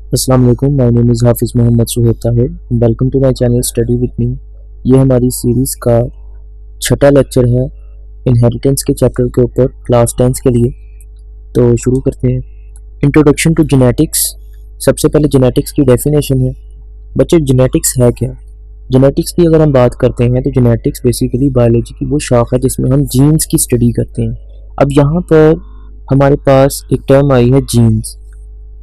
अस्सलाम वालेकुम, my name is Hafiz Mohammad Suhaib Tahir. Welcome to my channel study with me. ये हमारी सीरीज़ का छठा लेक्चर है इनहेरिटेंस के चैप्टर के ऊपर क्लास 10 के लिए। तो शुरू करते हैं। Introduction to genetics. सबसे पहले जेनेटिक्स की डेफिनेशन है। बच्चे, जेनेटिक्स है क्या? जेनेटिक्स की अगर हम बात करते हैं तो जेनेटिक्स बेसिकली बायोलॉजी की वो शाख है जिसमें हम जीन्स की स्टडी करते हैं। अब यहाँ पर हमारे पास एक टर्म आई है जीन्स,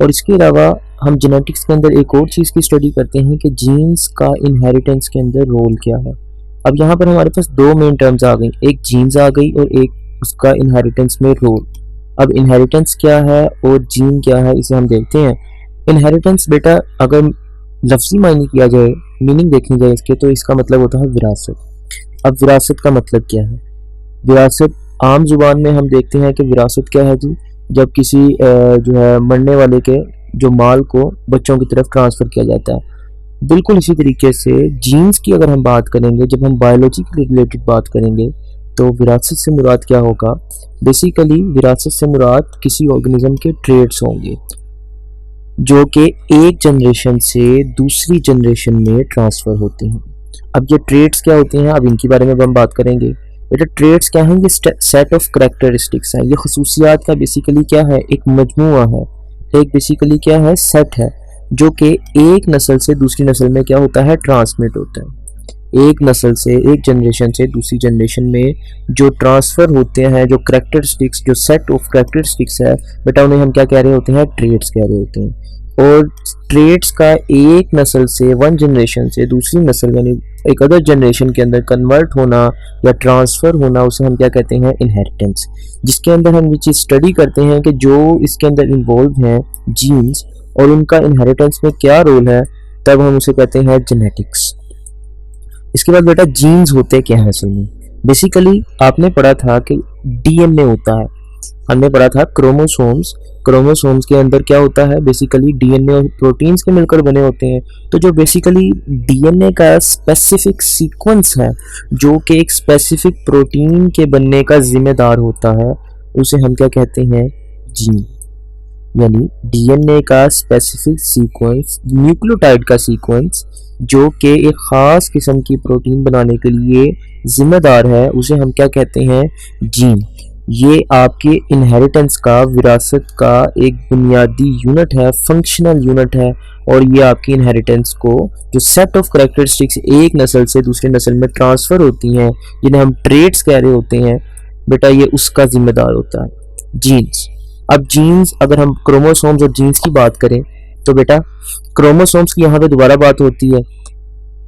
और इसके अलावा हम जेनेटिक्स के अंदर एक और चीज़ की स्टडी करते हैं कि जीन्स का इनहेरिटेंस के अंदर रोल क्या है। अब यहाँ पर हमारे पास दो मेन टर्म्स आ गई, एक जीन्स आ गई और एक उसका इनहेरिटेंस में रोल। अब इनहेरिटेंस क्या है और जीन क्या है, इसे हम देखते हैं। इनहेरिटेंस बेटा अगर लफ्ज़ी मायने किया जाए, मीनिंग देखनी जाए इसके, तो इसका मतलब होता है विरासत। अब विरासत का मतलब क्या है? विरासत आम जुबान में हम देखते हैं कि विरासत क्या है जी, जब किसी जो है मरने वाले के जो माल को बच्चों की तरफ ट्रांसफ़र किया जाता है। बिल्कुल इसी तरीके से जीन्स की अगर हम बात करेंगे, जब हम बायोलॉजी के रिलेटेड बात करेंगे तो विरासत से मुराद क्या होगा? बेसिकली विरासत से मुराद किसी ऑर्गेनिज्म के ट्रेड्स होंगे जो कि एक जनरेशन से दूसरी जनरेशन में ट्रांसफ़र होते हैं। अब ये ट्रेड्स क्या होते हैं, अब इनके बारे में हम बात करेंगे। बेटा ट्रेड्स क्या हैं? ये सेट ऑफ करैक्टरिस्टिक्स हैं। ये खसूसियात का बेसिकली क्या है? एक मजमुआ है, एक बेसिकली क्या है? सेट है, जो कि एक नस्ल से दूसरी नस्ल में क्या होता है? ट्रांसमिट होता है। एक नस्ल से, एक जनरेशन से दूसरी जनरेशन में जो ट्रांसफ़र होते हैं, जो करैक्टरिस्टिक्स, जो सेट ऑफ करैक्टरिस्टिक्स है बेटा, उन्हें हम क्या कह रहे होते हैं? ट्रेड्स कह रहे होते हैं। और ट्रेड्स का एक नस्ल से, वन जनरेशन से दूसरी नस्ल यानी एक अदर जनरेशन के अंदर कन्वर्ट होना या ट्रांसफ़र होना, उसे हम क्या कहते हैं? इनहेरिटेंस। जिसके अंदर हम ये चीज़ स्टडी करते हैं कि जो इसके अंदर इन्वॉल्व हैं जीन्स और उनका इनहेरिटेंस में क्या रोल है, तब हम उसे कहते हैं जेनेटिक्स। इसके बाद बेटा जीन्स होते क्या हैं असल में? बेसिकली आपने पढ़ा था कि डीएनए होता है, हमने पढ़ा था क्रोमोसोम्स। क्रोमोसोम्स के अंदर क्या होता है? बेसिकली डीएनए और प्रोटीन्स के मिलकर बने होते हैं। तो जो बेसिकली डीएनए का स्पेसिफिक सीक्वेंस है, जो कि एक स्पेसिफिक प्रोटीन के बनने का जिम्मेदार होता है, उसे हम क्या कहते हैं? जीन। यानी डीएनए का स्पेसिफिक सीक्वेंस, न्यूक्लियोटाइड का सीक्वेंस, जो कि एक ख़ास किस्म की प्रोटीन बनाने के लिए जिम्मेदार है, उसे हम क्या कहते हैं? जीन। ये आपके इनहेरिटेंस का, विरासत का एक बुनियादी यूनिट है, फंक्शनल यूनिट है। और ये आपकी इनहेरिटेंस को जो सेट ऑफ करैक्टरिस्टिक्स एक नस्ल से दूसरी नस्ल में ट्रांसफ़र होती हैं, जिन्हें हम ट्रेड्स कह रहे होते हैं बेटा, ये उसका जिम्मेदार होता है जीन्स। अब जीन्स, अगर हम क्रोमोसोम्स और जीन्स की बात करें तो बेटा क्रोमोसोम्स की यहाँ पे दोबारा बात होती है।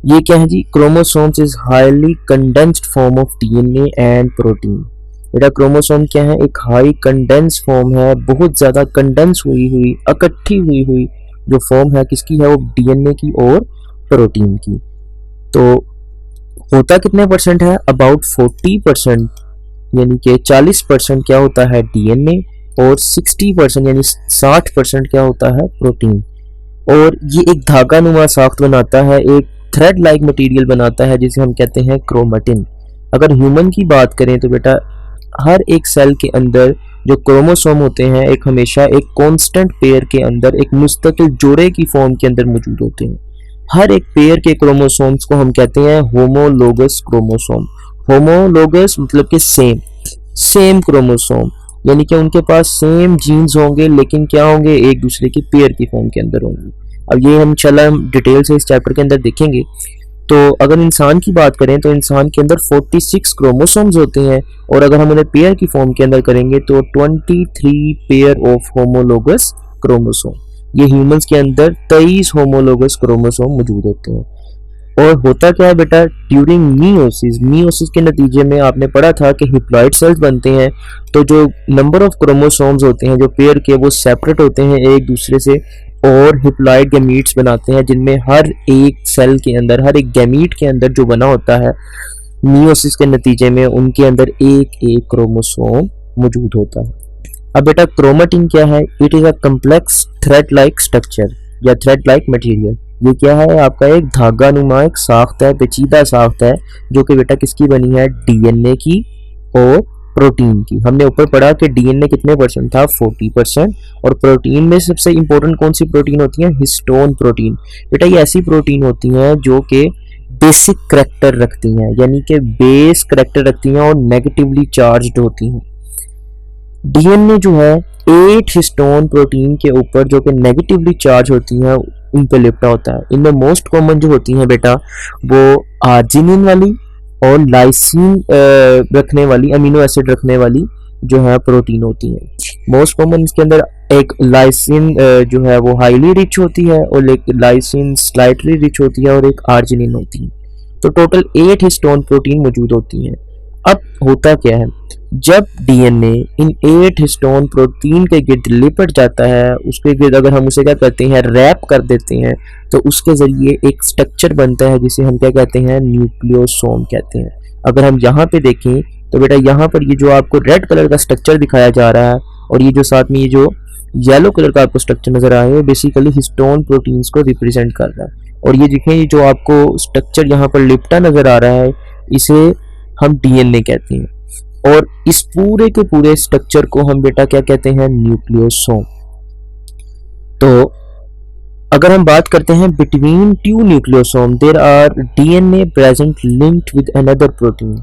ये क्या है जी? Chromosomes is highly condensed form of DNA and protein. बेटा क्रोमोसोम क्या है? एक हाई कंडेंस फॉर्म है, बहुत ज़्यादा कंडेंस हुई हुई, इकट्ठी हुई हुई जो फॉर्म है किसकी है? वो डीएनए की और प्रोटीन की। तो होता कितने परसेंट है? अबाउट 40%, यानी कि 40% क्या होता है? डीएनए, और 60% यानी 60% क्या होता है? प्रोटीन। और ये एक धागा नुमा साख्त बनाता है, एक थ्रेड लाइक मटेरियल बनाता है, जिसे हम कहते हैं क्रोमेटिन। अगर ह्यूमन की बात करें तो बेटा हर एक सेल के अंदर जो क्रोमोसोम होते हैं, एक हमेशा एक कांस्टेंट पेयर के अंदर, एक मुस्तकिल जोड़े की फॉर्म के अंदर मौजूद होते हैं। हर एक पेयर के क्रोमोसोम्स को हम कहते हैं होमोलोगस क्रोमोसोम। होमोलोगस मतलब कि सेम क्रोमोसोम, यानी कि उनके पास सेम जीन्स होंगे, लेकिन क्या होंगे? एक दूसरे के पेयर की फॉर्म के अंदर होंगे। अब ये हम इंशाल्लाह हम डिटेल से इस चैप्टर के अंदर देखेंगे। तो अगर इंसान की बात करें तो इंसान के अंदर 46 क्रोमोसोम्स होते हैं, और अगर हम उन्हें पेयर की फॉर्म के अंदर करेंगे तो 23 पेयर ऑफ होमोलोगस क्रोमोसोम। ये ह्यूमंस के अंदर 23 होमोलोगस क्रोमोसोम मौजूद होते हैं। और होता क्या है बेटा? ड्यूरिंग मीओसिस, मीओसिस के नतीजे में आपने पढ़ा था कि हिप्लॉइड सेल्स बनते हैं। तो जो नंबर ऑफ क्रोमोसोम्स होते हैं जो पेयर के, वो सेपरेट होते हैं एक दूसरे से, और हिप्लॉइड गैमीट्स बनाते हैं, जिनमें हर एक सेल के अंदर, हर एक गैमीट के अंदर जो बना होता है मीओसिस के नतीजे में, उनके अंदर एक एक क्रोमोसोम मौजूद होता है। अब बेटा क्रोमेटिन क्या है? It is a complex thread like structure या थ्रेड लाइक मटेरियल। ये क्या है? आपका एक धागा नुमा एक साख्त है, पेचीदा साख्त है, जो कि बेटा किसकी बनी है? डीएनए की और प्रोटीन की। हमने ऊपर पढ़ा कि डीएनए कितने परसेंट था, 40%। और प्रोटीन में सबसे इंपॉर्टेंट कौन सी प्रोटीन होती है, हिस्टोन प्रोटीन। बेटा ये ऐसी प्रोटीन होती हैं जो कि बेसिक करैक्टर रखती हैं, यानी कि बेस करैक्टर रखती हैं और नेगेटिवली चार्ज्ड होती हैं। डीएनए जो है 8 हिस्टोन प्रोटीन के ऊपर जो कि नेगेटिवली चार्ज होती हैं उन पे लिपटा होता है। इनमें मोस्ट कॉमन जो होती हैं बेटा वो आर्जिनिन वाली और लाइसिन रखने वाली, अमीनो एसिड रखने वाली जो है प्रोटीन होती हैं। मोस्ट कॉमन इसके अंदर एक लाइसिन जो है वो हाईली रिच होती है और एक लाइसिन स्लाइटली रिच होती है और एक आर्जिनिन होती है। तो टोटल 8 हिस्टोन प्रोटीन मौजूद होती हैं। अब होता क्या है, जब डीएनए इन 8 हिस्टोन प्रोटीन के गिर्द लिपट जाता है, उसके गिर्द अगर हम उसे क्या करते हैं, रैप कर देते हैं, तो उसके जरिए एक स्ट्रक्चर बनता है जिसे हम क्या कहते हैं, न्यूक्लियोसोम कहते हैं। अगर हम यहाँ पे देखें तो बेटा यहाँ पर ये जो आपको रेड कलर का स्ट्रक्चर दिखाया जा रहा है और ये जो साथ में ये जो येलो कलर का आपको स्ट्रक्चर नजर आ रहा है, बेसिकली हिस्टोन प्रोटीन्स को रिप्रेजेंट कर रहा है। और ये देखें, ये जो आपको स्ट्रक्चर यहाँ पर लिपटा नजर आ रहा है, इसे हम डीएनए कहते हैं। और इस पूरे के पूरे स्ट्रक्चर को हम बेटा क्या कहते हैं, न्यूक्लियोसोम। तो अगर हम बात करते हैं between two nucleosome there are DNA present linked with another protein.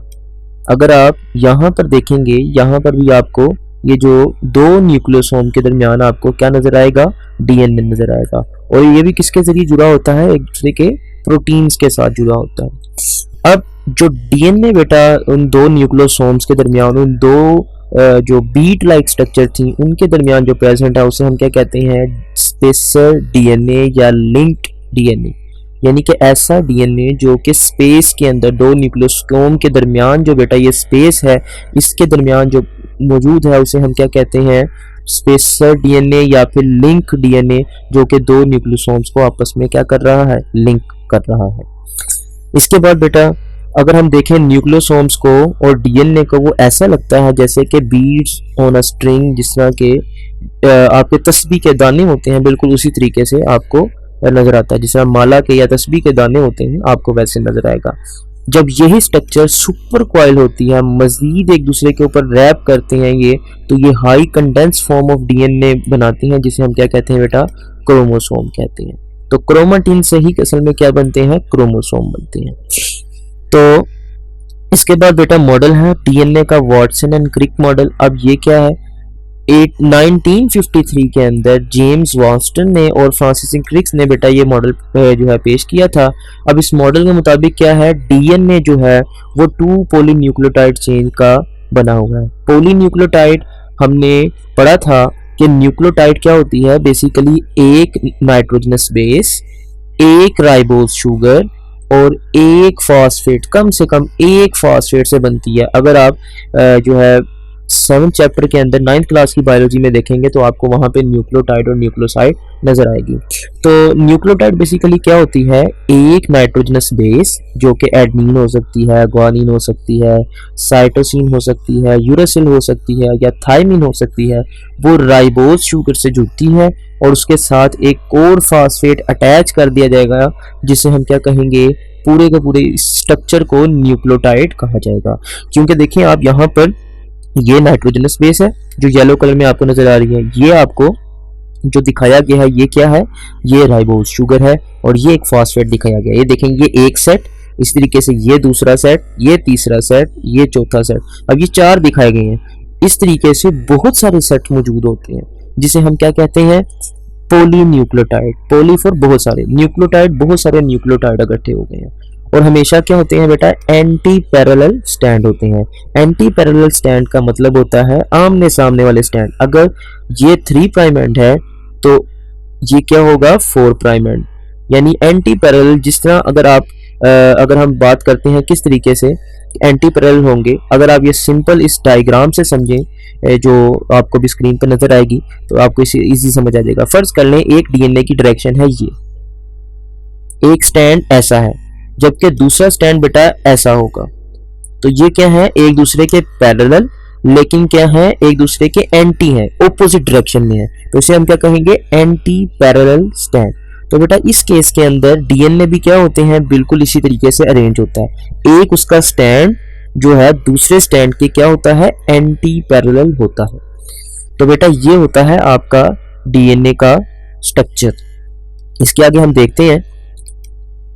अगर आप यहाँ पर देखेंगे, यहाँ पर भी आपको ये जो दो न्यूक्लियोसोम के दरमियान आपको क्या नजर आएगा, डीएनए नजर आएगा। और ये भी किसके जरिए जुड़ा होता है, एक दूसरे के प्रोटीन्स के साथ जुड़ा होता है। अब जो डीएनए बेटा उन दो न्यूक्लियोसोम्स के दरमियान, उन दो जो बीट लाइक स्ट्रक्चर थी उनके दरमियान जो प्रेजेंट है उसे हम क्या कहते हैं, स्पेसर डीएनए या लिंक्ड डीएनए। यानी कि ऐसा डीएनए जो कि स्पेस के अंदर दो न्यूक्लियोसोम के दरमियान जो बेटा ये स्पेस है, इसके दरमियान जो मौजूद है उसे हम क्या कहते हैं, स्पेसर डीएनए या फिर लिंक डीएनए, जो कि दो न्यूक्लियोसोम्स को आपस में क्या कर रहा है, लिंक कर रहा है। इसके बाद बेटा अगर हम देखें न्यूक्लियोसोम्स को और डीएनए को, वो ऐसा लगता है जैसे कि बीड्स ऑन अ स्ट्रिंग, जिस तरह के आपके तस्बीह के दाने होते हैं, बिल्कुल उसी तरीके से आपको नजर आता है। जिस तरह माला के या तस्बीह के दाने होते हैं, आपको वैसे नजर आएगा। जब यही स्ट्रक्चर सुपर क्वाइल होती है, मजीद एक दूसरे के ऊपर रैप करते हैं ये, तो ये high condense form of DNA बनाती हैं, जिसे हम क्या कहते हैं बेटा, क्रोमोसोम कहते हैं। तो क्रोमेटिन से ही असल में क्या बनते हैं, क्रोमोसोम बनते हैं। तो इसके बाद बेटा मॉडल है डीएनए का, वाटसन एंड क्रिक मॉडल। अब ये क्या है, 1953 के अंदर जेम्स वाटसन ने और फ्रांसिस क्रिक्स ने बेटा ये मॉडल जो है पेश किया था। अब इस मॉडल के मुताबिक क्या है, डीएनए जो है वो 2 पॉलीन्यूक्लियोटाइड चेन का बना हुआ है। पॉलीन्यूक्लियोटाइड हमने पढ़ा था कि न्यूक्लियोटाइड क्या होती है, बेसिकली एक नाइट्रोजनस बेस, एक राइबोज शुगर और एक फॉस्फेट, कम से कम एक फॉस्फेट से बनती है। अगर आप जो है 7th चैप्टर के अंदर 9th क्लास की बायोलॉजी में देखेंगे तो आपको वहां पे न्यूक्लियोटाइड और न्यूक्लियोसाइड नजर आएगी। तो न्यूक्लियोटाइड बेसिकली क्या होती है, एक नाइट्रोजनस बेस जो कि एडनिन हो सकती है, ग्वानिन हो सकती है, साइटोसिन हो सकती है, यूरासिल हो सकती है या थायमिन हो सकती है, वो राइबोज शुगर से जुड़ती है और उसके साथ एक और फॉस्फेट अटैच कर दिया जाएगा, जिसे हम क्या कहेंगे, पूरे के पूरे स्ट्रक्चर को न्यूक्लियोटाइड कहा जाएगा। क्योंकि देखिए आप यहाँ पर ये नाइट्रोजनस बेस है जो येलो कलर में आपको नजर आ रही है, ये आपको जो दिखाया गया है ये क्या है, ये राइबोज शुगर है और ये एक फॉस्फेट दिखाया गया है। ये देखेंगे एक सेट, इस तरीके से ये दूसरा सेट, ये तीसरा सेट, ये चौथा सेट। अब ये 4 दिखाए गए हैं। इस तरीके से बहुत सारे सेट मौजूद होते हैं जिसे हम क्या कहते हैं, पॉलीन्यूक्लियोटाइड। पॉली फॉर बहुत सारे, न्यूक्लियोटाइड बहुत सारे न्यूक्लियोटाइड इकट्ठे हो गए हैं। और हमेशा क्या होते हैं बेटा, एंटी पैरेलल स्टैंड होते हैं। एंटी पैरेलल स्टैंड का मतलब होता है आमने सामने वाले स्टैंड। अगर ये 3 प्राइम एंड है तो ये क्या होगा, 4 प्राइम एंड, यानी एंटी पैरेलल। जिस तरह अगर हम बात करते हैं किस तरीके से एंटी पैरेलल होंगे, अगर आप ये सिंपल इस डायग्राम से समझें जो आपको भी स्क्रीन पर नजर आएगी तो आपको इसे इजी समझ आ जाएगा। फर्ज कर लें एक डीएनए की डायरेक्शन है ये, एक स्टैंड ऐसा है जबकि दूसरा स्टैंड बेटा ऐसा होगा। तो ये क्या है, एक दूसरे के पैरेलल, लेकिन क्या है, एक दूसरे के एंटी है, ऑपोजिट डायरेक्शन में है। तो इसे हम क्या कहेंगे, एंटी पैरेलल स्टैंड। तो बेटा इस केस के अंदर डीएनए भी क्या होते हैं, बिल्कुल इसी तरीके से अरेंज होता है। एक उसका स्टैंड जो है दूसरे स्टैंड के क्या होता है, एंटी पैरेलल होता है। तो बेटा ये होता है आपका डीएनए का स्ट्रक्चर। इसके आगे हम देखते हैं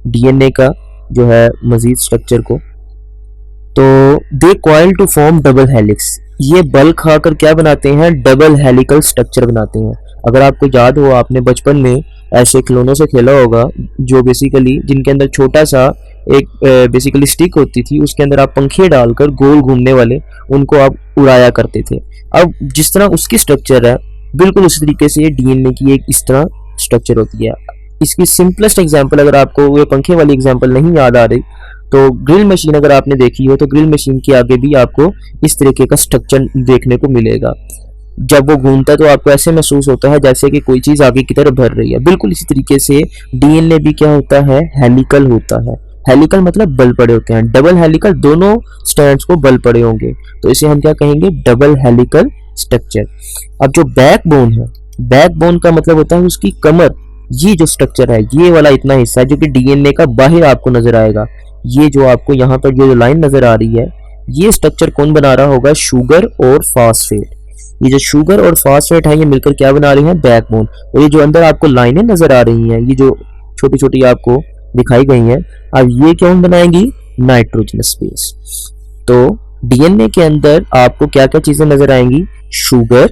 डीएनए का जो है मजीद स्ट्रक्चर को। तो they coil to form double helix, ये बल खाकर क्या बनाते हैं, डबल हेलिकल स्ट्रक्चर बनाते हैं। अगर आपको याद हो, आपने बचपन में ऐसे खिलौनों से खेला होगा जो बेसिकली जिनके अंदर छोटा सा एक बेसिकली स्टिक होती थी, उसके अंदर आप पंखे डालकर गोल घूमने वाले उनको आप उड़ाया करते थे। अब जिस तरह उसकी स्ट्रक्चर है बिल्कुल उसी तरीके से डीएनए की एक इस तरह स्ट्रक्चर होती है। इसकी सिंपलेस्ट एग्जांपल, अगर आपको वो पंखे वाली एग्जांपल नहीं याद आ रही, तो ग्रिल मशीन अगर आपने देखी हो तो ग्रिल मशीन के आगे भी आपको इस तरीके का स्ट्रक्चर देखने को मिलेगा। जब वो घूमता है तो आपको ऐसे महसूस होता है जैसे कि कोई चीज आगे की तरफ बढ़ रही है। बिल्कुल इसी तरीके से डीएनए भी क्या होता है, हेलिकल होता है। हेलिकल मतलब बल पड़े होते हैं, डबल हेलिकल दोनों स्ट्रैंड्स को बल पड़े होंगे, तो इसे हम क्या कहेंगे, डबल हेलिकल स्ट्रक्चर। अब जो बैकबोन है, बैकबोन का मतलब होता है उसकी कमर। ये जो स्ट्रक्चर है, ये वाला इतना हिस्सा जो कि डीएनए का बाहर आपको नजर आएगा, ये जो आपको यहाँ पर जो लाइन नजर आ रही है, ये स्ट्रक्चर कौन बना रहा होगा, शुगर और फास्फेट। ये जो शुगर और फास्फेट है ये मिलकर क्या बना रही है, बैकबोन। और ये जो अंदर आपको लाइनें नजर आ रही हैं, ये जो छोटी छोटी आपको दिखाई गई हैं, अब ये कौन बनाएंगी, नाइट्रोजनस बेस। तो डीएनए के अंदर आपको क्या क्या चीजें नजर आएंगी, शुगर,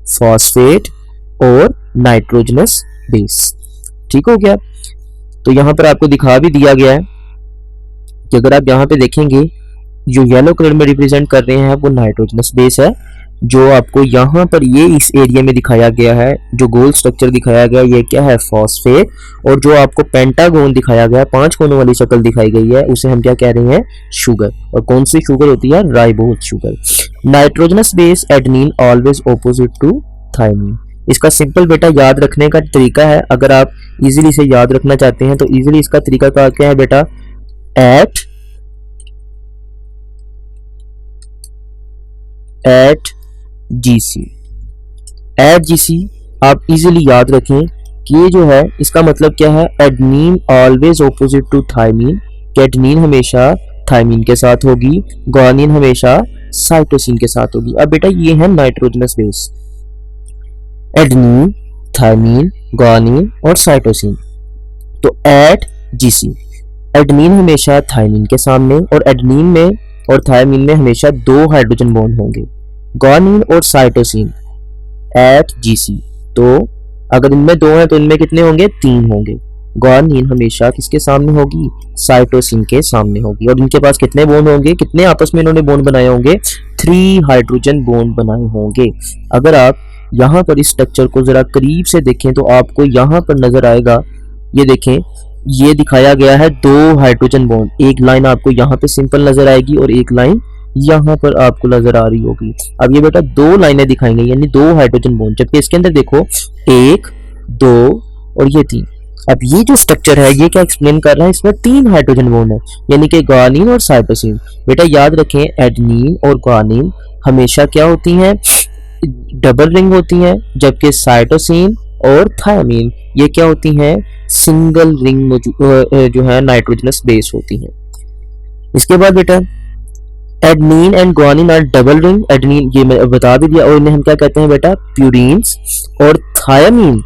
फॉस्फेट और नाइट्रोजनस बेस। ठीक हो गया। तो यहां पर आपको दिखा भी दिया गया है कि अगर आप यहां पे देखेंगे जो येलो कलर में रिप्रेजेंट कर रहे हैं वो नाइट्रोजनस बेस है। जो आपको यहाँ पर ये इस एरिया में दिखाया गया है, जो गोल स्ट्रक्चर दिखाया गया, ये क्या है, फॉस्फेट। और जो आपको पेंटागोन दिखाया गया है, 5 कोनों वाली शक्ल दिखाई गई है, उसे हम क्या कह रहे हैं, शुगर। और कौन सी शुगर होती है, ribose sugar. Nitrogenous base adenine always opposite to thymine. इसका सिंपल बेटा याद रखने का तरीका है, अगर आप इजीली से याद रखना चाहते हैं तो इजीली इसका तरीका क्या है बेटा, एट जीसी आप इजीली याद रखें कि ये जो है इसका मतलब क्या है, adenine always opposite to thymine. Adenine हमेशा थायमिन के साथ होगी, ग्वानिन हमेशा साइटोसिन के साथ होगी। अब बेटा ये है nitrogenous base, adenine, thymine, guanine और साइटोसिन। तो एट जीसी एडेनिन हमेशा थायमिन के सामने, और एडेनिन में और थायमिन में हमेशा 2 हाइड्रोजन बॉन्ड होंगे। ग्वानिन और साइटोसिन एट जीसी, तो अगर इनमें 2 हैं तो इनमें कितने होंगे, 3 होंगे। ग्वानिन हमेशा किसके सामने होगी, साइटोसिन के सामने होगी। और इनके पास कितने बॉन्ड होंगे, कितने आपस में इन्होंने बॉन्ड बनाए होंगे, 3 हाइड्रोजन बॉन्ड बनाए होंगे। अगर आप यहाँ पर इस स्ट्रक्चर को जरा करीब से देखें तो आपको यहाँ पर नजर आएगा, ये देखें, ये दिखाया गया है 2 हाइड्रोजन बॉन्ड। एक लाइन आपको यहाँ पे सिंपल नजर आएगी और एक लाइन यहाँ पर आपको नजर आ रही होगी। अब ये बेटा 2 लाइनें दिखाई गई, यानी 2 हाइड्रोजन बॉन्ड, जबकि इसके अंदर देखो 1, 2 और ये 3। अब ये जो स्ट्रक्चर है ये क्या एक्सप्लेन कर रहा है, इसमें 3 हाइड्रोजन बॉन्ड है, यानी कि ग्वानिन और साइटोसिन। बेटा याद रखें, एडेनिन और ग्वानिन हमेशा क्या होती हैं, डबल रिंग होती हैं, जबकि साइटोसिन और थायमिन ये क्या होती हैं, सिंगल रिंग जो है नाइट्रोजनस बेस होती हैं। इसके बाद बेटा adenine and guanine are double ring. Adenine ये मैं बता भी दिया, और इन्हें हम क्या कहते हैं बेटा, प्यूरीन्स। और थायमिन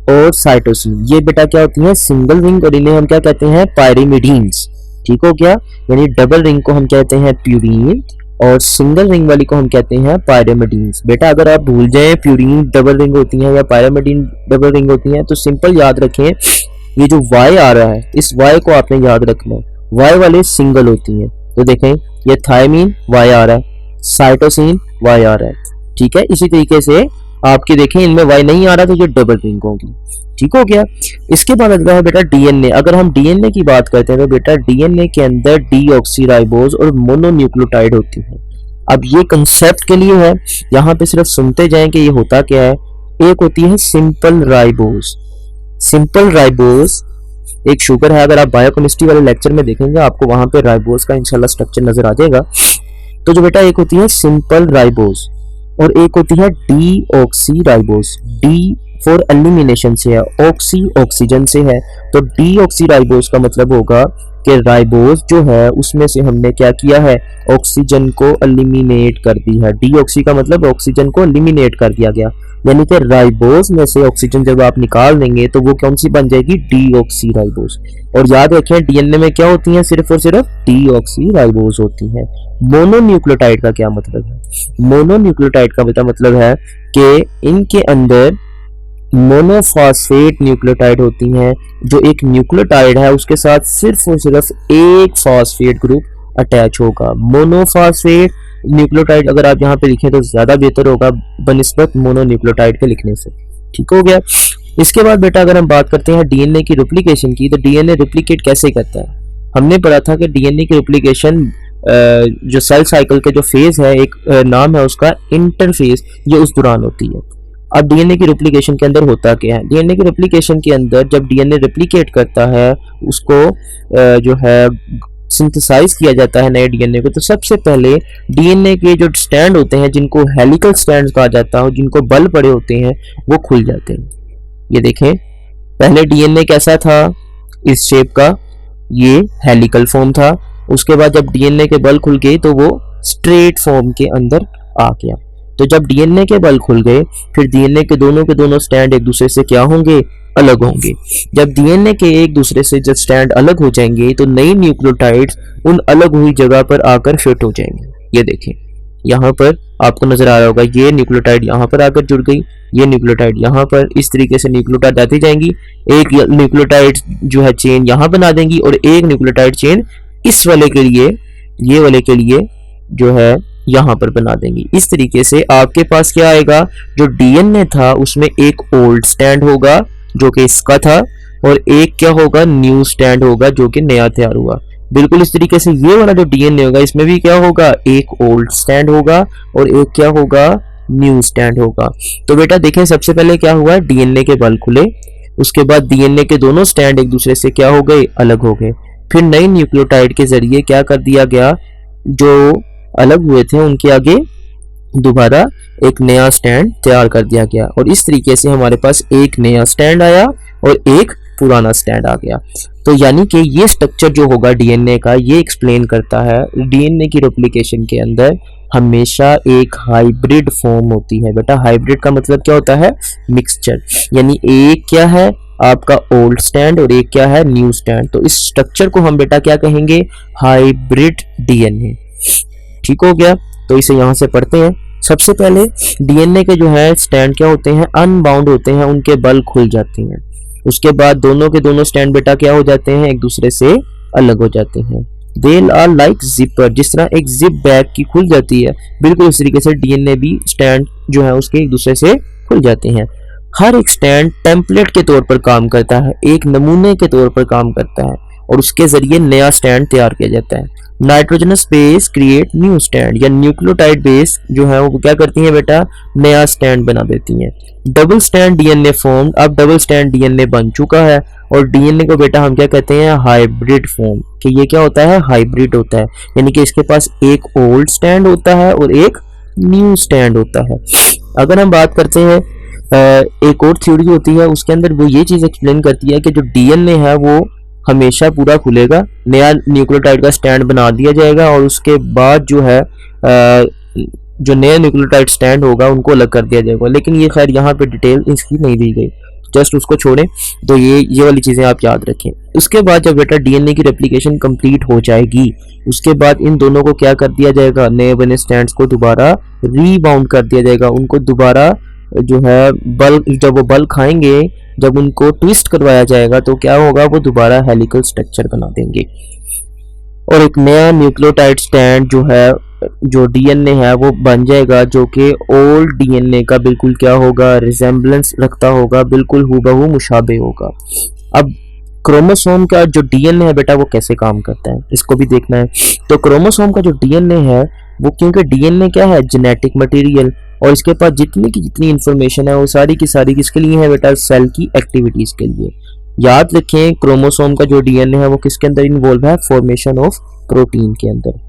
और साइटोसिन ये बेटा क्या होती हैं, सिंगल रिंग, और इन्हें हम क्या कहते हैं, पायरिमिडीन्स। ठीक हो गया। यानी डबल रिंग को हम कहते हैं प्यूरीन और सिंगल रिंग वाली को हम कहते हैं पायरिमिडीन्स। बेटा अगर आप भूल जाएं प्यूरीन डबल रिंग होती हैं या पायरिमिडीन डबल रिंग होती हैं, तो सिंपल याद रखें, ये जो Y आ रहा है इस Y को आपने याद रखना है, Y वाले सिंगल होती हैं। तो देखें ये थायमिन Y आ रहा है, साइटोसिन Y आ रहा है। ठीक है, इसी तरीके से आपके देखें इनमें Y नहीं आ रहा तो ये डबल रिंग होगी। ठीक हो गया। इसके बाद अगला है बेटा डीएनए। अगर हम डीएनए की बात करते हैं तो बेटा डीएनए के अंदर डीऑक्सीराइबोज और मोनोन्यूक्लियोटाइड होती है। अब ये कंसेप्ट के लिए है, यहाँ पे सिर्फ सुनते जाएं कि ये होता क्या है। एक होती है सिंपल राइबोज। सिंपल राइबोज एक शुगर है, अगर आप बायोकेमिस्ट्री वाले लेक्चर में देखेंगे आपको वहां पे राइबोज का इंशाल्लाह स्ट्रक्चर नजर आ जाएगा। तो जो बेटा एक होती है सिंपल राइबोज और एक होती है डीऑक्सीराइबोज। डी फॉर एलिमिनेशन से है, ऑक्सी ऑक्सीजन से है, तो डीऑक्सीराइबोज का मतलब होगा कि राइबोज जो है उसमें से हमने क्या किया है, ऑक्सीजन को एलिमिनेट कर दी है। डीऑक्सी का मतलब ऑक्सीजन को एलिमिनेट कर दिया गया, यानी कि राइबोज में से ऑक्सीजन जब आप निकाल देंगे तो वो कौन सी बन जाएगी, डीऑक्सी राइबोज। और याद रखें डीएनए में क्या होती है, सिर्फ और सिर्फ डीऑक्सी राइबोज होती है। मोनोन्यूक्लियोटाइड का क्या मतलब है, मोनोन्यूक्लियोटाइड का बेटा मतलब है कि इनके अंदर मोनोफॉस्फेट न्यूक्लियोटाइड होती हैं, जो एक न्यूक्लियोटाइड है उसके साथ सिर्फ और सिर्फ एक फॉस्फेट ग्रुप अटैच होगा। मोनोफॉस्फेट न्यूक्लियोटाइड अगर आप यहाँ पे लिखें तो ज्यादा बेहतर होगा बनिस्बत मोनोन्यूक्लियोटाइड के लिखने से। ठीक हो गया। इसके बाद बेटा अगर हम बात करते हैं डीएनए की रेप्लिकेशन की, तो डीएनए रेप्लिकेट कैसे करता है। हमने पढ़ा था कि डीएनए की रेप्लिकेशन जो सेल साइकिल के जो फेज है, एक नाम है उसका इंटरफेज, ये उस दौरान होती है। अब डीएनए की रेप्लिकेशन के अंदर होता क्या है, डीएनए की रेप्लिकेशन के अंदर जब डीएनए रेप्लिकेट करता है, उसको जो है सिंथेसाइज किया जाता है नए डीएनए को, तो सबसे पहले डीएनए के जो स्टैंड होते हैं, जिनको हेलिकल स्टैंड कहा जाता है, जिनको बल पड़े होते हैं, वो खुल जाते हैं। ये देखें, पहले डीएनए कैसा था, इस शेप का, ये हेलिकल फॉर्म था। उसके बाद जब डीएनए के बल खुल गए तो वो स्ट्रेट फॉर्म के अंदर आ गया। तो जब डीएनए के बल खुल गए, फिर डीएनए के दोनों स्टैंड एक दूसरे से क्या होंगे, अलग होंगे। जब डीएनए के एक दूसरे से जब स्टैंड अलग हो जाएंगे तो नई न्यूक्लियोटाइड्स उन अलग हुई जगह पर आकर फिट हो जाएंगे। ये देखें, यहाँ पर आपको नजर आ रहा होगा, ये न्यूक्लियोटाइड यहाँ पर आकर जुड़ गई, ये न्यूक्लियोटाइड यहाँ पर, इस तरीके से न्यूक्लियोटाइड आती जाएंगी। एक न्यूक्लियोटाइड जो है चेन यहाँ बना देंगी और एक न्यूक्लियोटाइड चेन इस वाले के लिए, ये वाले के लिए जो है यहाँ पर बना देंगी। इस तरीके से आपके पास क्या आएगा, जो डीएनए था उसमें एक ओल्ड स्टैंड होगा जो कि इसका था, और एक क्या होगा, न्यू स्टैंड होगा जो कि नया तैयार हुआ। बिल्कुल इस तरीके से ये वाला जो डीएनए होगा, इसमें भी क्या होगा, एक ओल्ड स्टैंड होगा और एक क्या होगा, न्यू स्टैंड होगा। तो बेटा देखें, सबसे पहले क्या हुआ, डीएनए के बल खुले, उसके बाद डीएनए के दोनों स्टैंड एक दूसरे से क्या हो गए, अलग हो गए। फिर नई न्यूक्लियोटाइड के जरिए क्या कर दिया गया, जो अलग हुए थे उनके आगे दोबारा एक नया स्टैंड तैयार कर दिया गया, और इस तरीके से हमारे पास एक नया स्टैंड आया और एक पुराना स्टैंड आ गया। तो यानी कि ये स्ट्रक्चर जो होगा डीएनए का, ये एक्सप्लेन करता है डीएनए की रेप्लिकेशन के अंदर हमेशा एक हाइब्रिड फॉर्म होती है। बेटा हाइब्रिड का मतलब क्या होता है, मिक्सचर, यानी एक क्या है आपका ओल्ड स्टैंड और एक क्या है, न्यू स्टैंड। तो इस स्ट्रक्चर को हम बेटा क्या कहेंगे, हाइब्रिड डीएनए। ठीक हो गया। तो इसे यहाँ से पढ़ते हैं। सबसे पहले डीएनए के जो है स्टैंड क्या होते हैं, अनबाउंड होते हैं, उनके बल खुल जाते हैं। उसके बाद दोनों के दोनों स्टैंड बेटा क्या हो जाते हैं, एक दूसरे से अलग हो जाते हैं। दे आर लाइक जिपर, जिस तरह एक जिप बैग की खुल जाती है, बिल्कुल इस तरीके से डीएनए भी स्टैंड जो है उसके एक दूसरे से खुल जाते हैं। हर एक स्टैंड टेम्पलेट के तौर पर काम करता है, एक नमूने के तौर पर काम करता है, और उसके जरिए नया स्टैंड तैयार किया जाता है। Nitrogenous base create new stand, या न्यूक्लियोटाइड बेस जो है वो क्या करती है बेटा, नया स्टैंड बना देती हैं। डबल स्टैंड डीएनए फॉर्म, अब डबल स्टैंड डीएनए बन चुका है, और डीएनए को बेटा हम क्या कहते हैं, हाइब्रिड फॉर्म, कि ये क्या होता है, हाइब्रिड होता है, यानी कि इसके पास एक ओल्ड स्टैंड होता है और एक न्यू स्टैंड होता है। अगर हम बात करते हैं एक और थ्योरी होती है, उसके अंदर वो ये चीज एक्सप्लेन करती है कि जो डीएनए है वो हमेशा पूरा खुलेगा, नया न्यूक्लियोटाइड का स्टैंड बना दिया जाएगा, और उसके बाद जो है जो नया न्यूक्लियोटाइड स्टैंड होगा उनको अलग कर दिया जाएगा। लेकिन ये खैर यहाँ पे डिटेल इसकी नहीं दी गई, जस्ट उसको छोड़ें। तो ये वाली चीजें आप याद रखें। उसके बाद जब बेटा डीएनए की रेप्लिकेशन कंप्लीट हो जाएगी, उसके बाद इन दोनों को क्या कर दिया जाएगा, नए बने स्टैंड्स को दोबारा रीबाउंड कर दिया जाएगा। उनको दोबारा जो है बल, जब वो बल खाएंगे, जब उनको ट्विस्ट करवाया जाएगा तो क्या होगा, वो दोबारा हेलिकल स्ट्रक्चर बना देंगे, और एक नया न्यूक्लियोटाइड स्टैंड जो है, जो डीएनए है वो बन जाएगा, जो कि ओल्ड डीएनए का बिल्कुल क्या होगा, रिजेम्बलेंस रखता होगा, बिल्कुल हूबहू मुशाबे होगा। अब क्रोमोसोम का जो डीएनए है बेटा वो कैसे काम करता है, इसको भी देखना है। तो क्रोमोसोम का जो डीएनए है वो, क्योंकि डीएनए क्या है, जेनेटिक मटेरियल, और इसके पास जितनी की जितनी इंफॉर्मेशन है वो सारी की सारी किसके लिए है बेटा, सेल की एक्टिविटीज के लिए। याद रखें क्रोमोसोम का जो डीएनए है वो किसके अंदर इन्वॉल्व है, फॉर्मेशन ऑफ प्रोटीन के अंदर।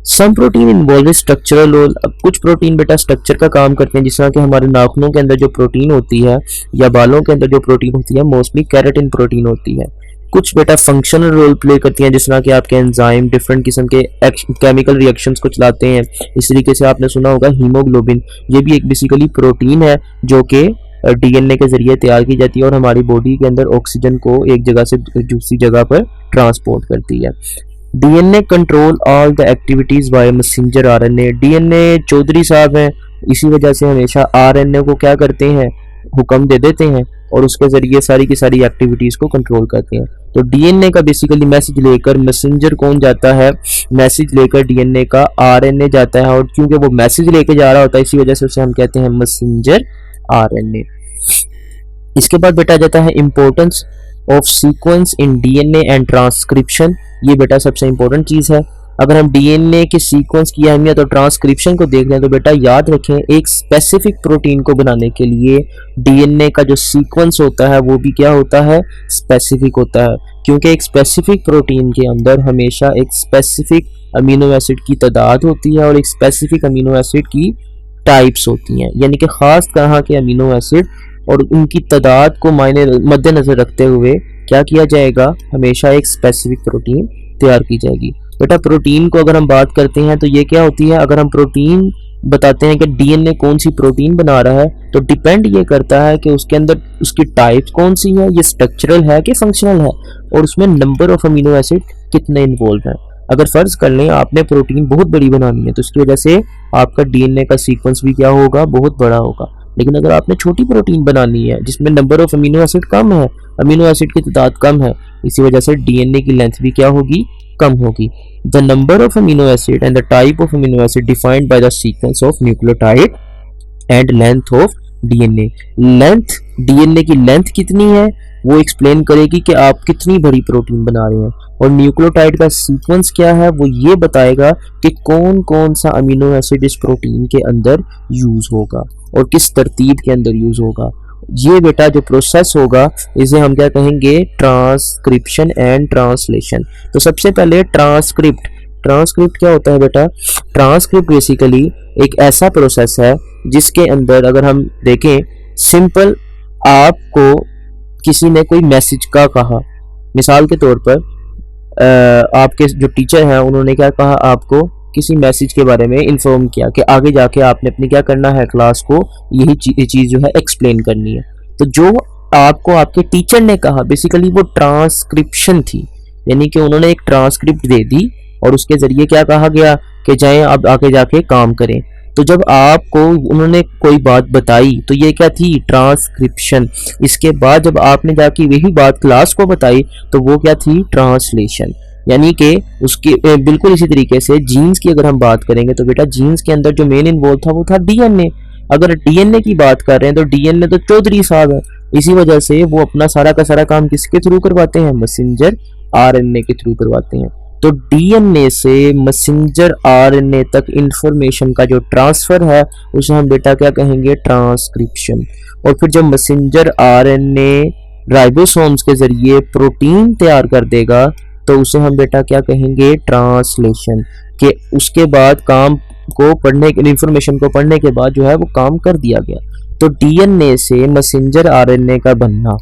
Some protein involve structural role, अब कुछ प्रोटीन बेटा स्ट्रक्चर का काम करते हैं, जिस तरह कि हमारे नाखूनों के अंदर जो प्रोटीन होती है या बालों के अंदर जो प्रोटीन होती है, मोस्टली केराटिन प्रोटीन होती है। कुछ बेटा फंक्शनल रोल प्ले करती हैं, जिस तरह कि आपके एंजाइम डिफरेंट किस्म के केमिकल रिएक्शंस को चलाते हैं। इस तरीके से आपने सुना होगा हीमोग्लोबिन, ये भी एक बेसिकली प्रोटीन है जो कि डीएनए के जरिए तैयार की जाती है और हमारी बॉडी के अंदर ऑक्सीजन को एक जगह से दूसरी जगह पर ट्रांसपोर्ट करती है। DNA control all the activities by messenger RNA. DNA चौधरी साहब हैं, इसी वजह से हमेशा आरएनए को क्या करते हैं, हुक्म दे देते हैं और उसके जरिए सारी की सारी एक्टिविटीज को कंट्रोल करते हैं। तो डीएनए का बेसिकली मैसेज लेकर मैसेंजर कौन जाता है, मैसेज लेकर डीएनए का आरएनए जाता है, और क्योंकि वो मैसेज लेके जा रहा होता है इसी वजह से उसे हम कहते हैं मैसेंजर आरएनए। इसके बाद बेटा जाता है importance of sequence in DNA and transcription. ये बेटा सबसे इंपॉर्टेंट चीज है। अगर हम डीएनए के सीक्वेंस की अहमियत और ट्रांसक्रिप्शन को देख लें तो बेटा याद रखें, एक स्पेसिफिक प्रोटीन को बनाने के लिए डीएनए का जो सीक्वेंस होता है वो भी क्या होता है, स्पेसिफिक होता है, क्योंकि एक स्पेसिफिक प्रोटीन के अंदर हमेशा एक स्पेसिफिक अमीनो एसिड की तादाद होती है और एक स्पेसिफिक अमीनो एसिड की टाइप्स होती हैं, यानी कि खास तरह के अमीनो एसिड और उनकी तादाद को मद्देनजर रखते हुए क्या किया जाएगा, हमेशा एक स्पेसिफिक प्रोटीन तैयार की जाएगी। बेटा प्रोटीन को अगर हम बात करते हैं तो ये क्या होती है, अगर हम प्रोटीन बताते हैं कि डीएनए कौन सी प्रोटीन बना रहा है तो डिपेंड ये करता है कि उसके अंदर उसकी टाइप कौन सी है, ये स्ट्रक्चरल है कि फंक्शनल है, और उसमें नंबर ऑफ अमीनो एसिड कितने इन्वॉल्व हैं। अगर फर्ज कर लें आपने प्रोटीन बहुत बड़ी बनानी है तो इसकी वजह से आपका डीएनए का सीक्वेंस भी क्या होगा, बहुत बड़ा होगा। लेकिन अगर आपने छोटी प्रोटीन बनानी है जिसमें नंबर ऑफ अमीनो एसिड कम है, अमीनो एसिड की तादाद कम है, इसी वजह से डीएनए की लेंथ भी क्या होगी, कम होगी। The number of amino acid and the type of amino acid defined by the sequence of nucleotide and length of DNA. Length, DNA की लेंथ कितनी है वो एक्सप्लेन करेगी कि आप कितनी बड़ी प्रोटीन बना रहे हैं, और न्यूक्लियोटाइड का सीक्वेंस क्या है वो ये बताएगा कि कौन कौन सा अमीनो एसिड इस प्रोटीन के अंदर यूज होगा और किस तरतीब के अंदर यूज होगा। ये बेटा जो प्रोसेस होगा इसे हम क्या कहेंगे, ट्रांसक्रिप्शन एंड ट्रांसलेशन। तो सबसे पहले ट्रांसक्रिप्ट। ट्रांसक्रिप्ट क्या होता है बेटा, ट्रांसक्रिप्ट बेसिकली एक ऐसा प्रोसेस है जिसके अंदर अगर हम देखें, सिंपल आपको किसी ने कोई मैसेज का कहा, मिसाल के तौर पर आपके जो टीचर हैं उन्होंने क्या कहा, आपको किसी मैसेज के बारे में इन्फॉर्म किया कि आगे जाके आपने अपनी क्या करना है, क्लास को यही चीज़ जो है एक्सप्लेन करनी है। तो जो आपको आपके टीचर ने कहा बेसिकली वो ट्रांसक्रिप्शन थी, यानी कि उन्होंने एक ट्रांसक्रिप्ट दे दी और उसके ज़रिए क्या कहा गया कि जाएं आप आगे जाके काम करें। तो जब आपको उन्होंने कोई बात बताई तो ये क्या थी, ट्रांसक्रिप्शन। इसके बाद जब आपने जाके वही बात क्लास को बताई तो वो क्या थी, ट्रांसलेशन। यानी कि उसके बिल्कुल इसी तरीके से जीन्स की अगर हम बात करेंगे तो बेटा जीन्स के अंदर जो मेन इन्वॉल्व था वो था डीएनए। अगर डीएनए की बात कर रहे हैं तो डीएनए तो चौधरी साहब है, इसी वजह से वो अपना सारा का सारा काम किसके थ्रू करवाते हैं, मैसेंजर आरएनए के थ्रू करवाते हैं। तो डीएनए से मैसेंजर आरएनए तक इंफॉर्मेशन का जो ट्रांसफर है उसे हम बेटा क्या कहेंगे, ट्रांसक्रिप्शन। और फिर जब मैसेंजर आरएनए राइबोसोम्स के जरिए प्रोटीन तैयार कर देगा तो उसे हम बेटा क्या कहेंगे, ट्रांसलेशन। के उसके बाद काम को पढ़ने के, इंफॉर्मेशन को पढ़ने के बाद जो है वो काम कर दिया गया। तो डीएनए से मैसेंजर आरएनए का बनना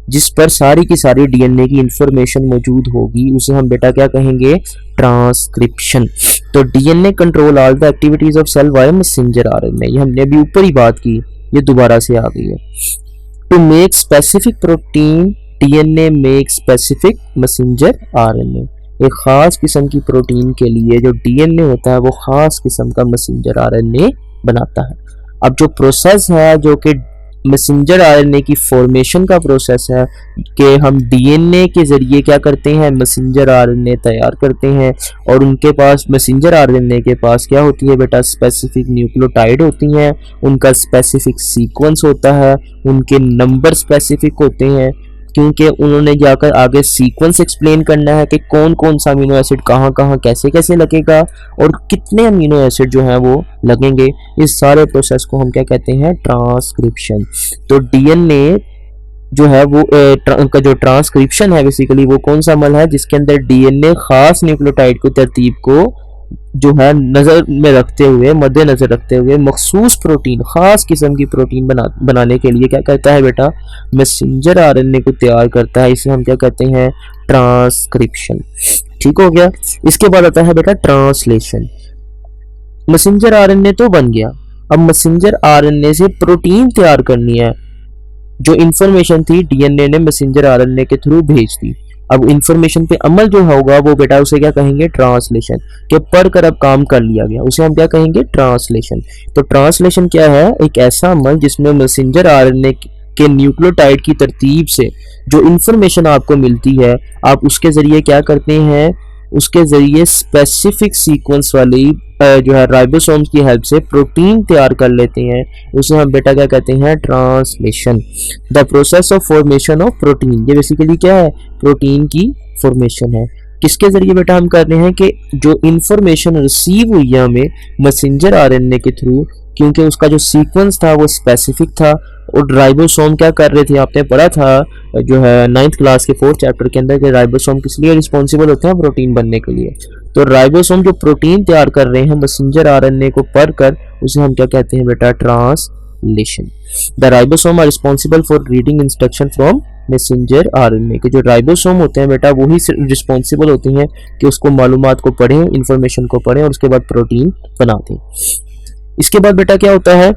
जिस पर सारी की सारी डीएनए की इंफॉर्मेशन मौजूद होगी उसे हम बेटा क्या कहेंगे, ट्रांसक्रिप्शन। तो DNA control all the activities of cell by messenger RNA, ये हमने अभी ऊपर ही बात की, ये दोबारा से आ गई है। To make specific protein DNA make specific messenger RNA. एक खास किस्म की प्रोटीन के लिए जो डीएनए होता है वो खास किस्म का मैसेंजर आरएनए बनाता है। अब जो प्रोसेस है जो कि मैसेंजर आरएनए की फॉर्मेशन का प्रोसेस है कि हम डीएनए के जरिए क्या करते हैं, मैसेंजर आरएनए तैयार करते हैं, और उनके पास मैसेंजर आरएनए के पास क्या होती है बेटा, स्पेसिफिक न्यूक्लियोटाइड होती हैं, उनका स्पेसिफिक सीक्वेंस होता है, उनके नंबर स्पेसिफिक होते हैं, क्योंकि उन्होंने जाकर आगे सीक्वेंस एक्सप्लेन करना है कि कौन कौन सा अमीनो एसिड कहाँ कहाँ कैसे कैसे लगेगा और कितने अमीनो एसिड जो हैं वो लगेंगे। इस सारे प्रोसेस को हम क्या कहते हैं, ट्रांसक्रिप्शन। तो डीएनए जो है वो का जो ट्रांसक्रिप्शन है बेसिकली वो कौन सा अमल है जिसके अंदर डीएनए खास न्यूक्लियोटाइड को तरतीब को जो है नज़र में रखते हुए, मद्देनज़र रखते हुए मखसूस प्रोटीन, ख़ास किस्म की प्रोटीन बनाने के लिए क्या करता है बेटा, मैसेंजर आरएनए को तैयार करता है। इसे हम क्या कहते हैं, ट्रांसक्रिप्शन। ठीक हो गया। इसके बाद आता है बेटा ट्रांसलेशन। मैसेंजर आरएनए तो बन गया, अब मैसेंजर आरएनए से प्रोटीन तैयार करनी है। जो इंफॉर्मेशन थी डीएनए ने मैसेंजर आरएनए के थ्रू भेज दी। अब इंफॉर्मेशन पे अमल जो होगा वो बेटा उसे क्या कहेंगे, ट्रांसलेशन। के पढ़कर अब काम कर लिया गया, उसे हम क्या कहेंगे, ट्रांसलेशन। तो ट्रांसलेशन क्या है, एक ऐसा अमल जिसमें मैसेंजर आरएनए के न्यूक्लियोटाइड की तरतीब से जो इंफॉर्मेशन आपको मिलती है, आप उसके जरिए क्या करते हैं, उसके जरिए स्पेसिफिक सीक्वेंस वाली जो है राइबोसोम्स की हेल्प से प्रोटीन तैयार कर लेते हैं। उसे हम बेटा क्या कहते हैं, translation. The process of formation of protein, ये बेसिकली क्या है, प्रोटीन की फॉर्मेशन है। किसके जरिए बेटा हम कर रहे हैं कि जो इंफॉर्मेशन रिसीव हुई है हमें मैसेंजर आरएनए के थ्रू, क्योंकि उसका जो सीक्वेंस था वो स्पेसिफिक था, और राइबोसोम क्या कर रहे थे, आपने पढ़ा था जो है 9th क्लास के 4th चैप्टर के अंदर, कि राइबोसोम किस लिए रिस्पॉन्सिबल होते हैं, प्रोटीन बनने के लिए। तो राइबोसोम जो प्रोटीन तैयार कर रहे हैं मैसेंजर आरएनए को पढ़कर, उसे हम क्या कहते हैं बेटा, translation. The ribosome are responsible for reading instruction from messenger RNA के। जो राइबोसोम होते हैं बेटा वही रिस्पॉन्सिबल होते हैं कि उसको मालूमात को पढ़ें, इंफॉर्मेशन को पढ़ें और उसके बाद प्रोटीन बना दें। इसके बाद बेटा क्या होता है,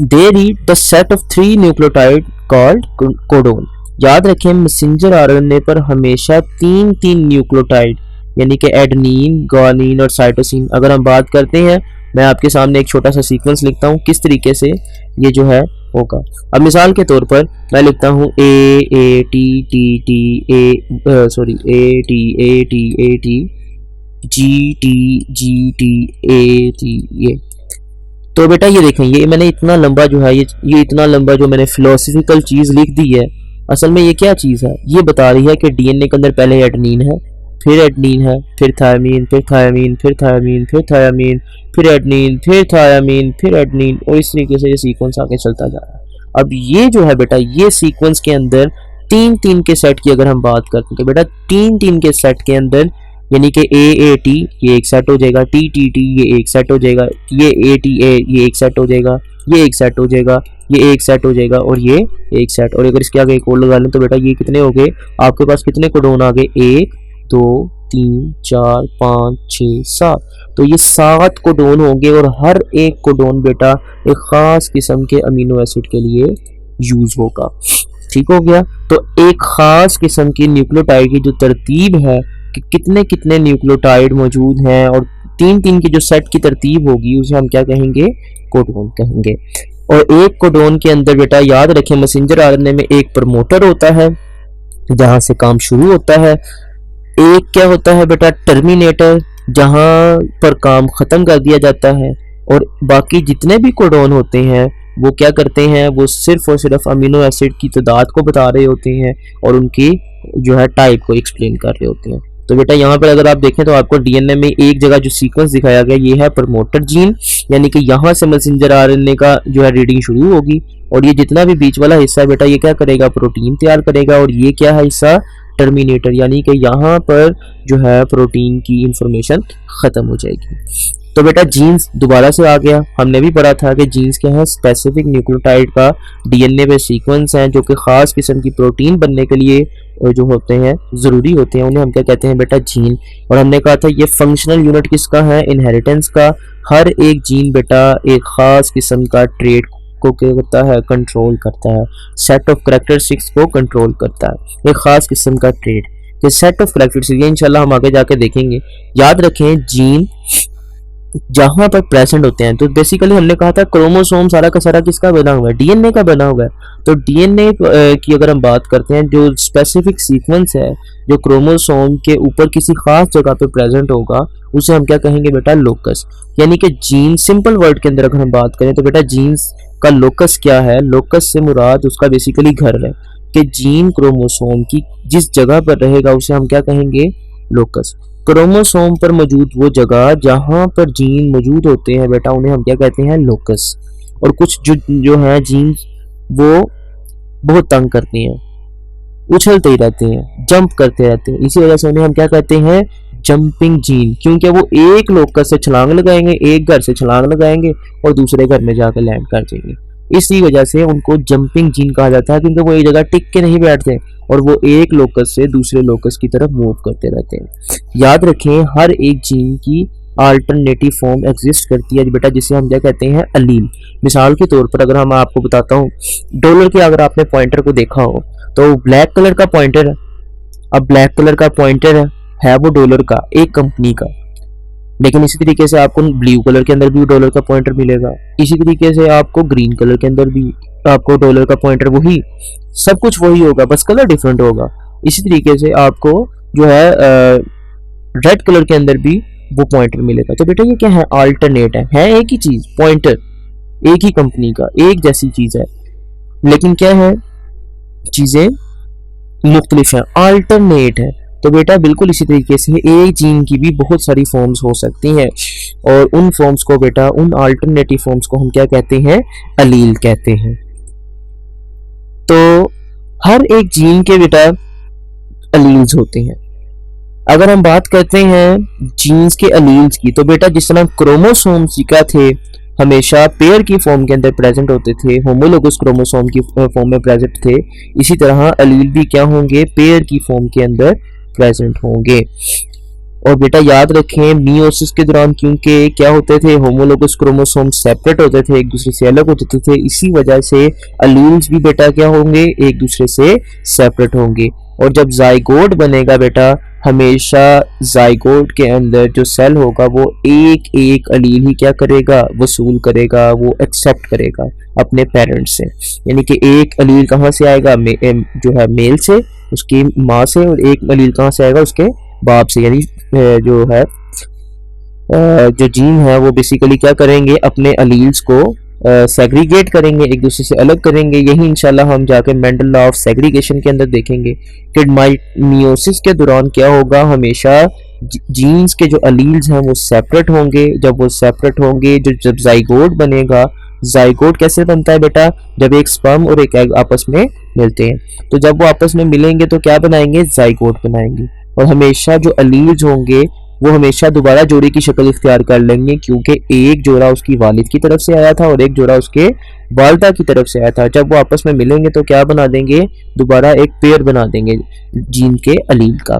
they read the set of 3 nucleotide called codon। याद रखें मैसेंजर आरएनए पर हमेशा 3 न्यूक्लियोटाइड यानी कि एडेनिन, ग्वानिन और साइटोसिन। अगर हम बात करते हैं, मैं आपके सामने एक छोटा सा सीक्वेंस लिखता हूँ किस तरीके से ये जो है होगा। अब मिसाल के तौर पर मैं लिखता हूँ A T T T A T G T A T. ये तो बेटा ये देखें, ये मैंने इतना लंबा जो है ये इतना लंबा जो मैंने फिलोसफिकल चीज़ लिख दी है, असल में ये क्या चीज़ है, ये बता रही है कि डीएनए के अंदर पहले एडेनिन है, फिर एडेनिन है, फिर थायमीन, फिर थायमीन, फिर थायमीन, फिर थायमीन, फिर एडेनिन, फिर थायमीन, फिर एडेनिन, और इस तरीके से ये सीक्वेंस आगे चलता जा रहा है। अब ये जो है बेटा, ये सीक्वेंस के अंदर 3 के सेट की अगर हम बात करते हैं तो बेटा 3 के सेट के अंदर, यानी कि ए टी ये एक सेट हो जाएगा, टी टी टी ये एक सेट हो जाएगा, ये ए टी ए ये एक सेट हो जाएगा, ये एक सेट हो जाएगा, ये एक सेट हो जाएगा और ये एक सेट। और अगर इसके आगे एक और लगा लें तो बेटा ये कितने हो गए, आपके पास कितने कोडोन आ गए, 1 2 3 4 5 6 7। तो ये 7 कोडोन होंगे और हर एक कोडोन बेटा एक खास किस्म के अमीनो एसिड के लिए यूज होगा। ठीक हो गया। तो एक खास किस्म की न्यूक्लियोटाइड की जो तरतीब है कि कितने कितने न्यूक्लियोटाइड मौजूद हैं और 3 की जो सेट की तरतीब होगी उसे हम क्या कहेंगे, कोडोन कहेंगे। और एक कोडोन के अंदर बेटा याद रखें मैसेंजर आरएनए में एक प्रमोटर होता है जहां से काम शुरू होता है, एक क्या होता है बेटा टर्मिनेटर जहां पर काम खत्म कर दिया जाता है, और बाकी जितने भी कोडोन होते हैं वो क्या करते हैं, वो सिर्फ और सिर्फ अमीनो एसिड की तादाद को बता रहे होते हैं और उनकी जो है टाइप को एक्सप्लेन कर रहे होते हैं। तो बेटा यहाँ पर अगर आप देखें तो आपको डीएनए में एक जगह जो सीक्वेंस दिखाया गया ये है प्रमोटर जीन, यानी कि यहाँ से मैसेंजर आरएनए का जो है रीडिंग शुरू होगी और ये जितना भी बीच वाला हिस्सा है बेटा ये क्या करेगा, प्रोटीन तैयार करेगा, और ये क्या है हिस्सा, टर्मिनेटर, यानी कि यहाँ पर जो है प्रोटीन की इंफॉर्मेशन खत्म हो जाएगी। तो बेटा जीन्स दोबारा से आ गया, हमने भी पढ़ा था कि जीन्स क्या है, स्पेसिफिक न्यूक्लियोटाइड का डीएनए पे सीक्वेंस है जो कि खास किस्म की प्रोटीन बनने के लिए जो होते हैं ज़रूरी होते हैं, उन्हें हम क्या कहते हैं बेटा, जीन। और हमने कहा था ये फंक्शनल यूनिट किसका है, इनहेरिटेंस का। हर एक जीन बेटा एक खास किस्म का ट्रेट को क्या करता है, कंट्रोल करता है, सेट ऑफ कैरेक्टरिस्टिक्स को कंट्रोल करता है, एक खास किस्म का ट्रेट। ये सेट ऑफ कैरेक्टरिस्टिक्स ये इंशाल्लाह हम आगे जाके देखेंगे। याद रखें जीन जहां पर प्रेजेंट होते हैं, तो बेसिकली हमने कहा था क्रोमोसोम सारा का सारा किसका बना हुआ है, डीएनए का बना हुआ है। तो डीएनए की अगर हम बात करते हैं, जो स्पेसिफिक सीक्वेंस है जो क्रोमोसोम के ऊपर किसी खास जगह पे प्रेजेंट होगा उसे हम क्या कहेंगे बेटा, लोकस। यानी कि जीन सिंपल वर्ड के अंदर अगर हम बात करें तो बेटा जीन्स का लोकस क्या है, लोकस से मुराद उसका बेसिकली घर है, कि जीन क्रोमोसोम की जिस जगह पर रहेगा उसे हम क्या कहेंगे, लोकस। क्रोमोसोम पर मौजूद वो जगह जहां पर जीन मौजूद होते हैं बेटा उन्हें हम क्या कहते हैं, लोकस। और कुछ जो है जीन वो बहुत तंग करते हैं, उछलते ही रहते हैं, जंप करते रहते हैं, इसी वजह से उन्हें हम क्या कहते हैं, जंपिंग जीन, क्योंकि वो एक लोकस से छलांग लगाएंगे, एक घर से छलांग लगाएंगे और दूसरे घर में जाकर लैंड कर जाएंगे। इसी वजह से उनको जंपिंग जीन कहा जाता है, क्योंकि वो एक जगह टिक के नहीं बैठते और वो एक लोकस से दूसरे लोकस की तरफ मूव करते रहते हैं। याद रखें, हर एक जीन की अल्टरनेटिव फॉर्म एग्जिस्ट करती है बेटा, जिसे हम क्या कहते हैं, अलील। मिसाल के तौर पर अगर हम आपको बताता हूँ, डॉलर के अगर आपने पॉइंटर को देखा हो तो ब्लैक कलर का पॉइंटर है। अब ब्लैक कलर का पॉइंटर है वो डॉलर का, एक कंपनी का, लेकिन इसी तरीके से आपको ब्लू कलर के अंदर भी डॉलर का पॉइंटर मिलेगा, इसी तरीके से आपको ग्रीन कलर के अंदर भी आपको डॉलर का पॉइंटर, वही सब कुछ वही होगा, बस कलर डिफरेंट होगा। इसी तरीके से आपको जो है रेड कलर के अंदर भी वो पॉइंटर मिलेगा। तो बेटा ये क्या है, अल्टरनेट है एक ही चीज, पॉइंटर एक ही कंपनी का, एक जैसी चीज है, लेकिन क्या है, चीजें मुख्तलिफ है, अल्टरनेट है। तो बेटा बिल्कुल इसी तरीके से एक जीन की भी बहुत सारी फॉर्म्स हो सकती हैं, और उन फॉर्म्स को बेटा, उन अल्टरनेटिव फॉर्म्स को हम क्या कहते हैं, अलील कहते हैं। तो हर एक जीन के बेटा अलील्स होते हैं। अगर हम बात करते हैं जीन्स के अलील्स की, तो बेटा जिस तरह क्रोमोसोम्स का थे हमेशा पेयर की फॉर्म के अंदर प्रेजेंट होते थे, होमोलोगस क्रोमोसोम की फॉर्म में प्रेजेंट थे, इसी तरह अलील भी क्या होंगे, पेयर की फॉर्म के अंदर प्रेजेंट होंगे। और बेटा याद रखें, मियोसिस के दौरान क्योंकि क्या होते थे, होमोलोगस क्रोमोसोम सेपरेट होते थे, एक दूसरे से अलग होते थे, इसी वजह से अलील्स भी बेटा क्या होंगे, एक दूसरे से सेपरेट होंगे। और जब जाइगोट बनेगा बेटा, हमेशा जाइगोट के अंदर जो सेल होगा वो एक एक अलील ही क्या करेगा, वसूल करेगा, वो एक्सेप्ट करेगा अपने पेरेंट्स से। यानी कि एक अलील कहाँ से आएगा, जो है मेल से, उसकी माँ से, और एक अलील कहाँ से आएगा, उसके बाप से। यानी जो है जो जीन है वो बेसिकली क्या करेंगे, अपने अलील्स को सेग्रीगेट करेंगे, एक दूसरे से अलग करेंगे। यही इंशाल्लाह हम जाके मेंडल लॉ ऑफ सेग्रीगेशन के अंदर देखेंगे कि मियोसिस के दौरान क्या होगा, हमेशा जीन्स के जो अलील्स हैं वो सेपरेट होंगे। जब वो सेपरेट होंगे, जब जाइगोट बनेगा, जाइगोट कैसे बनता है बेटा, जब एक स्पर्म और एक एग आपस में मिलते हैं, तो जब वो आपस में मिलेंगे तो क्या बनाएंगे, जाइगोट बनाएंगे। और हमेशा जो अलील्स होंगे वो हमेशा दोबारा जोड़े की शक्ल इख्तियार कर लेंगे, क्योंकि एक जोड़ा उसकी वालिद की तरफ से आया था और एक जोड़ा उसके वालिदा की तरफ से आया था। जब वो आपस में मिलेंगे तो क्या बना देंगे, दोबारा एक पेयर बना देंगे जीन के अलील का।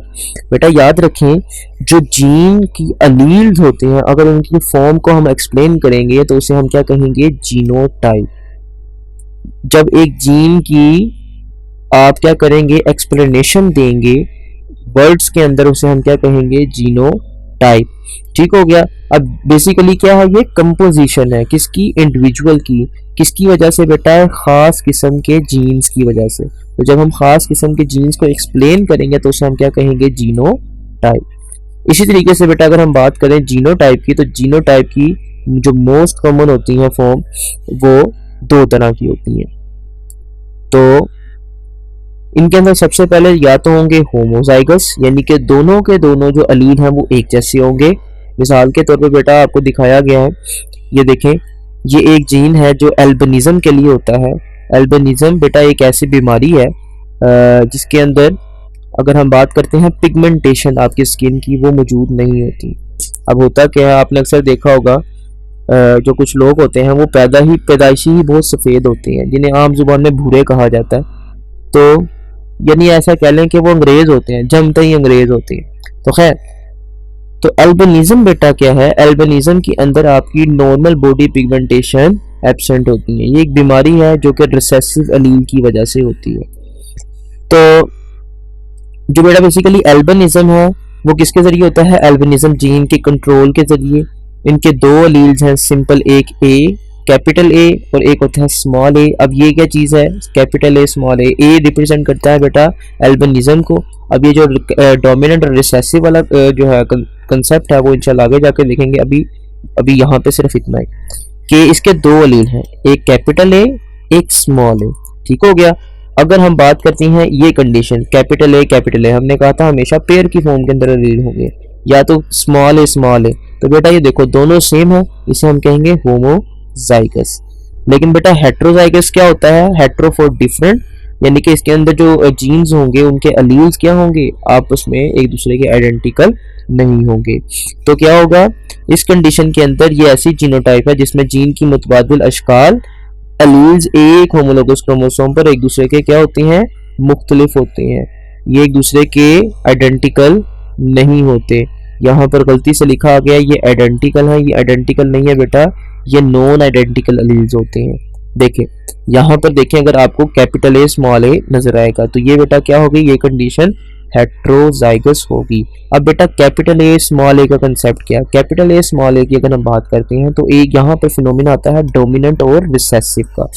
बेटा याद रखें, जो जीन की अलील्स होते हैं, अगर उनकी फॉर्म को हम एक्सप्लेन करेंगे तो उसे हम क्या कहेंगे, जीनोटाइप। जब एक जीन की आप क्या करेंगे, एक्सप्लेनेशन देंगे वर्ड्स के अंदर, उसे हम क्या कहेंगे, जीनोटाइप। ठीक हो गया। अब बेसिकली क्या है, ये कंपोजिशन है किसकी, इंडिविजुअल की। किसकी वजह से बेटा, खास किस्म के जीन्स की वजह से। तो जब हम खास किस्म के जीन्स को एक्सप्लेन करेंगे तो उसे हम क्या कहेंगे, जीनोटाइप। इसी तरीके से बेटा अगर हम बात करें जीनोटाइप की, तो जीनोटाइप की जो मोस्ट कॉमन होती है फॉर्म, वो दो तरह की होती है। तो इनके अंदर सबसे पहले या तो होंगे होमोजाइगस, यानी कि दोनों के दोनों जो अलील हैं वो एक जैसे होंगे। मिसाल के तौर पर बेटा आपको दिखाया गया है, ये देखें, ये एक जीन है जो एल्बिनिज्म के लिए होता है। एल्बिनिज्म बेटा एक ऐसी बीमारी है जिसके अंदर अगर हम बात करते हैं पिगमेंटेशन आपकी स्किन की, वो मौजूद नहीं होती। अब होता क्या है, आपने अक्सर देखा होगा जो कुछ लोग होते हैं वो पैदाइशी ही बहुत सफ़ेद होते हैं, जिन्हें आम जुबान में भूरे कहा जाता है। तो यानी ऐसा कह लें कि वो अंग्रेज होते हैं, जमते ही अंग्रेज होते हैं। तो खैर, तो एल्बिनिज्म बेटा क्या है, एल्बिनिज्म के अंदर आपकी नॉर्मल बॉडी पिगमेंटेशन एब्सेंट होती है। ये एक बीमारी है जो कि रिसेसिव अलील की वजह से होती है। तो जो बेटा बेसिकली एल्बिनिज्म है वो किसके जरिए होता है, एल्बिनिज्म जीन के कंट्रोल के जरिए। इनके दो अलील्स हैं सिंपल, एक ए कैपिटल ए और एक होता है स्मॉल ए। अब ये क्या चीज़ है, capital A small A, A represent करता है बेटा एल्बिनिज्म को। अब ये जो डोमिनेंट और रिसेसिव वाला जो है कंसेप्ट है वो इंशाल्लाह आगे जाकर देखेंगे। अभी यहाँ पे सिर्फ इतना है कि इसके दो अलील हैं, एक कैपिटल ए एक स्मॉल ए। ठीक हो गया। अगर हम बात करते हैं ये कंडीशन कैपिटल ए, हमने कहा था हमेशा पेयर की फॉर्म के अंदर अलील होंगे, या तो स्मॉल ए। तो बेटा ये देखो दोनों सेम है, इसे हम कहेंगे होमोजाइगस। लेकिन बेटा हेट्रोजाइगस क्या होता है, हेट्रो फॉर डिफरेंट, यानी कि इसके अंदर जो जीन्स होंगे उनके अलील्स क्या होंगे, आपस में एक दूसरे के आइडेंटिकल नहीं होंगे। तो क्या होगा, इस कंडीशन के अंदर ये ऐसी जीनोटाइप है जिसमें जीन की मुतबादिल अशकाल अलील्स एक होमोलोगस क्रोमोसोम पर एक दूसरे के क्या होते हैं, मुख्तलिफ होते हैं, ये एक दूसरे के आइडेंटिकल नहीं होते। यहाँ पर गलती से लिखा आ गया ये आइडेंटिकल है, ये आइडेंटिकल नहीं है बेटा, ये नॉन आइडेंटिकल अलील्स होते हैं। देखें यहाँ पर देखें, अगर आपको कैपिटल ए स्मॉल ए नजर आएगा तो ये बेटा क्या होगी, ये कंडीशन हेट्रोजाइगस होगी। अब बेटा कैपिटल ए स्मॉल ए का कंसेप्ट क्या है, कैपिटल ए स्मॉल ए की अगर हम बात करते हैं तो एक यहाँ पर फिनोमिना आता है डोमिनेंट और रिसेसिव का।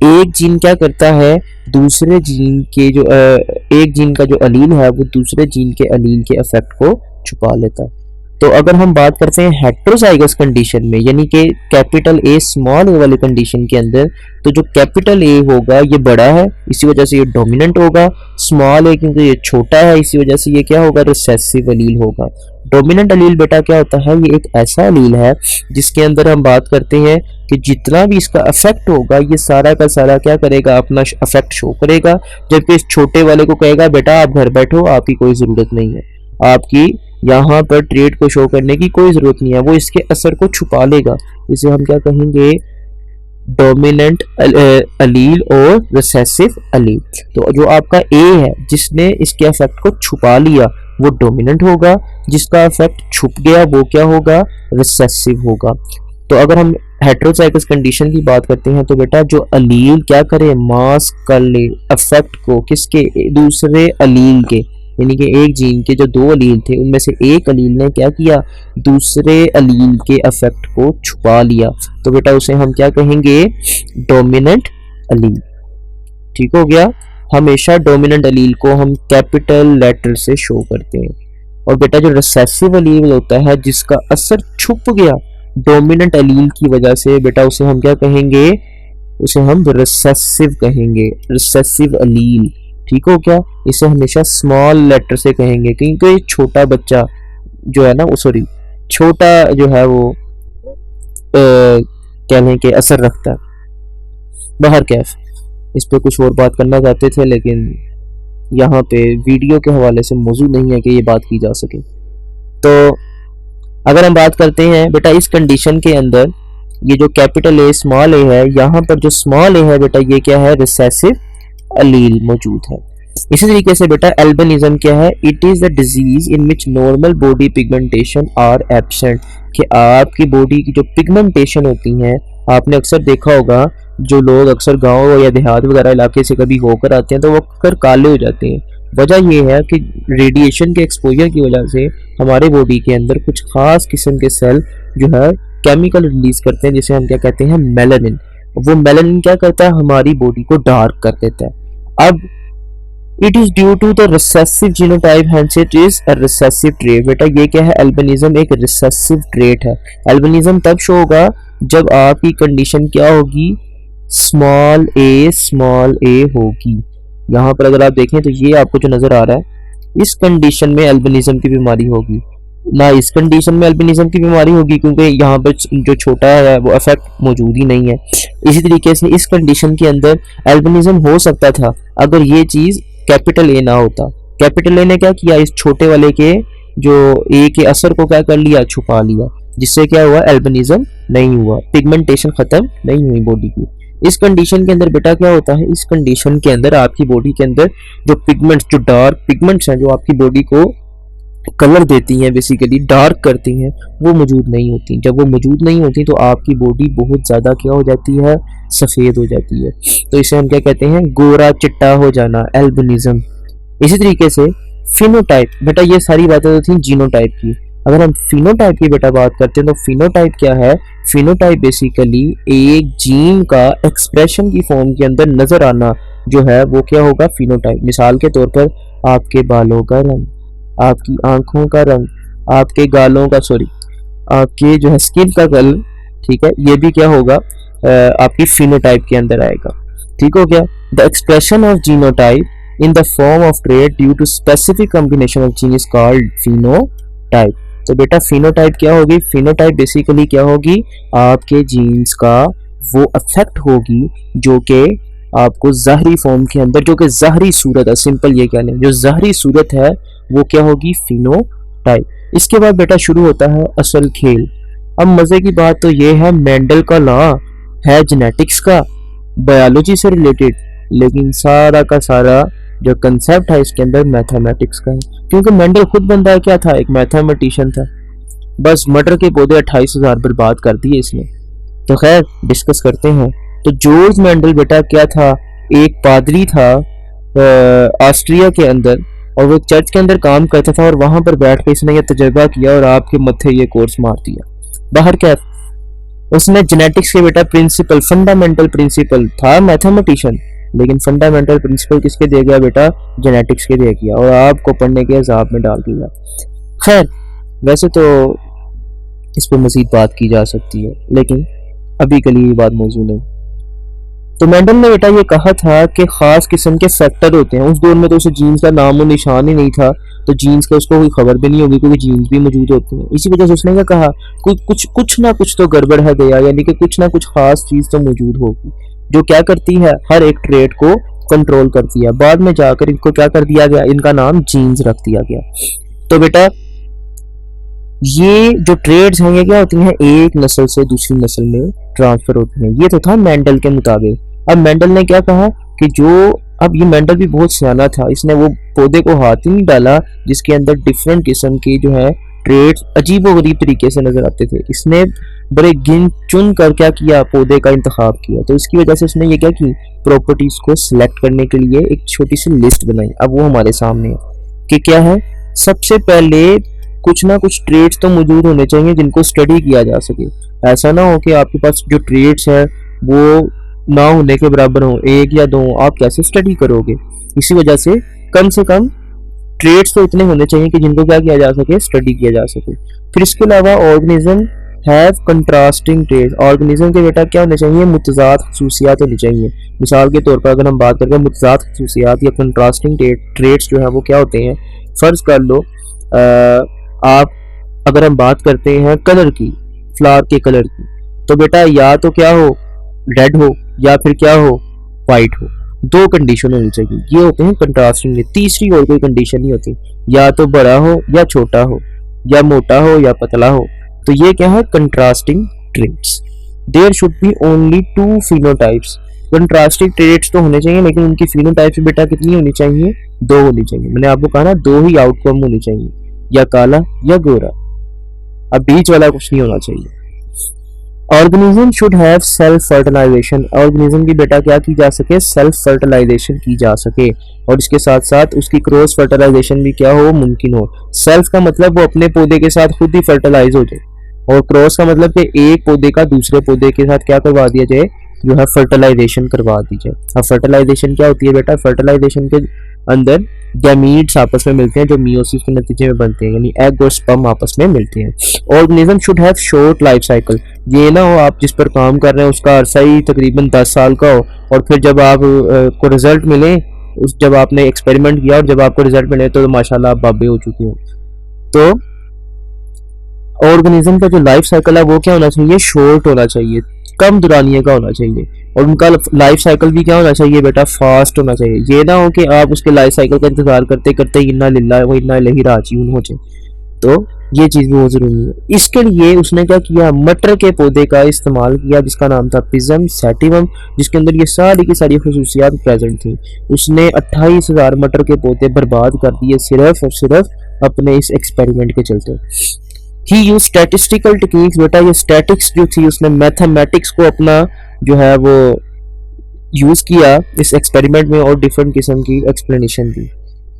एक जीन क्या करता है, दूसरे जीन के जो एक जीन का जो अलील है वो दूसरे जीन के अलील के इफेक्ट को छुपा लेता है। तो अगर हम बात करते हैं हेट्रोजाइगस कंडीशन में, यानी कि कैपिटल ए स्मॉल ए वाली कंडीशन के अंदर, तो जो कैपिटल ए होगा ये बड़ा है, इसी वजह से ये डोमिनेंट होगा। स्मॉल ए क्योंकि ये छोटा है, इसी वजह से ये क्या होगा, रिसेसिव अलील होगा। डोमिनेंट अलील बेटा क्या होता है, ये एक ऐसा अलील है जिसके अंदर हम बात करते हैं कि जितना भी इसका अफेक्ट होगा ये सारा का सारा क्या करेगा, अपना अफेक्ट शो करेगा। जबकि इस छोटे वाले को कहेगा बेटा आप घर बैठो, आपकी कोई ज़रूरत नहीं है, आपकी यहाँ पर ट्रेड को शो करने की कोई ज़रूरत नहीं है, वो इसके असर को छुपा लेगा। इसे हम क्या कहेंगे, डोमिनेंट अलील और रिसेसिव अलील। तो जो आपका ए है जिसने इसके इफेक्ट को छुपा लिया वो डोमिनेंट होगा, जिसका इफेक्ट छुप गया वो क्या होगा, रिसेसिव होगा। तो अगर हम हेट्रोजाइगस कंडीशन की बात करते हैं तो बेटा जो अलील क्या करे, मास्क कर ले इफेक्ट को किसके, दूसरे अलील के, यानी कि एक जीन के जो दो अलील थे उनमें से एक अलील ने क्या किया, दूसरे अलील के इफेक्ट को छुपा लिया। तो बेटा उसे हम क्या कहेंगे, डोमिनेंट अलील। ठीक हो गया। हमेशा डोमिनेंट अलील को हम कैपिटल लेटर से शो करते हैं। और बेटा जो रिसेसिव अलील होता है जिसका असर छुप गया डोमिनेंट अलील की वजह से, बेटा उसे हम क्या कहेंगे, उसे हम रिसेसिव कहेंगे, रिसेसिव अलील। ठीक हो क्या। इसे हमेशा स्मॉल लेटर से कहेंगे क्योंकि छोटा बच्चा जो है ना, वो सॉरी छोटा जो है वो कहने के असर रखता है। बाहर कैफ इस पे कुछ और बात करना चाहते थे लेकिन यहाँ पे वीडियो के हवाले से मौजूद नहीं है कि ये बात की जा सके। तो अगर हम बात करते हैं बेटा इस कंडीशन के अंदर, ये जो कैपिटल ए स्मॉल ए है, यहाँ पर जो स्मॉल ए है बेटा ये क्या है, रिसेसिव अलील मौजूद है। इसी तरीके से बेटा एल्बिनिज्म क्या है, it is the disease in which normal body pigmentation are absent, कि आपकी बॉडी की जो पिगमेंटेशन होती है, आपने अक्सर देखा होगा जो लोग अक्सर गांव या देहात वगैरह इलाके से कभी होकर आते हैं तो वो अक्सर काले हो जाते हैं। वजह ये है कि रेडिएशन के एक्सपोजर की वजह से हमारे बॉडी के अंदर कुछ खास किस्म के सेल जो है केमिकल रिलीज करते हैं जिसे हम क्या कहते हैं, मेलानिन। वो मेलानिन क्या करता है, हमारी बॉडी को डार्क कर देता है। अब it is due to the recessive genotype, hence it is a recessive trait. बेटा ये क्या है, एल्बिनिज्म एक रिसेसिव ट्रेट है। एल्बिनिज्म तब शो होगा जब आपकी कंडीशन क्या होगी, स्मॉल ए होगी। यहाँ पर अगर आप देखें तो ये आपको जो नजर आ रहा है इस कंडीशन में एल्बिनिज्म की बीमारी होगी, ना इस कंडीशन में एल्बिनिज्म की बीमारी होगी क्योंकि यहाँ पर जो छोटा है वो इफेक्ट मौजूद ही नहीं है। इसी तरीके से इस कंडीशन के अंदर एल्बिनिज्म हो सकता था अगर ये चीज कैपिटल ए ना होता। कैपिटल ए ने क्या किया, इस छोटे वाले के जो ए के असर को क्या कर लिया, छुपा लिया, जिससे क्या हुआ, एल्बिनिज्म नहीं हुआ, पिगमेंटेशन खत्म नहीं हुई बॉडी की। इस कंडीशन के अंदर बेटा क्या होता है, इस कंडीशन के अंदर आपकी बॉडी के अंदर जो पिगमेंट्स, जो डार्क पिगमेंट्स हैं जो आपकी बॉडी को कलर देती हैं, बेसिकली डार्क करती हैं, वो मौजूद नहीं होती। जब वो मौजूद नहीं होती तो आपकी बॉडी बहुत ज़्यादा क्या हो जाती है, सफ़ेद हो जाती है। तो इसे हम क्या कहते हैं, गोरा चिट्टा हो जाना, एल्बिनिज्म। इसी तरीके से फिनोटाइप, बेटा ये सारी बातें तो थी जीनोटाइप की। अगर हम फिनोटाइप की बेटा बात करते हैं तो फिनोटाइप क्या है, फिनोटाइप बेसिकली एक जीन का एक्सप्रेशन की फॉर्म के अंदर नजर आना जो है वो क्या होगा, फिनोटाइप। मिसाल के तौर पर आपके बालों का रंग, आपकी आंखों का रंग, आपके गालों का आपके जो है स्किन का कलर, ठीक है, ये भी क्या होगा, आपकी फिनोटाइप के अंदर आएगा। ठीक हो गया। The expression of genotype in the form of trait due to specific combination of gene is called phenotype. तो बेटा फिनोटाइप क्या होगी, फिनोटाइप बेसिकली क्या होगी, आपके जीन्स का वो इफेक्ट होगी जो कि आपको ज़ाहरी फॉर्म के अंदर, जो कि ज़ाहरी सूरत है, सिंपल ये कह लें, जो ज़ाहरी सूरत है वो क्या होगी, फिनोटाइप। इसके बाद बेटा शुरू होता है असल खेल। अब मज़े की बात तो ये है, मेंडल का लॉ है जेनेटिक्स का, बायोलॉजी से रिलेटेड, लेकिन सारा का सारा जो कंसेप्ट है इसके अंदर मैथमेटिक्स का है, क्योंकि मेंडल खुद बंदा क्या था, एक मैथमेटिशियन था। बस मटर के पौधे 28,000 बर्बाद कर दिए इसने। तो खैर डिस्कस करते हैं। तो जॉर्ज मेंडल बेटा क्या था, एक पादरी था ऑस्ट्रिया के अंदर, और वो चर्च के अंदर काम करता था, और वहां पर बैठ के इसने ये तजर्बा किया और आपके मत्थे ये कोर्स मार दिया। बाहर क्या, उसने जेनेटिक्स के बेटा प्रिंसिपल, फंडामेंटल प्रिंसिपल था, मैथमेटिशियन, लेकिन फंडामेंटल प्रिंसिपल किसके दे गया बेटा, जेनेटिक्स के दे गया, और आपको पढ़ने के अजाब में डाल दिया। खैर वैसे तो इस पर मजीद बात की जा सकती है, लेकिन अभी के लिए ये बात मौजू नहीं। तो मेंडल ने बेटा ये कहा था कि खास किस्म के फैक्टर होते हैं, उस दौर में तो उसे जीन्स का नाम और निशान ही नहीं था, तो जीन्स का उसको कोई खबर भी नहीं होगी, क्योंकि जीन्स भी मौजूद होते हैं। इसी वजह से उसने क्या कहा, कुछ ना कुछ तो गड़बड़ है गया, यानी कि कुछ ना कुछ खास चीज तो मौजूद होगी, जो क्या करती है, हर एक ट्रेड को कंट्रोल करती है। बाद में जाकर इनको क्या कर दिया गया, इनका नाम जीन्स रख दिया गया। तो बेटा ये जो ट्रेड्स हैं ये क्या होती हैं, एक नस्ल से दूसरी नस्ल में ट्रांसफर होती हैं। ये तो था मेंडल के मुताबिक। अब मेंडल ने क्या कहा कि जो, अब ये मेंडल भी बहुत सियाना था, इसने वो पौधे को हाथ ही नहीं डाला जिसके अंदर डिफरेंट किस्म की जो है ट्रेड्स अजीबोगरीब तरीके से नजर आते थे। इसने बड़े गिन चुन कर क्या किया, पौधे का इंतखाब किया। तो इसकी वजह से उसने ये क्या की, प्रॉपर्टीज को सिलेक्ट करने के लिए एक छोटी सी लिस्ट बनाई। अब वो हमारे सामने है कि क्या है, सबसे पहले कुछ ना कुछ ट्रेड्स तो मौजूद होने चाहिए जिनको स्टडी किया जा सके। ऐसा ना हो कि आपके पास जो ट्रेड्स है वो ना होने के बराबर हो, एक या दो, आप कैसे स्टडी करोगे। इसी वजह से कम ट्रेड्स तो इतने होने चाहिए कि जिनको क्या किया जा सके, स्टडी किया जा सके। फिर इसके अलावा organism have contrasting trade, organism के बेटा क्या होने चाहिए, मुतजाद खसूसियात होनी चाहिए। मिसाल के तौर पर अगर हम बात करें मुतजाद खसूसियात या कंट्रास्टिंग ट्रेड्स जो है वो क्या होते हैं, फर्ज कर लो आप, अगर हम बात करते हैं कलर की, फ्लावर के कलर की, तो बेटा या तो क्या हो, रेड हो, या फिर क्या हो, वाइट हो। दो कंडीशन होनी चाहिए, ये होते हैं कंट्रास्टिंग। तीसरी और कोई कंडीशन नहीं होती, या तो बड़ा हो या छोटा हो, या मोटा हो या पतला हो। तो ये क्या है, contrasting traits. There should be only 2 phenotypes. Contrasting traits तो होने चाहिए, लेकिन उनकी फिनोटाइप्स बेटा कितनी होनी चाहिए, 2 होनी चाहिए। मैंने आपको कहा ना 2 ही आउटकम होनी चाहिए, या काला या गोरा, अब बीच वाला कुछ नहीं होना चाहिए। Organism should have self fertilization, organism की बेटा क्या की जा सके, सेल्फ फर्टिलाइजेशन की जा सके, और इसके साथ साथ उसकी क्रॉस फर्टिलाइजेशन भी क्या हो, मुमकिन हो। सेल्फ का मतलब वो अपने पौधे के साथ खुद ही फर्टिलाइज हो जाए, और क्रॉस का मतलब कि एक पौधे का दूसरे पौधे के साथ क्या करवा दिया जाए, जो है फर्टिलाइजेशन करवा दी जाए। अब फर्टिलाइजेशन क्या होती है बेटा, फर्टिलाइजेशन के अंदर गैमीट्स आपस में मिलते हैं जो मियोसिस के नतीजे में बनते हैं, यानी एग और स्पर्म आपस में मिलते हैं। Organism should have short life cycle, ये ना हो आप जिस पर काम कर रहे हैं उसका अरसा ही तकरीबन 10 साल का हो, और फिर जब आप को रिजल्ट मिले, उस जब आपने एक्सपेरिमेंट किया और जब आपको रिजल्ट मिले तो माशाल्लाह आप बाबे हो चुके हो। तो ऑर्गेनिज्म का जो लाइफ साइकिल है वो क्या होना चाहिए, शॉर्ट होना चाहिए, कम दुरानिये का होना चाहिए, और उनका लाइफ साइकिल भी क्या होना चाहिए बेटा, फास्ट होना चाहिए। ये ना हो कि आप उसके लाइफ साइकिल का इंतजार करते करते इन्ना लिल्लाह व इन्ना इलैहि राजिऊन हो जाए। तो ये चीज़ भी बहुत ज़रूरी है। इसके लिए उसने क्या किया, मटर के पौधे का इस्तेमाल किया जिसका नाम था पिजम सैटिवम, जिसके अंदर ये सारी की सारी खसूसियात प्रेजेंट थी। उसने 28,000 मटर के पौधे बर्बाद कर दिए सिर्फ और सिर्फ अपने इस एक्सपेरिमेंट के चलते। ही यूज स्टैटिस्टिकल टेक्निक्स, बेटा ये स्टैटिक्स जो थी उसने मैथमेटिक्स को अपना जो है वो यूज किया इस एक्सपेरिमेंट में, और डिफरेंट किस्म की एक्सप्लेनेशन दी।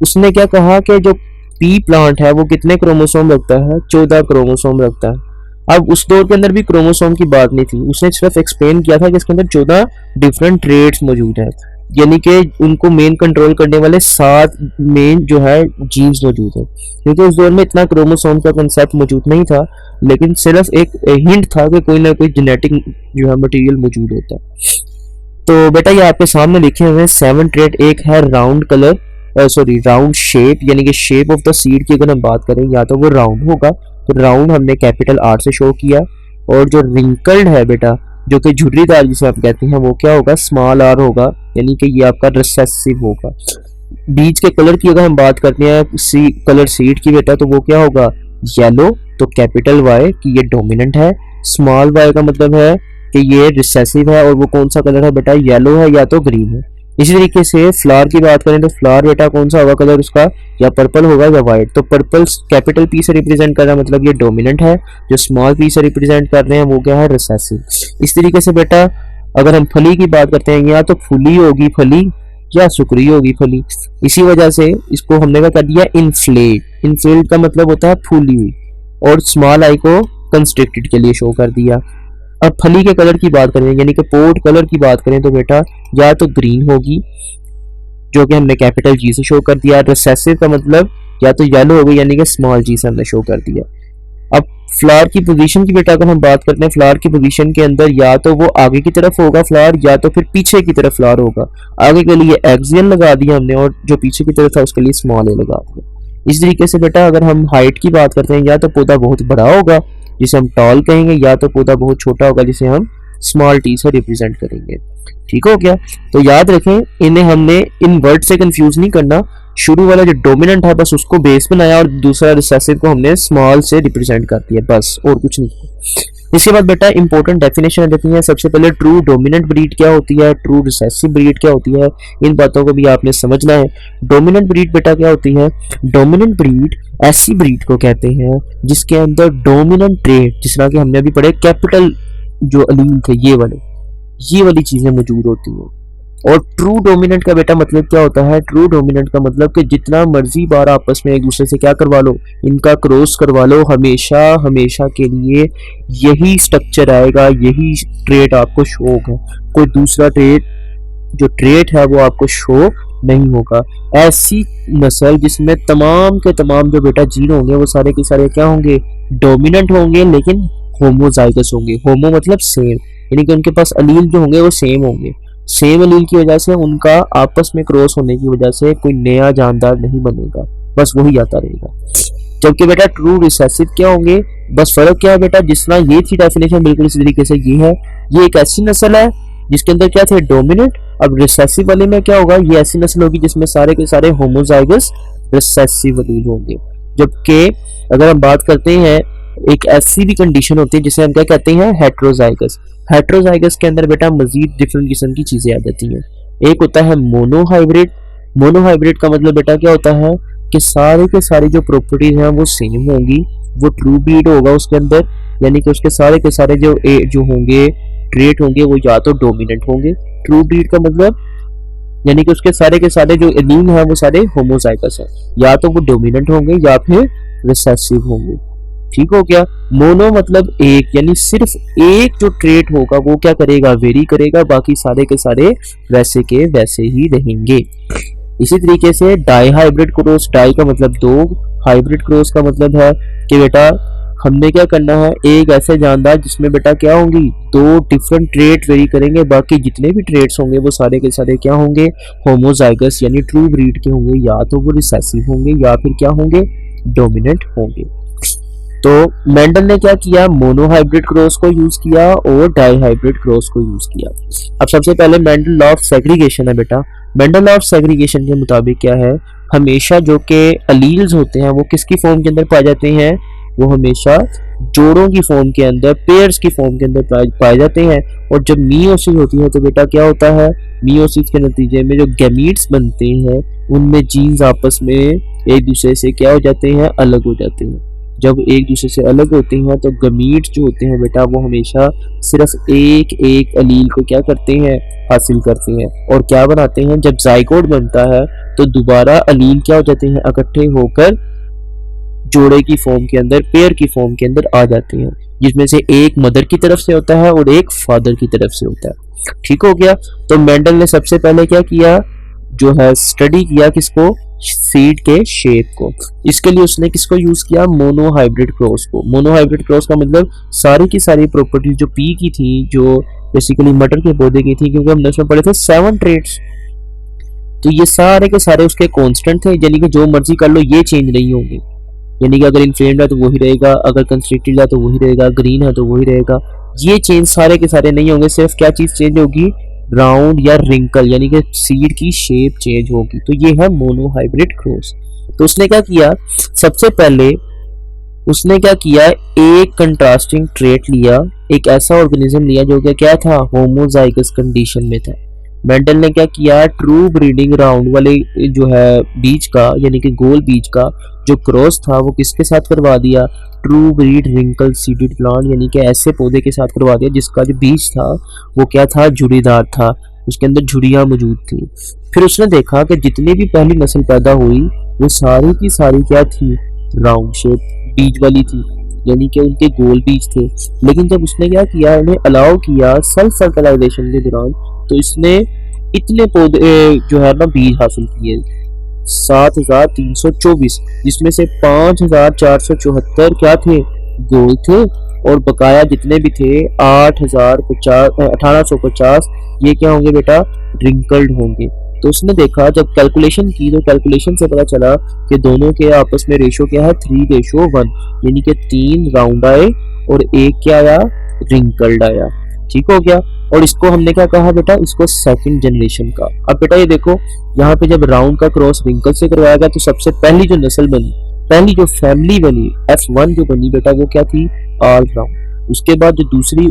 उसने क्या कहा कि जो पी प्लांट है वो कितने क्रोमोसोम रखता है, 14 क्रोमोसोम रखता है। अब उस दौर के अंदर भी क्रोमोसोम की बात नहीं थी, उसने सिर्फ एक्सप्लेन किया था कि इसके अंदर 14 डिफरेंट ट्रेड्स मौजूद है, यानी कि उनको मेन कंट्रोल करने वाले 7 मेन जो है जीन्स मौजूद है। क्योंकि उस दौर में इतना क्रोमोसोम का कंसेप्ट मौजूद नहीं था, लेकिन सिर्फ एक हिंट था कि कोई ना कोई जेनेटिक जो है मटेरियल मौजूद होता है। तो बेटा ये आपके सामने लिखे हुए हैं 7 ट्रेड। एक है राउंड कलर, राउंड शेप, यानी कि शेप ऑफ द सीड की अगर हम बात करें या तो वो राउंड होगा, तो राउंड हमने कैपिटल R से शो किया। और जो रिंकल्ड है बेटा जो कि झुर्रीदार जिसे आप कहते हैं वो क्या होगा, स्मॉल आर होगा, यानी कि ये आपका रिसेसिव होगा। बीज के कलर की अगर हम बात करते हैं कलर सीड की बेटा, तो वो क्या होगा, येलो, तो कैपिटल वाई कि ये डोमिनेंट है, स्मॉल वाई का मतलब है कि ये रिसेसिव है, और वो कौन सा कलर है बेटा, येलो है या तो ग्रीन है। इसी तरीके से फ्लावर की बात करें तो फ्लावर बेटा कौन सा होगा कलर उसका, या पर्पल होगा या व्हाइट, तो पर्पल कैपिटल पी से रिप्रेजेंट कर रहा है मतलब ये डोमिनेंट है, जो स्मॉल पी से रिप्रेजेंट कर रहे हैं वो क्या है, रिसेसिव। इस तरीके से बेटा अगर हम फली की बात करते हैं, या तो फुली होगी फली या सुकरी होगी फली, इसी वजह से इसको हमने क्या कर दिया, इन्फ्लेट। इन्फ्लेट का मतलब होता है फूली हुई, और स्मॉल आई को कंस्ट्रिक्टेड के लिए शो कर दिया। अब फली के कलर की बात करें, यानी कि पोर्ट कलर की बात करें, तो बेटा या तो ग्रीन होगी, जो कि हमने कैपिटल जी से शो कर दिया। रिसेसिव का मतलब या तो येलो होगी, यानी कि स्मॉल जी से हमने शो कर दिया। अब फ्लावर की पोजीशन की बेटा अगर हम बात करते हैं, फ्लावर की पोजीशन के अंदर या तो वो आगे की तरफ होगा फ्लावर, या तो फिर पीछे की तरफ फ्लावर होगा। आगे के लिए एक्सियल लगा दिया हमने, और जो पीछे की तरफ था उसके लिए स्मॉल ए लगा दिया। इस तरीके से बेटा अगर हम हाइट की बात करते हैं, या तो पौधा बहुत बड़ा होगा जिसे हम टॉल कहेंगे, या तो पौधा बहुत छोटा होगा जिसे हम स्मॉल टी से रिप्रेजेंट करेंगे। ठीक हो गया, तो याद रखें इन्हें हमने इन वर्ड से कंफ्यूज नहीं करना। शुरू वाला जो डोमिनेंट है बस उसको बेस बनाया, और दूसरा रिसेसिव को हमने स्मॉल से रिप्रेजेंट कर दिया, बस और कुछ नहीं। इसके बाद बेटा इंपॉर्टेंट डेफिनेशन देती है। सबसे पहले ट्रू डोमिनेंट ब्रीड क्या होती है, ट्रू रिसेसिव ब्रीड क्या होती है, इन बातों को भी आपने समझना है। डोमिनेंट ब्रीड बेटा क्या होती है, डोमिनेंट ब्रीड ऐसी ब्रीड को कहते हैं जिसके अंदर डोमिनेंट ट्रेट, जिस तरह के हमने अभी पढ़े कैपिटल जो अलील थे ये वाली चीजें मौजूद होती हैं। और ट्रू डोमिनेंट का बेटा मतलब क्या होता है, ट्रू डोमिनेंट का मतलब कि जितना मर्जी बार आपस में एक दूसरे से क्या करवा लो, इनका क्रॉस करवा लो, हमेशा हमेशा के लिए यही स्ट्रक्चर आएगा, यही ट्रेट आपको शो होगा, कोई दूसरा ट्रेट है वो आपको शो नहीं होगा। ऐसी नस्ल जिसमें तमाम के तमाम जो बेटा जीन होंगे वो सारे के सारे क्या होंगे, डोमिनेंट होंगे, लेकिन होमोजाइगस होंगे। होमो मतलब सेम, यानी कि उनके पास अलील जो होंगे वो सेम होंगे। सेम अलील की वजह से उनका आपस में क्रॉस होने की वजह से कोई नया जानदार नहीं बनेगा, बस वही आता रहेगा। जबकि बेटा ट्रू रिसेसिव क्या होंगे, बस फर्क क्या है बेटा, जिस तरह ये थी डेफिनेशन बिल्कुल इसी तरीके से ये है। ये एक ऐसी नस्ल है जिसके अंदर क्या थे, डोमिनेंट। अब रिसेसिव वाले में क्या होगा, ये ऐसी नस्ल होगी जिसमें सारे के सारे होमोजाइगस रिसेसिव अलील होंगे। जबकि अगर हम बात करते हैं, एक ऐसी भी कंडीशन होती है जिसे हम क्या कहते हैं, हेट्रोजाइगस। हेट्रोजाइगस के अंदर बेटा मजीद डिफरेंट किस्म की चीजें आ जाती हैं। एक होता है मोनोहाइब्रिड। मोनोहाइब्रिड का मतलब बेटा क्या होता है कि सारे के सारे जो प्रॉपर्टीज हैं वो सेम होंगी, वो ट्रू ब्रीड होगा उसके अंदर, यानी कि उसके सारे के सारे जो होंगे ट्रेट होंगे वो या तो डोमिनेंट होंगे। ट्रू ब्रीड का मतलब यानी कि उसके सारे के सारे जो एलील हैं वो सारे होमोजाइगस हैं, या तो वो डोमिनेंट होंगे या फिर रिसेसिव होंगे। ठीक हो गया। मोनो मतलब एक, यानी सिर्फ एक जो ट्रेट होगा वो क्या करेगा, वेरी करेगा, बाकी सारे के सारे वैसे के वैसे ही रहेंगे। इसी तरीके से डाई हाइब्रिड क्रॉस, डाई का मतलब दो, हाइब्रिड क्रॉस का मतलब है कि बेटा हमने क्या करना है, एक ऐसे जानदार जिसमें बेटा क्या होंगी, दो डिफरेंट ट्रेट वेरी करेंगे, बाकी जितने भी ट्रेट्स होंगे वो सारे के सारे क्या होंगे, होमोजाइगस यानी ट्रू ब्रीड के होंगे, या तो वो रिसेसिव होंगे या फिर क्या होंगे, डोमिनेंट होंगे। तो मेंडल ने क्या किया, मोनोहाइब्रिड क्रॉस को यूज किया और डाई हाइब्रिड क्रॉस को यूज किया। अब सबसे पहले मेंडल लॉ ऑफ सेग्रीगेशन है बेटा। मेंडल लॉ ऑफ सेग्रीगेशन के मुताबिक क्या है, हमेशा जो के अलील्स होते हैं वो किसकी फॉर्म के अंदर पाए जाते हैं, वो हमेशा जोड़ों की फॉर्म के अंदर, पेयर्स की फॉर्म के अंदर पाए जाते हैं। और जब मियोसिस होती है तो बेटा क्या होता है, मियोसिस के नतीजे में जो गैमीट्स बनते हैं उनमें जीन्स आपस में एक दूसरे से क्या हो जाते हैं, अलग हो जाते हैं। जब एक दूसरे से अलग होते हैं तो गमीट्स जो होते हैं बेटा वो हमेशा सिर्फ एक एक अलील को क्या करते हैं, हासिल करते हैं, और क्या बनाते हैं, जब जाइगोट बनता है तो दोबारा अलील क्या हो जाते हैं, इकट्ठे होकर जोड़े की फॉर्म के अंदर, पेयर की फॉर्म के अंदर आ जाते हैं, जिसमें से एक मदर की तरफ से होता है और एक फादर की तरफ से होता है। ठीक हो गया। तो मेंडल ने सबसे पहले क्या किया, जो है स्टडी किया किसको, सीड के शेप को। इसके लिए उसने किसको यूज किया, मोनोहाइब्रिड क्रॉस को। मोनोहाइब्रिड क्रॉस का मतलब सारी की सारी प्रॉपर्टीज जो पी की थी, जो बेसिकली मटर के पौधे की थी, क्योंकि हमने उसमें पढ़े थे 7 ट्रेट्स, तो ये सारे के सारे उसके कांस्टेंट थे, यानी कि जो मर्जी कर लो ये चेंज नहीं होंगे। यानी कि अगर इन्फ्लेम्ड है तो वही रहेगा, अगर कंस्ट्रिक्टेड है तो वही रहेगा, ग्रीन है तो वही रहेगा। ये चेंज सारे के सारे नहीं होंगे, सिर्फ क्या चीज चेंज होगी, राउंड या रिंकल यानी कि सीड की शेप चेंज होगी। तो ये है मोनोहाइब्रिड क्रॉस। तो उसने क्या किया, सबसे पहले उसने क्या किया, एक कंट्रास्टिंग ट्रेट लिया, एक ऐसा ऑर्गेनिज्म लिया जो कि क्या था, होमोजाइगस कंडीशन में था। मेंडल ने क्या किया, ट्रू ब्रीडिंग राउंड वाले जो है बीज का यानी कि गोल बीज का जो क्रॉस था वो किसके साथ करवा दिया, true breed wrinkle seeded plant यानी कि ऐसे पौधे के साथ करवा दिया जिसका जो बीज था वो क्या था, झुर्रीदार था, उसके अंदर झुर्रियां मौजूद थी। फिर उसने देखा कि जितनी भी पहली नस्ल पैदा हुई वो सारी की सारी क्या थी, राउंड शेप बीज वाली थी, यानी कि उनके गोल बीज थे। लेकिन जब उसने क्या किया, उन्हें अलाउ किया सेल्फ फर्टिलाइजेशन के दौरान, तो इसने इतने पौधे जो है ना बीज हासिल किए 7324, जिसमें से 5474 क्या थे, गोल थे, और बकाया जितने भी थे 1850 ये क्या होंगे बेटा, रिंकल्ड होंगे। तो उसने देखा, जब कैलकुलेशन की तो कैलकुलेशन से पता चला कि दोनों के आपस में रेशो क्या है, 3:1, यानी कि 3 राउंड आए और एक क्या आया, रिंकल्ड आया। ठीक हो गया। और इसको हमने क्या कहा बेटा, इसको सेकंड जनरेशन का। अब बेटा ये देखो, यहाँ पे जब राउंड का क्रॉस रिंकल से करवाया गया तो सबसे पहली जो नस्ल बनी, पहली जो फैमिली बनी F1 जो बनी बेटा, वो क्या थी, ऑल राउंड। उसके बाद जो दूसरी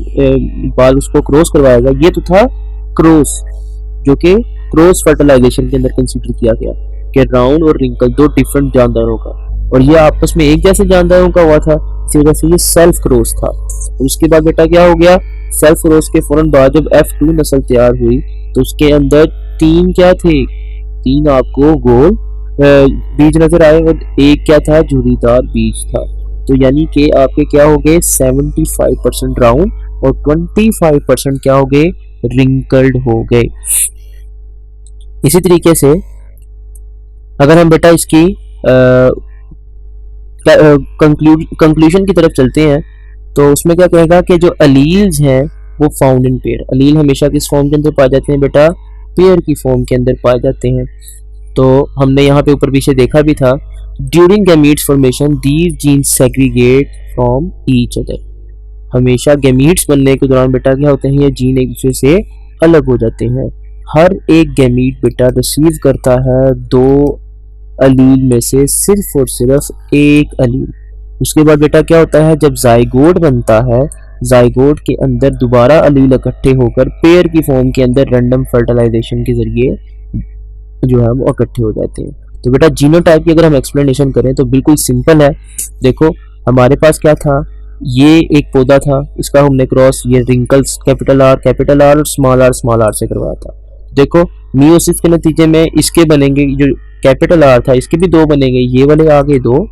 बार उसको क्रॉस करवाया गया, ये तो था क्रॉस जो कि क्रॉस फर्टिलाइजेशन के अंदर कंसीडर किया गया कि राउंड और रिंकल दो डिफरेंट जानदारों का, और ये आपस में एक जैसे जानदारों का हुआ था, इसी वजह से ये सेल्फ क्रॉस था। और उसके बाद बेटा क्या हो गया, सेल्फ क्रॉस के फौरन बाद जब F2 नस्ल तैयार हुई तो उसके अंदर 3 क्या थे, 3 आपको गोल बीज नजर आए और एक क्या था, झुर्रीदार बीज था। तो यानी कि आपके क्या हो गए, 75% राउंड और 25% क्या हो गए, रिंकल्ड हो गए। इसी तरीके से अगर हम बेटा इसकी कंक्लूजन की तरफ चलते हैं तो उसमें क्या कहेगा कि जो अलील्स हैं वो फाउंड इन पेयर। अलील हमेशा किस फॉर्म के अंदर पाए जाते हैं बेटा, पेयर की फॉर्म के अंदर पाए जाते हैं। तो हमने यहाँ पे ऊपर पीछे देखा भी था, during gametes formation these genes segregate from each other. हमेशा गैमीट्स बनने के दौरान बेटा क्या होते हैं, ये जीन एक दूसरे से अलग हो जाते हैं। हर एक गैमीट बेटा रिसीव करता है 2 अलील में से सिर्फ और सिर्फ एक अलील। उसके बाद बेटा क्या होता है, जब जाइगोट बनता है, जाइगोट के अंदर दोबारा अलील इकट्ठे होकर पेयर की फॉर्म के अंदर रैंडम फर्टिलाइजेशन के जरिए जो है वो इकट्ठे हो जाते हैं। तो बेटा जीनोटाइप की अगर हम एक्सप्लेनेशन करें तो बिल्कुल सिंपल है। देखो हमारे पास क्या था, ये एक पौधा था, इसका हमने क्रॉस ये रिंकल्स कैपिटल आर और स्मॉल आर से करवाया था। देखो मियोसिस के नतीजे में इसके बनेंगे, जो कैपिटल आर था इसके भी 2 बनेंगे, ये वाले आगे 2,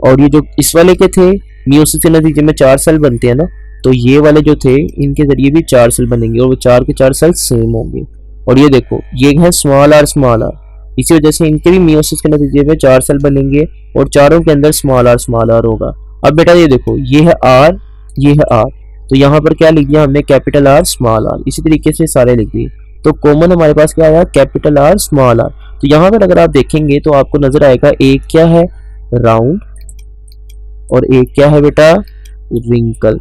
और ये जो इस वाले के थे मियोसिस के नतीजे में 4 सेल बनते हैं ना, तो ये वाले जो थे इनके जरिए भी 4 सेल बनेंगे और वो 4 के 4 सेल सेम होंगे। और ये देखो ये है स्मॉल आर, इसी वजह से इनके भी मियोसिस के नतीजे में 4 सेल बनेंगे और चारों के अंदर स्मॉल आर होगा। अब बेटा ये देखो, ये है आर, ये है आर, तो यहाँ पर क्या लिख दिया हमने, कैपिटल आर स्मॉल आर, इसी तरीके से सारे लिख दिए। तो कॉमन हमारे पास क्या आया, कैपिटल आर स्मॉल आर। तो यहाँ पर अगर आप देखेंगे तो आपको नजर आएगा एक क्या है, राउंड, और एक क्या है बेटा, रिंकल।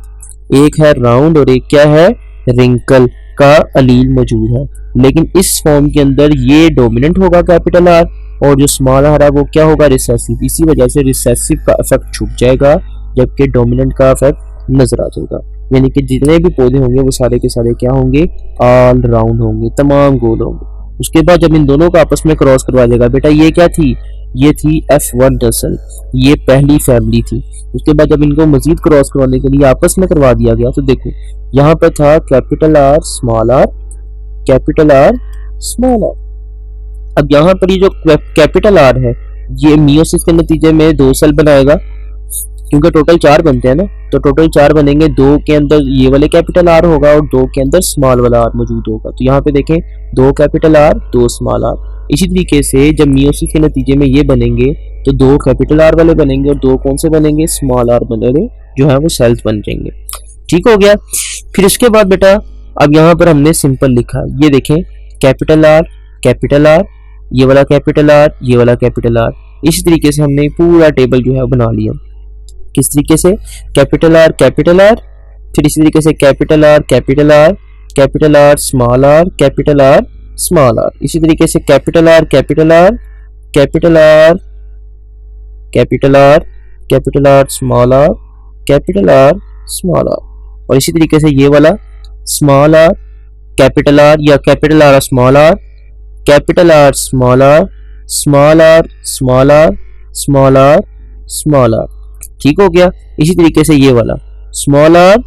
एक है राउंड और एक क्या है, रिंकल का अलील मौजूद है। लेकिन इस फॉर्म के अंदर ये डोमिनेंट होगा कैपिटल आर, और जो स्मॉल आर है वो क्या होगा, रिसेसिव। इसी वजह से रिसेसिव का इफेक्ट छुप जाएगा जबकि डोमिनेंट का इफेक्ट नजर आ जाएगा। यानी कि जितने भी पौधे होंगे वो सारे के सारे क्या होंगे, ऑल राउंड होंगे, तमाम गोल होंगे। उसके बाद जब इन दोनों का आपस में क्रॉस करवा देगा बेटा, ये क्या थी, ये थी F1 नस्ल, ये पहली फैमिली थी। उसके बाद जब इनको मजीद क्रॉस करवाने के लिए आपस में करवा दिया गया तो देखो यहाँ पर था capital R small R, capital R small R. अब यहाँ पर ये जो कैपिटल आर है ये मियोसिस के नतीजे में 2 सेल बनाएगा, क्योंकि टोटल 4 बनते हैं ना, तो टोटल 4 बनेंगे, 2 के अंदर ये वाले कैपिटल आर होगा और 2 के अंदर स्मॉल वाला आर मौजूद होगा। तो यहाँ पे देखें 2 कैपिटल आर 2 स्मॉल आर। इसी तरीके से जब मियोसिस के नतीजे में ये बनेंगे तो 2 कैपिटल आर वाले बनेंगे और 2 कौन से बनेंगे, स्मॉल आर बनेंगे, जो है वो सेल्स बन जाएंगे। ठीक हो गया। फिर इसके बाद बेटा अब यहाँ पर हमने सिंपल लिखा, ये देखें कैपिटल आर, ये वाला कैपिटल आर, ये वाला कैपिटल आर। इसी तरीके से हमने पूरा टेबल जो है बना लिया। किस तरीके से, कैपिटल आर फिर इसी तरीके से capital R capital R, capital R small R, capital R small R, इसी तरीके से capital R capital R, capital R capital R, capital R small R, capital R small R, और इसी तरीके से ये वाला स्मॉल आर कैपिटल आर या capital R small R, capital R small R, small R small R, small R small R, ठीक हो गया। इसी तरीके से ये वाला small R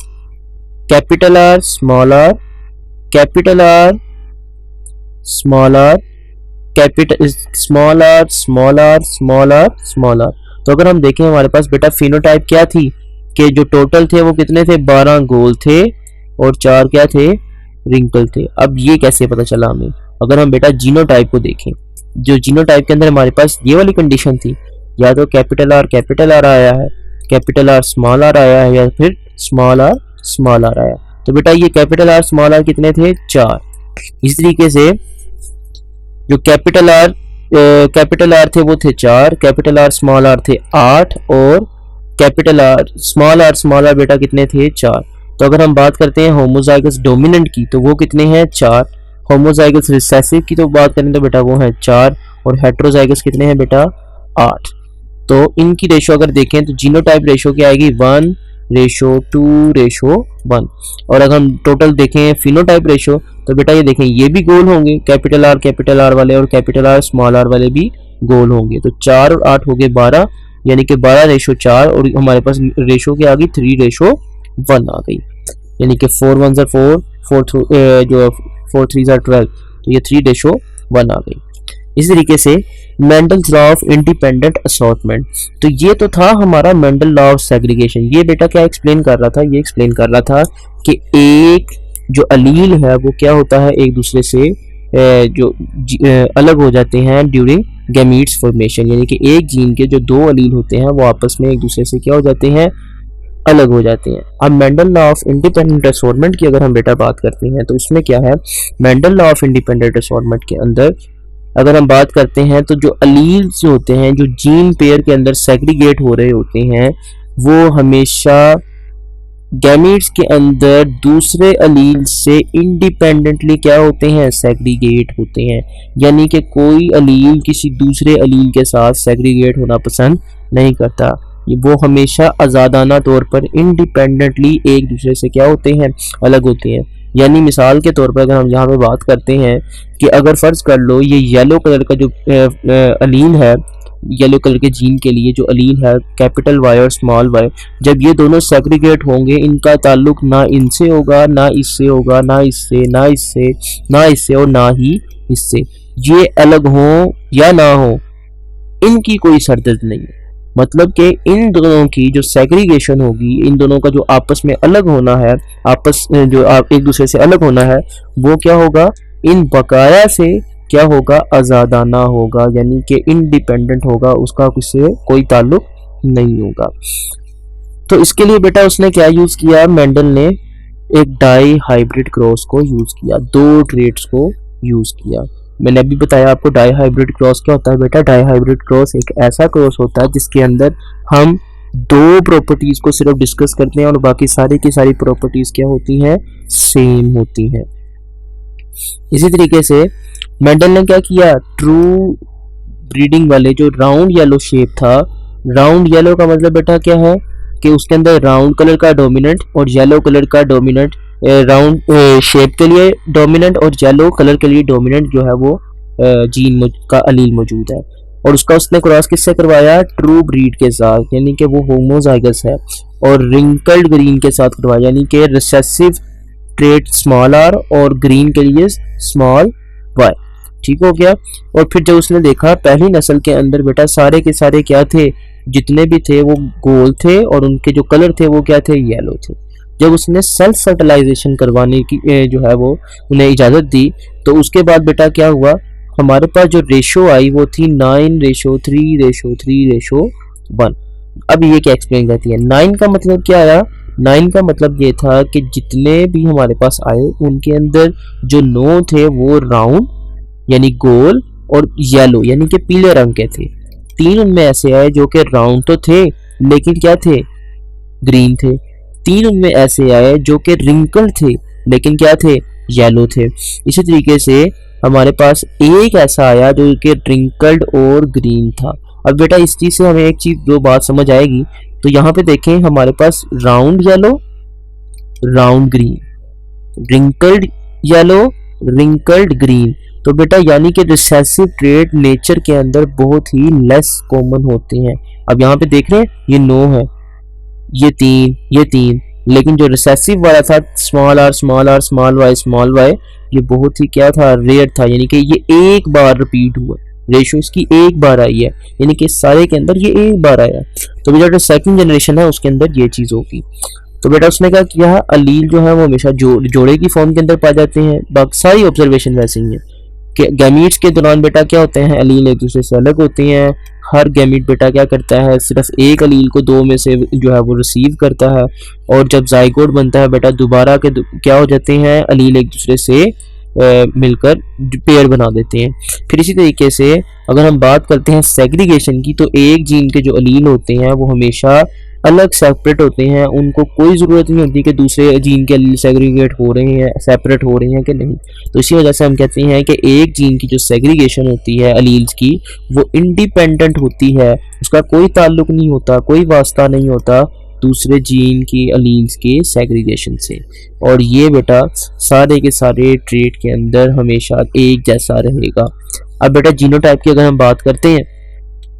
capital R small R, capital R small R, capital small R small R small R small R. तो अगर हम देखें हमारे पास बेटा फिनोटाइप क्या थी कि जो टोटल थे वो कितने थे, 12 गोल थे और 4 क्या थे, रिंकल थे। अब ये कैसे पता चला हमें, अगर हम बेटा जीनोटाइप को देखें, जो जीनोटाइप के अंदर हमारे पास ये वाली कंडीशन थी, या तो कैपिटल आर आया है, कैपिटल आर स्मॉल आर आया है, या फिर स्मॉल आर आया। तो बेटा ये कैपिटल आर स्मॉल आर कितने थे, 4। इस तरीके से जो कैपिटल आर थे वो थे 4, कैपिटल आर स्मॉल आर थे 8, और कैपिटल आर स्मॉल आर बेटा कितने थे, 4। तो अगर हम बात करते हैं होमोजाइगस डोमिनेंट की तो वो कितने हैं, 4। होमोजाइगस रिसेसिव की तो बात करें तो बेटा वो है 4, और हेटेरोजाइगस कितने हैं बेटा, 8। तो इनकी रेशो अगर देखें तो जीनोटाइप रेशो क्या आएगी, 1:2:1। और अगर हम टोटल देखें फिनोटाइप रेशो तो बेटा ये देखें ये भी गोल होंगे, कैपिटल आर वाले और कैपिटल आर स्मॉल आर वाले भी गोल होंगे। तो 4 और 8 हो गए 12, यानी कि 12:4, और हमारे पास रेशो क्या आ गई, 3:1 आ गई, यानी कि 4 1 4, 4 3 12, तो ये 3:1 आ गई। इसी तरीके से Mendel's law of independent assortment, तो ये तो था हमारा मेंडल लॉ ऑफ सेग्रीगेशन। ये बेटा क्या एक्सप्लेन कर रहा था, ये एक्सप्लेन कर रहा था कि एक जो अलील है वो क्या होता है, एक दूसरे से जो अलग हो जाते हैं ड्यूरिंग गैमीट्स फॉर्मेशन, यानी कि एक जीन के जो 2 अलील होते हैं वो आपस में एक दूसरे से क्या हो जाते हैं, अलग हो जाते हैं। अब Mendel law of independent assortment की अगर हम बेटा बात करते हैं तो उसमें क्या है, Mendel law of independent assortment के अंदर अगर हम बात करते हैं तो जो अलील्स जो होते हैं, जो जीन पेयर के अंदर सेग्रीगेट हो रहे होते हैं, वो हमेशा गैमीट्स के अंदर दूसरे अलील से इंडिपेंडेंटली क्या होते हैं, सेग्रीगेट होते हैं। यानी कि कोई अलील किसी दूसरे अलील के साथ सेग्रीगेट होना पसंद नहीं करता, वो हमेशा आज़ादाना तौर पर इंडिपेंडेंटली एक दूसरे से क्या होते हैं, अलग होते हैं। यानी मिसाल के तौर पर अगर हम यहाँ पे बात करते हैं कि अगर फ़र्ज़ कर लो ये येलो कलर का जो अलील है, येलो कलर के जीन के लिए जो अलील है कैपिटल वाई और स्मॉल वाई, जब ये दोनों सेग्रीगेट होंगे इनका ताल्लुक ना इनसे होगा, ना इससे होगा, ना इससे, ना इससे, ना इससे और ना ही इससे। ये अलग हो या ना हो इनकी कोई सरदर्द नहीं है। मतलब कि इन दोनों की जो सेग्रीगेशन होगी, इन दोनों का जो आपस में अलग होना है, जो एक दूसरे से अलग होना है, वो क्या होगा, इन बकाया से क्या होगा, आज़ादाना होगा, यानी कि इंडिपेंडेंट होगा, उसका किसी कोई ताल्लुक नहीं होगा। तो इसके लिए बेटा उसने क्या यूज़ किया, मेंडल ने एक डाई हाइब्रिड क्रॉस को यूज़ किया, 2 ट्रेट्स को यूज़ किया। मैंने अभी बताया आपको डाई हाइब्रिड क्रॉस क्या होता है बेटा। डाई हाइब्रिड क्रॉस एक ऐसा क्रॉस होता है जिसके अंदर हम 2 प्रॉपर्टीज को सिर्फ डिस्कस करते हैं और बाकी सारी की सारी प्रॉपर्टीज क्या होती हैं, सेम होती हैं। इसी तरीके से मेंडल ने क्या किया, ट्रू ब्रीडिंग वाले जो राउंड येलो शेप था, राउंड येलो का मतलब बेटा क्या है कि उसके अंदर राउंड कलर का डोमिनेंट और येलो कलर का डोमिनेंट, राउंड शेप के लिए डोमिनेंट और येलो कलर के लिए डोमिनेंट जो है वो जीन का अलील मौजूद है। और उसका उसने क्रॉस किससे करवाया, ट्रू ब्रीड के साथ, यानी कि वो होमोजाइगस है, और रिंकल्ड ग्रीन के साथ करवाया, यानी कि रिसेसिव ट्रेट स्मॉल आर और ग्रीन के लिए स्मॉल वाई। ठीक हो गया। और फिर जब उसने देखा पहली नस्ल के अंदर बेटा सारे के सारे क्या थे, जितने भी थे वो गोल थे और उनके जो कलर थे वो क्या थे, येलो थे। जब उसने सेल्फ फर्टिलाइजेशन करवाने की जो है वो उन्हें इजाज़त दी, तो उसके बाद बेटा क्या हुआ, हमारे पास जो रेशो आई वो थी 9:3:3:1। अब ये क्या एक्सप्लेन करती है, 9 का मतलब क्या आया, 9 का मतलब ये था कि जितने भी हमारे पास आए उनके अंदर जो 9 थे वो राउंड यानी गोल और येलो यानी कि पीले रंग के थे। 3 उनमें ऐसे आए जो कि राउंड तो थे लेकिन क्या थे, ग्रीन थे। 3 उनमें ऐसे आए जो कि रिंकल थे लेकिन क्या थे, येलो थे। इसी तरीके से हमारे पास एक ऐसा आया जो कि रिंकल्ड और ग्रीन था। अब बेटा इस चीज से हमें एक चीज दो बात समझ आएगी। तो यहाँ पे देखें हमारे पास round yellow, round green, wrinkled yellow, wrinkled green. तो बेटा यानी कि रिसेसिव ट्रेट नेचर के अंदर बहुत ही लेस कॉमन होते हैं। अब यहाँ पे देख रहे हैं ये 9 है, ये 3, ये 3, लेकिन जो रिसेसिव वाला था small R small R small Y, ये बहुत ही क्या था, रेयर था। यानी कि ये एक बार रिपीट हुआ, रेशो इसकी एक बार आई है, यानी कि सारे के अंदर ये एक बार आया। तो बेटा जो सेकंड जनरेशन है उसके अंदर ये चीज होगी। तो बेटा उसने क्या किया, अलील जो है वो हमेशा जोड़े की फॉर्म के अंदर पाए जाते हैं। बाकी सारी ऑब्जर्वेशन वैसे ही है कि गैमीट्स के दौरान बेटा क्या होते हैं, अलील एक दूसरे से अलग होते हैं। हर गैमीट बेटा क्या करता है, सिर्फ एक अलील को 2 में से जो है वो रिसीव करता है। और जब जाइगोट बनता है बेटा दोबारा के क्या हो जाते हैं, अलील एक दूसरे से मिलकर पेयर बना देते हैं। फिर इसी तरीके से अगर हम बात करते हैं सेग्रीगेशन की, तो एक जीन के जो अलील होते हैं वो हमेशा अलग सेपरेट होते हैं। उनको कोई ज़रूरत नहीं होती कि दूसरे जीन के अलील सेग्रीगेट हो रहे हैं, सेपरेट हो रहे हैं कि नहीं। तो इसी वजह से हम कहते हैं कि एक जीन की जो सेग्रीगेशन होती है अलील्स की, वो इंडिपेंडेंट होती है, उसका कोई ताल्लुक नहीं होता, कोई वास्ता नहीं होता दूसरे जीन की अलील्स के सेग्रीगेशन से। और ये बेटा सारे के सारे ट्रेट के अंदर हमेशा एक जैसा रहेगा। अब बेटा जीनोटाइप की अगर हम बात करते हैं,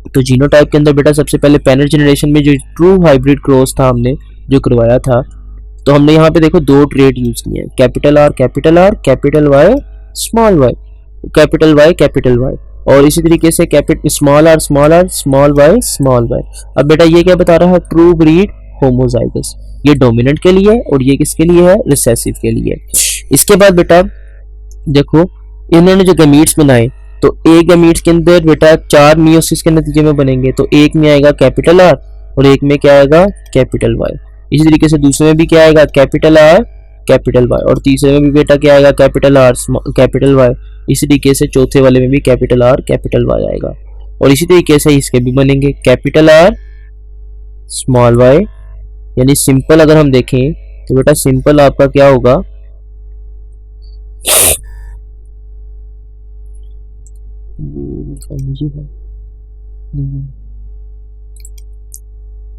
तो जीनोटाइप के अंदर बेटा सबसे पहले पैनल जनरेशन में जो ट्रू हाइब्रिड क्रॉस था हमने जो करवाया था, तो हमने यहाँ पे देखो 2 ट्रेट यूज किए हैं, capital R, capital Y, small Y, capital Y, और इसी तरीके से स्मॉल आर, स्मॉल वाई। अब बेटा ये क्या बता रहा है, ट्रू ब्रीड होमोजाइगस, ये डोमिनेंट के लिए और ये किसके लिए है, रिसेसिव के लिए। इसके बाद बेटा देखो इन्होंने जो गैमीट्स बनाए, तो एक गैमीट्स के अंदर बेटा 4 मियोसिस के नतीजे में बनेंगे। तो एक में आएगा कैपिटल आर और एक में क्या आएगा, कैपिटल वाई। इसी तरीके से दूसरे में भी क्या आएगा, कैपिटल आर, कैपिटल वाई, और तीसरे में भी बेटा क्या आएगा, कैपिटल आर, कैपिटल वाई। इसी तरीके से चौथे वाले में भी कैपिटल आर, कैपिटल वाई आएगा। और इसी तरीके से इसके भी बनेंगे कैपिटल आर, स्मॉल वाई। यानी सिंपल अगर हम देखें तो बेटा सिंपल आपका क्या होगा,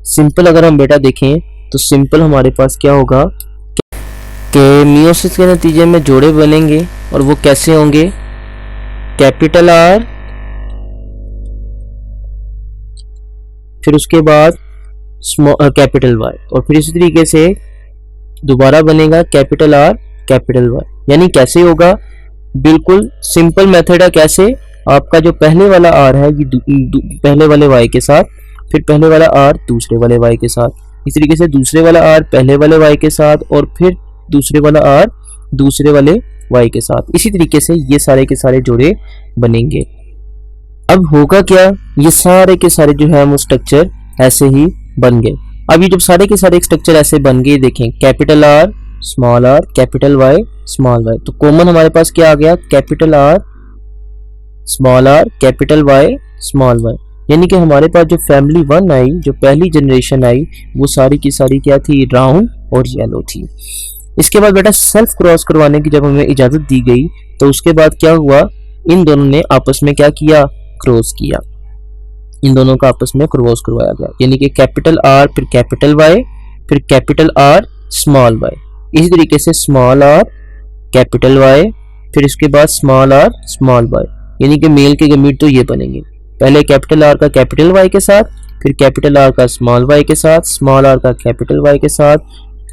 सिंपल अगर हम बेटा देखें तो सिंपल हमारे पास क्या होगा कि मियोसिस के नतीजे में जोड़े बनेंगे और वो कैसे होंगे, कैपिटल आर, फिर उसके बाद कैपिटल वाई, और फिर इसी तरीके से दोबारा बनेगा कैपिटल आर, कैपिटल वाई। यानी कैसे होगा, बिल्कुल सिंपल मेथड है। कैसे, आपका जो पहले वाला आर है ये पहले वाले वाई के साथ, फिर पहले वाला आर दूसरे वाले वाई के साथ, इस तरीके से दूसरे वाला आर पहले वाले वाई के साथ, और फिर दूसरे वाला आर दूसरे वाले वाई के साथ। इसी तरीके से ये सारे के सारे जोड़े बनेंगे। अब होगा क्या, ये सारे के सारे जो है वो स्ट्रक्चर ऐसे ही बन गए। अब ये जब सारे के सारे स्ट्रक्चर ऐसे बन गए, देखें capital R, small R, capital Y, small Y, तो कॉमन हमारे पास क्या आ गया, capital R, small R, capital Y, small Y. यानी कि हमारे पास जो फैमिली 1 आई, जो पहली जनरेशन आई, वो सारी की सारी क्या थी, राउंड और येलो थी। इसके बाद बेटा सेल्फ क्रॉस करवाने की जब हमें इजाजत दी गई, तो उसके बाद क्या हुआ, इन दोनों ने आपस में क्या किया, क्रॉस किया। इन दोनों का आपस में क्रॉस करवाया गया, यानी कि कैपिटल आर फिर कैपिटल वाई, फिर कैपिटल आर, स्मॉल वाई। इसी तरीके से स्मॉल आर, कैपिटल वाई, फिर इसके बाद स्मॉल आर, स्मॉल वाई। यानी कि मेल के गैमीट तो ये बनेंगे, पहले कैपिटल आर का कैपिटल वाई के साथ, फिर कैपिटल आर का स्मॉल वाई के साथ, स्मॉल आर का कैपिटल वाई के साथ,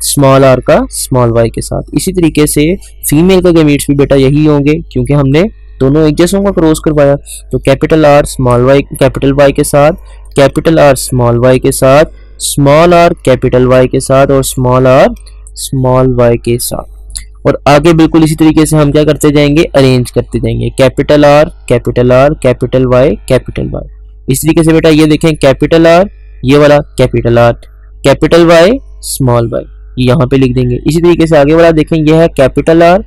स्मॉल आर का स्मॉल वाई के साथ। इसी तरीके से फीमेल का गैमीट्स भी बेटा यही होंगे, क्योंकि हमने दोनों एक जैसों का क्रॉस करवाया। तो capital R small Y capital Y के साथ, कैपिटल आर स्मॉल वाई के साथ, स्मॉल आर कैपिटल वाई के साथ, और स्मॉल आर स्मॉल वाई के साथ। और आगे बिल्कुल इसी तरीके से हम क्या करते जाएंगे, अरेंज करते जाएंगे, capital R, capital R, capital Y, capital Y. इस तरीके से बेटा ये देखें, कैपिटल आर, ये वाला capital R, capital Y, small Y, ये यहाँ पे लिख देंगे। इसी तरीके से आगे वाला देखें, ये है कैपिटल आर,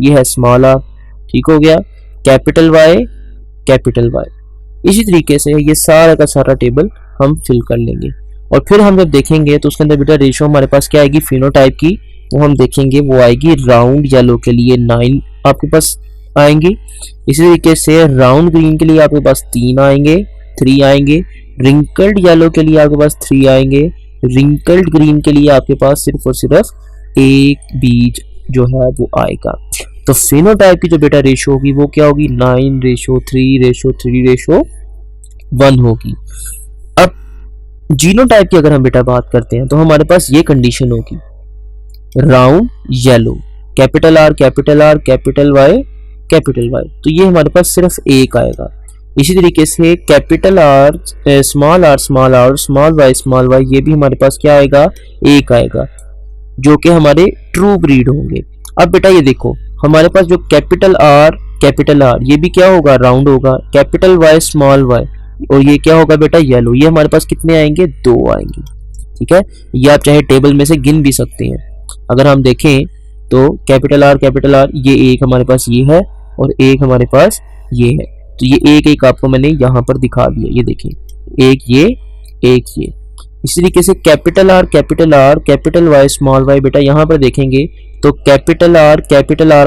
ये है स्मॉल आर, ठीक हो गया, कैपिटल वाई, कैपिटल वाई। इसी तरीके से ये सारा का सारा टेबल हम फिल कर लेंगे। और फिर हम जब देखेंगे तो उसके अंदर बेटा रेशो हमारे पास क्या आएगी फिनोटाइप की, वो हम देखेंगे वो आएगी राउंड येलो के लिए 9 आपके पास आएंगे। इसी तरीके से राउंड ग्रीन के लिए आपके पास 3 आएंगे, 3 आएंगे। रिंकल्ड येलो के लिए आपके पास 3 आएंगे। रिंकल्ड ग्रीन के लिए आपके पास सिर्फ और सिर्फ एक बीज जो है वो आएगा। तो फिनोटाइप की जो बेटा रेशो होगी वो क्या होगी 9:3:3:1 होगी। अब जीनोटाइप की अगर हम बेटा बात करते हैं तो हमारे पास ये कंडीशन होगी round yellow, capital R capital R capital Y capital Y, तो ये हमारे पास सिर्फ एक आएगा। इसी तरीके से capital R small R small R small Y ये भी हमारे पास क्या आएगा एक आएगा, जो कि हमारे ट्रू ब्रीड होंगे। अब बेटा ये देखो हमारे पास जो कैपिटल आर ये भी क्या होगा राउंड होगा, कैपिटल वाई स्मॉल वाई और ये क्या होगा बेटा येलो, ये हमारे पास कितने आएंगे 2 आएंगे। ठीक है, ये आप चाहे टेबल में से गिन भी सकते हैं। अगर हम देखें तो कैपिटल आर ये एक हमारे पास ये है और एक हमारे पास ये है, तो ये एक एक आपको मैंने यहाँ पर दिखा दिया, ये देखें एक ये एक ये। इसी तरीके से capital R capital Y small Y बेटा यहाँ पर देखेंगे तो कैपिटल आर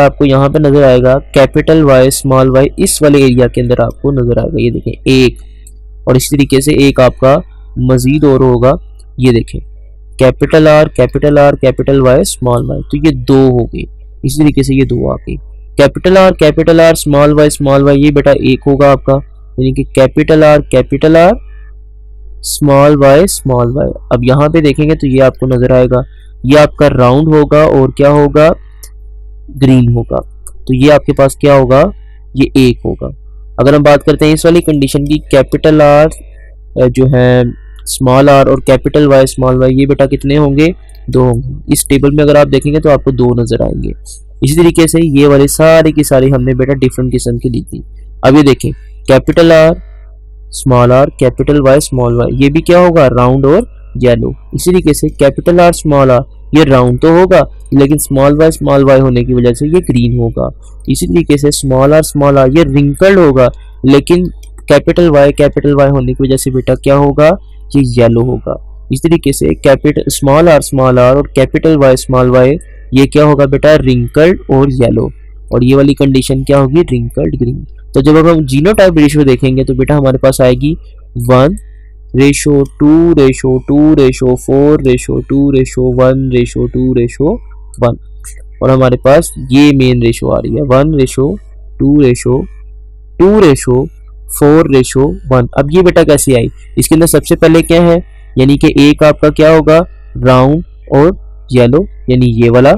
आपको यहाँ पर नजर आएगा, कैपिटल वाई स्मॉल वाई इस वाले एरिया के अंदर आपको नजर आएगा, ये देखें एक। और इसी तरीके से एक आपका मजीद और होगा, ये देखें capital R capital Y small Y, तो ये 2 हो गए। इसी तरीके से ये 2 आ गए। कैपिटल आर स्मॉल वाई ये बेटा एक होगा आपका, यानी कि कैपिटल आर स्मॉल वाई। अब यहाँ पे देखेंगे तो ये आपको नजर आएगा, ये आपका राउंड होगा और क्या होगा ग्रीन होगा, तो ये आपके पास क्या होगा ये एक होगा। अगर हम बात करते हैं इस वाली कंडीशन की, कैपिटल आर जो है स्मॉल आर और कैपिटल वाई स्मॉल वाई ये बेटा कितने होंगे 2 होंगे। इस टेबल में अगर आप देखेंगे तो आपको 2 नजर आएंगे। इसी तरीके से ये वाले सारी की सारी हमने बेटा डिफरेंट किस्म की ली थी। अब ये देखें capital R capital Y small Y ये भी क्या होगा राउंड और येलो। इसी तरीके से कैपिटल आर स्मॉल आर ये राउंड तो होगा लेकिन स्मॉल वाई होने की वजह से ये ग्रीन होगा। इसी तरीके से स्मॉल आर ये रिंकल्ड होगा लेकिन कैपिटल वाई होने की वजह से बेटा क्या होगा ये येलो होगा। इस तरीके से कैपिटल स्मॉल आर और कैपिटल वाई स्मॉल वाई ये क्या होगा बेटा रिंकल्ड और येलो, और ये वाली कंडीशन क्या होगी रिंकल्ड ग्रीन। तो जब हम जीनोटाइप रेशियो देखेंगे तो बेटा हमारे पास आएगी 1:2:2:4:2:1:1 और हमारे पास ये मेन रेशो आ रही है 1:2:4:1। अब ये बेटा कैसे आई, इसके अंदर सबसे पहले क्या है यानी कि एक आपका क्या होगा राउंड और येलो यानी ये वाला,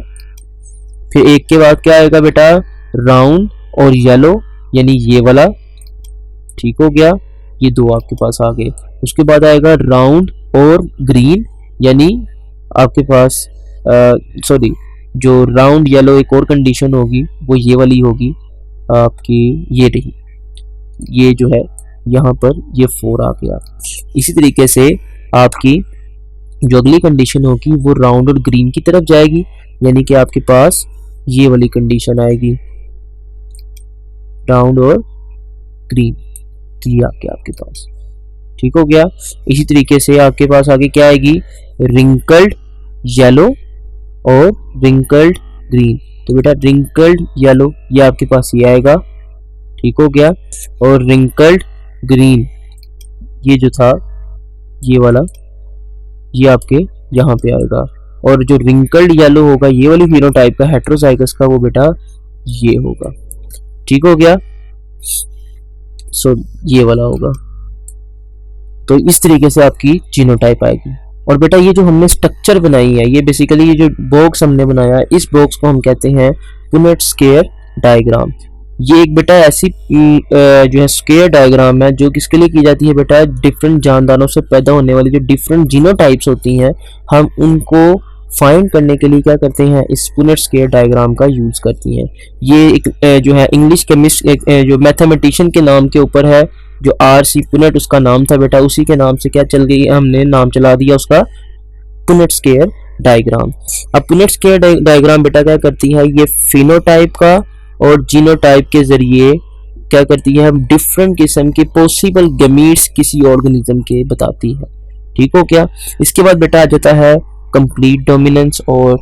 फिर एक के बाद क्या आएगा बेटा राउंड और येलो यानी ये वाला, ठीक हो गया, ये 2 आपके पास आ गए। उसके बाद आएगा राउंड और ग्रीन यानी आपके पास जो राउंड येलो एक और कंडीशन होगी वो ये वाली होगी आपकी, ये रही, ये जो है यहाँ पर ये 4 आ गया। इसी तरीके से आपकी जो अगली कंडीशन होगी वो राउंड और ग्रीन की तरफ जाएगी यानी कि आपके पास ये वाली कंडीशन आएगी राउंड और ग्रीन, तो ये आपके पास ठीक हो गया। इसी तरीके से आपके पास आगे क्या आएगी रिंकल्ड येलो और रिंकल्ड ग्रीन, तो बेटा रिंकल्ड येलो ये आपके पास ये आएगा, ठीक हो गया, और रिंकल्ड ग्रीन ये जो था ये वाला ये आपके यहाँ पे आएगा, और जो रिंकल्ड येलो होगा ये वाली फिनोटाइप का हेटेरोजाइगस का वो बेटा ये होगा, ठीक हो गया। सो ये वाला होगा। तो इस तरीके से आपकी जीनोटाइप आएगी। और बेटा ये जो हमने स्ट्रक्चर बनाई है ये बेसिकली ये जो बॉक्स हमने बनाया है इस बॉक्स को हम कहते हैं पुनेट स्क्वायर डायग्राम। ये एक बेटा ऐसी जो है स्क्वायर डायग्राम है जो किसके लिए की जाती है बेटा डिफरेंट जानदारों से पैदा होने वाली जो डिफरेंट जीनोटाइप्स होती हैं हम उनको फाइंड करने के लिए क्या करते हैं इस पुनेट स्क्वायर डायग्राम का यूज करती हैं। ये एक जो है इंग्लिश केमिस्ट जो मैथमेटिशियन के नाम के ऊपर है जो R.C. पुनेट उसका नाम था बेटा, उसी के नाम से क्या चल गई हमने नाम चला दिया उसका पुनेट स्क्वायर डायग्राम। अब पुनेट स्क्वायर डायग्राम बेटा क्या करती है ये फिनोटाइप का और जीनोटाइप के जरिए क्या करती है हम डिफरेंट किस्म के पॉसिबल गमीट्स किसी ऑर्गेनिज्म के बताती है। ठीक हो क्या। इसके बाद बेटा आ जाता है कंप्लीट डोमिनेंस और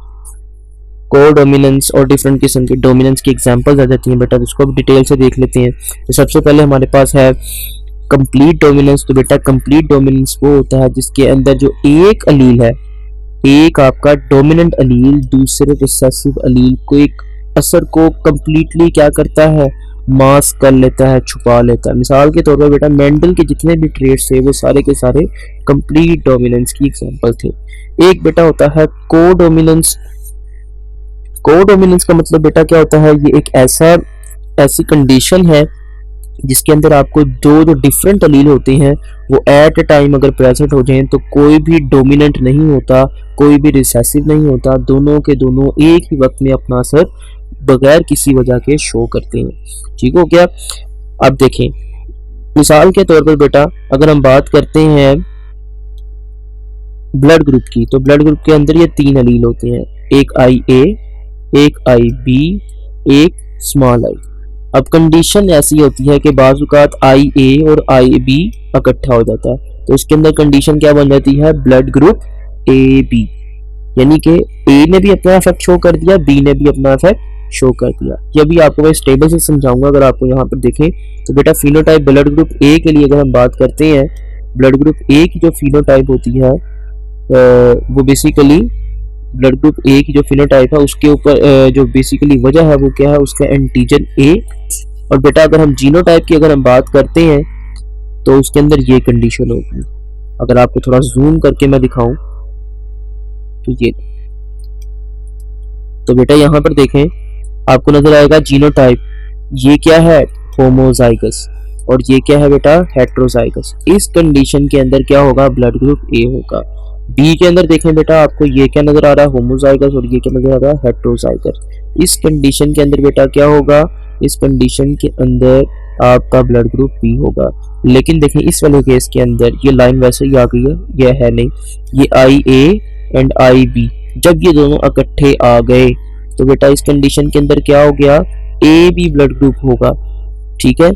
को डोमिनेंस और डिफरेंट किस्म के डोमिनेंस की एग्जांपल्स आ जाती हैं बेटा, जिसको अब डिटेल से देख लेते हैं। तो सबसे पहले हमारे पास है कंप्लीट डोमिनेंस। तो बेटा कंप्लीट डोमिनेंस वो होता है जिसके अंदर जो एक अलील है, एक आपका डोमिनेंट अलील दूसरे रिसेसिव अलील को एक असर को कंप्लीटली क्या करता है, मास्क कर लेता है, छुपा लेता है। मिसाल के तौर पर बेटा मेंडल के जितने भी ट्रेड्स थे वो सारे के सारे कंप्लीट डोमिनेंस की एग्जांपल थे। एक बेटा होता है को डोमिनेंस। को डोमिनेंस का मतलब बेटा क्या होता है, ये एक ऐसी कंडीशन है जिसके अंदर आपको दो जो डिफरेंट अलील होते हैं वो एट ए टाइम अगर प्रेजेंट हो जाएं तो कोई भी डोमिनेंट नहीं होता, कोई भी रिसेसिव नहीं होता, दोनों के दोनों एक ही वक्त में अपना असर बगैर किसी वजह के शो करते हैं। ठीक हो क्या। अब देखें मिसाल के तौर पर बेटा अगर हम बात करते हैं ब्लड ग्रुप की, तो ब्लड ग्रुप के अंदर ये तीन अलील होते हैं, एक आई ए, एक आई बी, एक स्मॉल आई। अब कंडीशन ऐसी होती है कि बाज़ औक़ात आई ए और आई बी इकट्ठा हो जाता है, तो इसके अंदर कंडीशन क्या बन जाती है, ब्लड ग्रुप ए बी, यानी कि ए ने भी अपना इफेक्ट शो कर दिया, बी ने भी अपना इफेक्ट शो कर दिया। ये भी आपको मैं इस टेबल से समझाऊंगा। अगर आपको यहाँ पर देखें तो बेटा फिनोटाइप ब्लड ग्रुप ए के लिए अगर हम बात करते हैं, ब्लड ग्रुप ए की जो फिनोटाइप होती है वो बेसिकली ब्लड ग्रुप ए की जो फिनोटाइप है उसके ऊपर जो बेसिकली वजह है वो क्या है, उसका एंटीजन ए। और बेटा अगर हम जीनोटाइप की अगर हम बात करते हैं तो उसके अंदर ये कंडीशन होगी। अगर आपको थोड़ा जूम करके मैं दिखाऊं तो ये, तो बेटा यहाँ पर देखें आपको नजर आएगा जीनोटाइप, ये क्या है होमोजाइगस, और ये क्या है बेटा हेट्रोजाइगस। इस कंडीशन के अंदर क्या होगा, ब्लड ग्रुप ए होगा। बी के अंदर देखें बेटा आपको ये क्या नजर आ रहा है, होमोजाइगस, और ये क्या नजर आ रहा है, हेट्रोजाइगस। इस कंडीशन के अंदर बेटा क्या होगा, इस कंडीशन के अंदर आपका ब्लड ग्रुप बी होगा। लेकिन देखें इस वाले केस के अंदर ये लाइन वैसे ही आ गई है, ये है नहीं, ये आई ए एंड आई बी जब ये दोनों इकट्ठे आ गए तो बेटा इस कंडीशन के अंदर क्या हो गया, ए बी ब्लड ग्रुप होगा। ठीक है,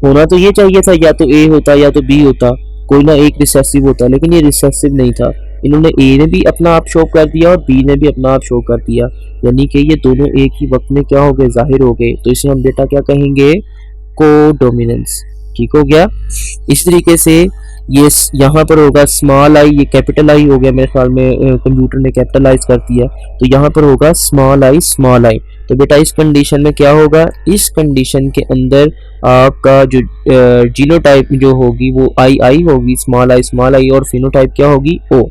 होना तो ये चाहिए था, या तो ए होता या तो बी होता, कोई ना एक रिसेसिव होता, लेकिन ये रिसेसिव नहीं था। इन्होंने ए ने भी अपना आप शो कर दिया और बी ने भी अपना आप शो कर दिया, यानी कि ये दोनों एक ही वक्त में क्या हो गए, जाहिर हो गए। तो इसे हम बेटा क्या कहेंगे, को-डोमिनेंस। ठीक हो गया। इस तरीके से ये यहाँ पर होगा स्मॉल आई, ये कैपिटल आई हो गया, मेरे ख्याल में कंप्यूटर ने कैपिटलाइज कर दिया, तो यहाँ पर होगा स्मॉल आई स्मॉल आई। तो बेटा इस कंडीशन में क्या होगा, इस कंडीशन के अंदर आपका जो जीनोटाइप जो होगी वो आई आई होगी, स्मॉल आई, और फिनोटाइप क्या होगी, ओ।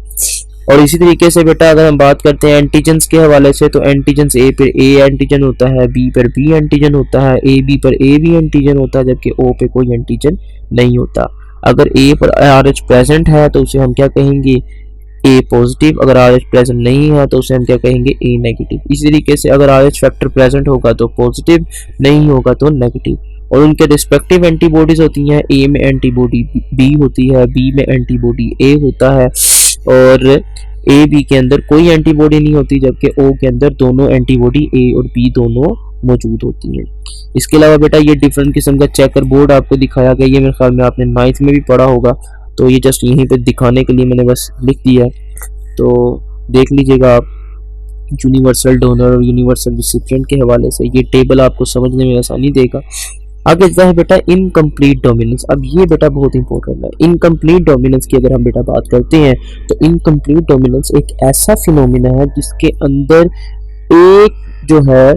और इसी तरीके से बेटा अगर हम बात करते हैं एंटीजन्स के हवाले से, तो एंटीजन्स ए पर ए एंटीजन होता है, बी पर बी एंटीजन होता है, ए बी पर ए बी एंटीजन होता है, जबकि ओ पे कोई एंटीजन नहीं होता। अगर ए पर आर एच प्रेजेंट है तो उसे हम क्या कहेंगे, ए पॉजिटिव। अगर आर एच प्रेजेंट नहीं है तो उसे हम क्या कहेंगे, ए नेगेटिव। इसी तरीके से अगर आर एच फैक्टर प्रेजेंट होगा तो पॉजिटिव, नहीं होगा तो नेगेटिव। और उनके रिस्पेक्टिव एंटीबॉडीज होती हैं, ए में एंटीबॉडी बी होती है, बी में एंटीबॉडी ए होता है, और ए बी के अंदर कोई एंटीबॉडी नहीं होती, जबकि ओ के अंदर दोनों एंटीबॉडी ए और बी दोनों मौजूद होती हैं। इसके अलावा बेटा ये डिफरेंट किस्म का चेकर बोर्ड आपको दिखाया गया, ये मेरे ख्याल में आपने 9th में भी पढ़ा होगा, तो ये जस्ट यहीं पे दिखाने के लिए मैंने बस लिख दिया, तो देख लीजिएगा आप। यूनिवर्सल डोनर और यूनिवर्सल रिसिपिएंट के हवाले से ये टेबल आपको समझने में आसानी देगा। आगे जाता है बेटा इनकम्प्लीट डोमिनेंस। अब ये बेटा बहुत इंपॉर्टेंट है। इनकम्प्लीट डोमिनेंस की अगर हम बेटा बात करते हैं तो इनकम्प्लीट डोमिनेंस एक ऐसा फिनोमिना है जिसके अंदर एक जो है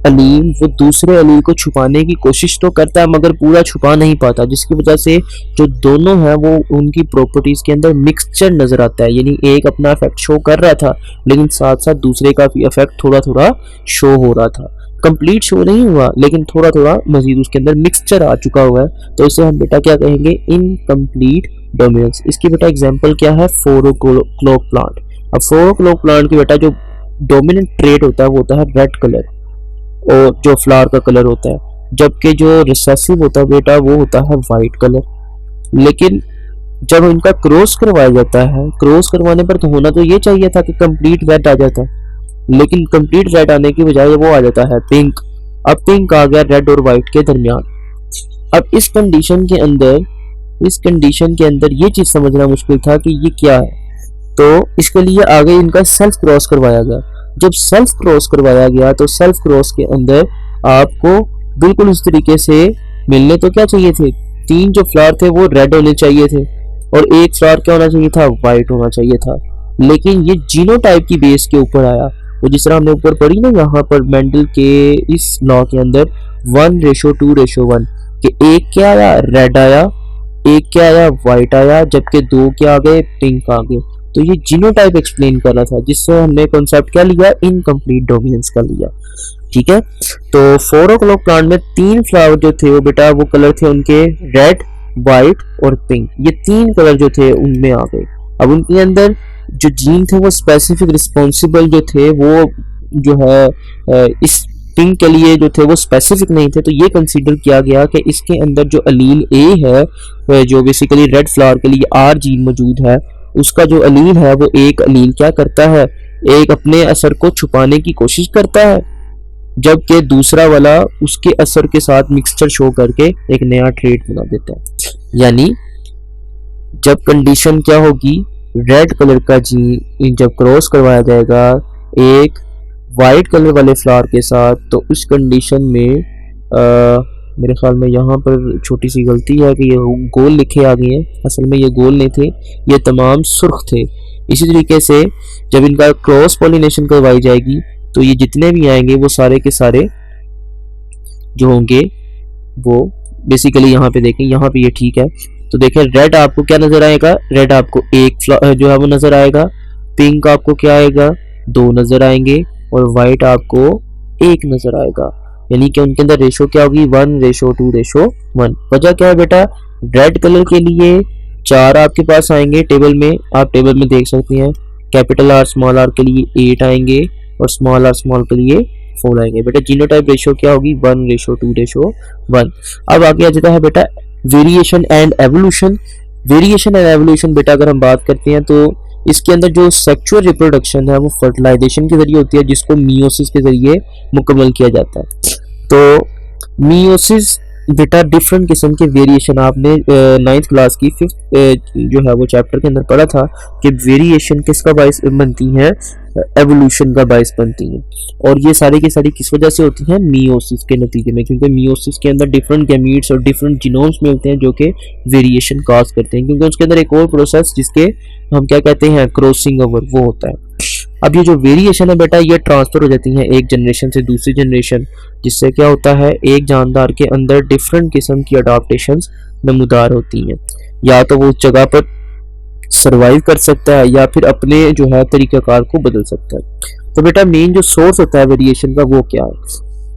अलील वो दूसरे अलील को छुपाने की कोशिश तो करता है मगर पूरा छुपा नहीं पाता, जिसकी वजह से जो दोनों हैं वो उनकी प्रॉपर्टीज के अंदर मिक्सचर नजर आता है। यानी एक अपना इफेक्ट शो कर रहा था लेकिन साथ साथ दूसरे का भी इफेक्ट थोड़ा थोड़ा शो हो रहा था। कंप्लीट शो नहीं हुआ लेकिन थोड़ा थोड़ा मजीद उसके अंदर मिक्सचर आ चुका हुआ है, तो इसे हम बेटा क्या कहेंगे, इनकम्प्लीट डोमिनेंस। इसकी बेटा एग्जांपल क्या है, 4 o'clock प्लांट। अब 4 o'clock प्लांट की बेटा जो डोमिनेंट ट्रेट होता है वो होता है रेड कलर, और जो फ्लावर का कलर होता है, जबकि जो रिसेसिव होता है बेटा वो होता है वाइट कलर। लेकिन जब इनका क्रॉस करवाया जाता है, क्रॉस करवाने पर तो होना तो ये चाहिए था कि कंप्लीट रेड आ जाता, लेकिन कंप्लीट रेड आने की बजाय वो आ जाता है पिंक। अब पिंक आ गया रेड और वाइट के दरमियान। अब इस कंडीशन के अंदर इस कंडीशन के अंदर ये चीज समझना मुश्किल था कि ये क्या है। तो इसके लिए आगे इनका सेल्फ क्रॉस करवाया गया। जब सेल्फ क्रॉस करवाया गया तो सेल्फ क्रॉस के अंदर आपको बिल्कुल उस तरीके से मिलने तो क्या चाहिए थे, 3 जो फ्लावर थे वो रेड होने चाहिए थे और एक फ्लावर क्या होना चाहिए था, व्हाइट होना चाहिए था। लेकिन ये जीनोटाइप की बेस के ऊपर आया। वो जिस तरह हमने ऊपर पढ़ी ना यहाँ पर मेंडल के इस लॉ के अंदर 1:2:1 कि एक क्या आया, रेड आया, एक क्या आया, व्हाइट आया, जबकि 2 क्या आ गए, पिंक आ गए। तो ये जीनोटाइप एक्सप्लेन कर रहा था, जिससे हमने कॉन्सेप्ट क्या लिया, इनकम्प्लीट डोमिनेंस का लिया। ठीक है, तो 4 o'clock प्लांट में 3 फ्लावर जो थे वो बेटा वो कलर थे उनके रेड, व्हाइट और पिंक। ये 3 कलर जो थे उनमें आ गए। अब उनके अंदर जो जीन थे वो स्पेसिफिक रिस्पॉन्सिबल जो थे वो जो है इस पिंक के लिए जो थे वो स्पेसिफिक नहीं थे। तो ये कंसीडर किया गया कि इसके अंदर जो अलील ए है जो बेसिकली रेड फ्लावर के लिए आर जीन मौजूद है, उसका जो अलील है वो एक अलील क्या करता है, एक अपने असर को छुपाने की कोशिश करता है, जबकि दूसरा वाला उसके असर के साथ मिक्सचर शो करके एक नया ट्रेट बना देता है। यानी जब कंडीशन क्या होगी, रेड कलर का जीन जब क्रॉस करवाया जाएगा एक वाइट कलर वाले फ्लावर के साथ, तो उस कंडीशन में मेरे ख्याल में यहाँ पर छोटी सी गलती है कि ये गोल लिखे आ गए हैं, असल में ये गोल नहीं थे, ये तमाम सुर्ख थे। इसी तरीके से जब इनका क्रॉस पॉलिनेशन करवाई जाएगी तो ये जितने भी आएंगे वो सारे के सारे जो होंगे वो बेसिकली यहाँ पे देखें, यहाँ पे ये ठीक है। तो देखें रेड आपको क्या नजर आएगा, रेड आपको एक जो है वो नजर आएगा, पिंक आपको क्या आएगा, 2 नजर आएंगे और व्हाइट आपको 1 नजर आएगा। यानी कि उनके अंदर रेशो क्या होगी, 1:2:1। वजह क्या है बेटा, रेड कलर के लिए 4 आपके पास आएंगे टेबल में, आप टेबल में देख सकते हैं। कैपिटल आर स्मॉल आर के लिए 8 आएंगे और स्मॉल आर स्मॉल के लिए 4 आएंगे। बेटा जीनोटाइप रेशो क्या होगी, 1:2:1। अब आगे आ जाता है बेटा variation and evolution. Variation and evolution बेटा अगर हम बात करते हैं तो इसके अंदर जो सेक्सुअल रिप्रोडक्शन है वो फर्टिलाइजेशन के जरिए होती है, जिसको मियोसिस के जरिए मुकम्मल किया जाता है। तो मियोसिस बेटा डिफरेंट किस्म के वेरिएशन, आपने 9th क्लास की 5th जो है वो चैप्टर के अंदर पढ़ा था कि वेरिएशन किसका बायस बनती है, एवोल्यूशन का बायस बनती है। और ये सारी की सारी किस वजह से होती हैं, मियोसिस के नतीजे में, क्योंकि मियोसिस के अंदर डिफरेंट गैमीट्स और डिफरेंट जीनोम्स मिलते हैं जो कि वेरिएशन काज करते हैं, क्योंकि उसके अंदर एक और प्रोसेस जिसके हम क्या कहते हैं, क्रॉसिंग ओवर, वो होता है। अब ये जो वेरिएशन है बेटा ये ट्रांसफर हो जाती है एक जनरेशन से दूसरी जनरेशन, जिससे क्या होता है एक जानदार के अंदर डिफरेंट किस्म की अडॉप्टेशंस नमूदार होती हैं। या तो वो उस जगह पर सरवाइव कर सकता है या फिर अपने जो है तरीकाकार को बदल सकता है। तो बेटा मेन जो सोर्स होता है वेरिएशन का वो क्या है,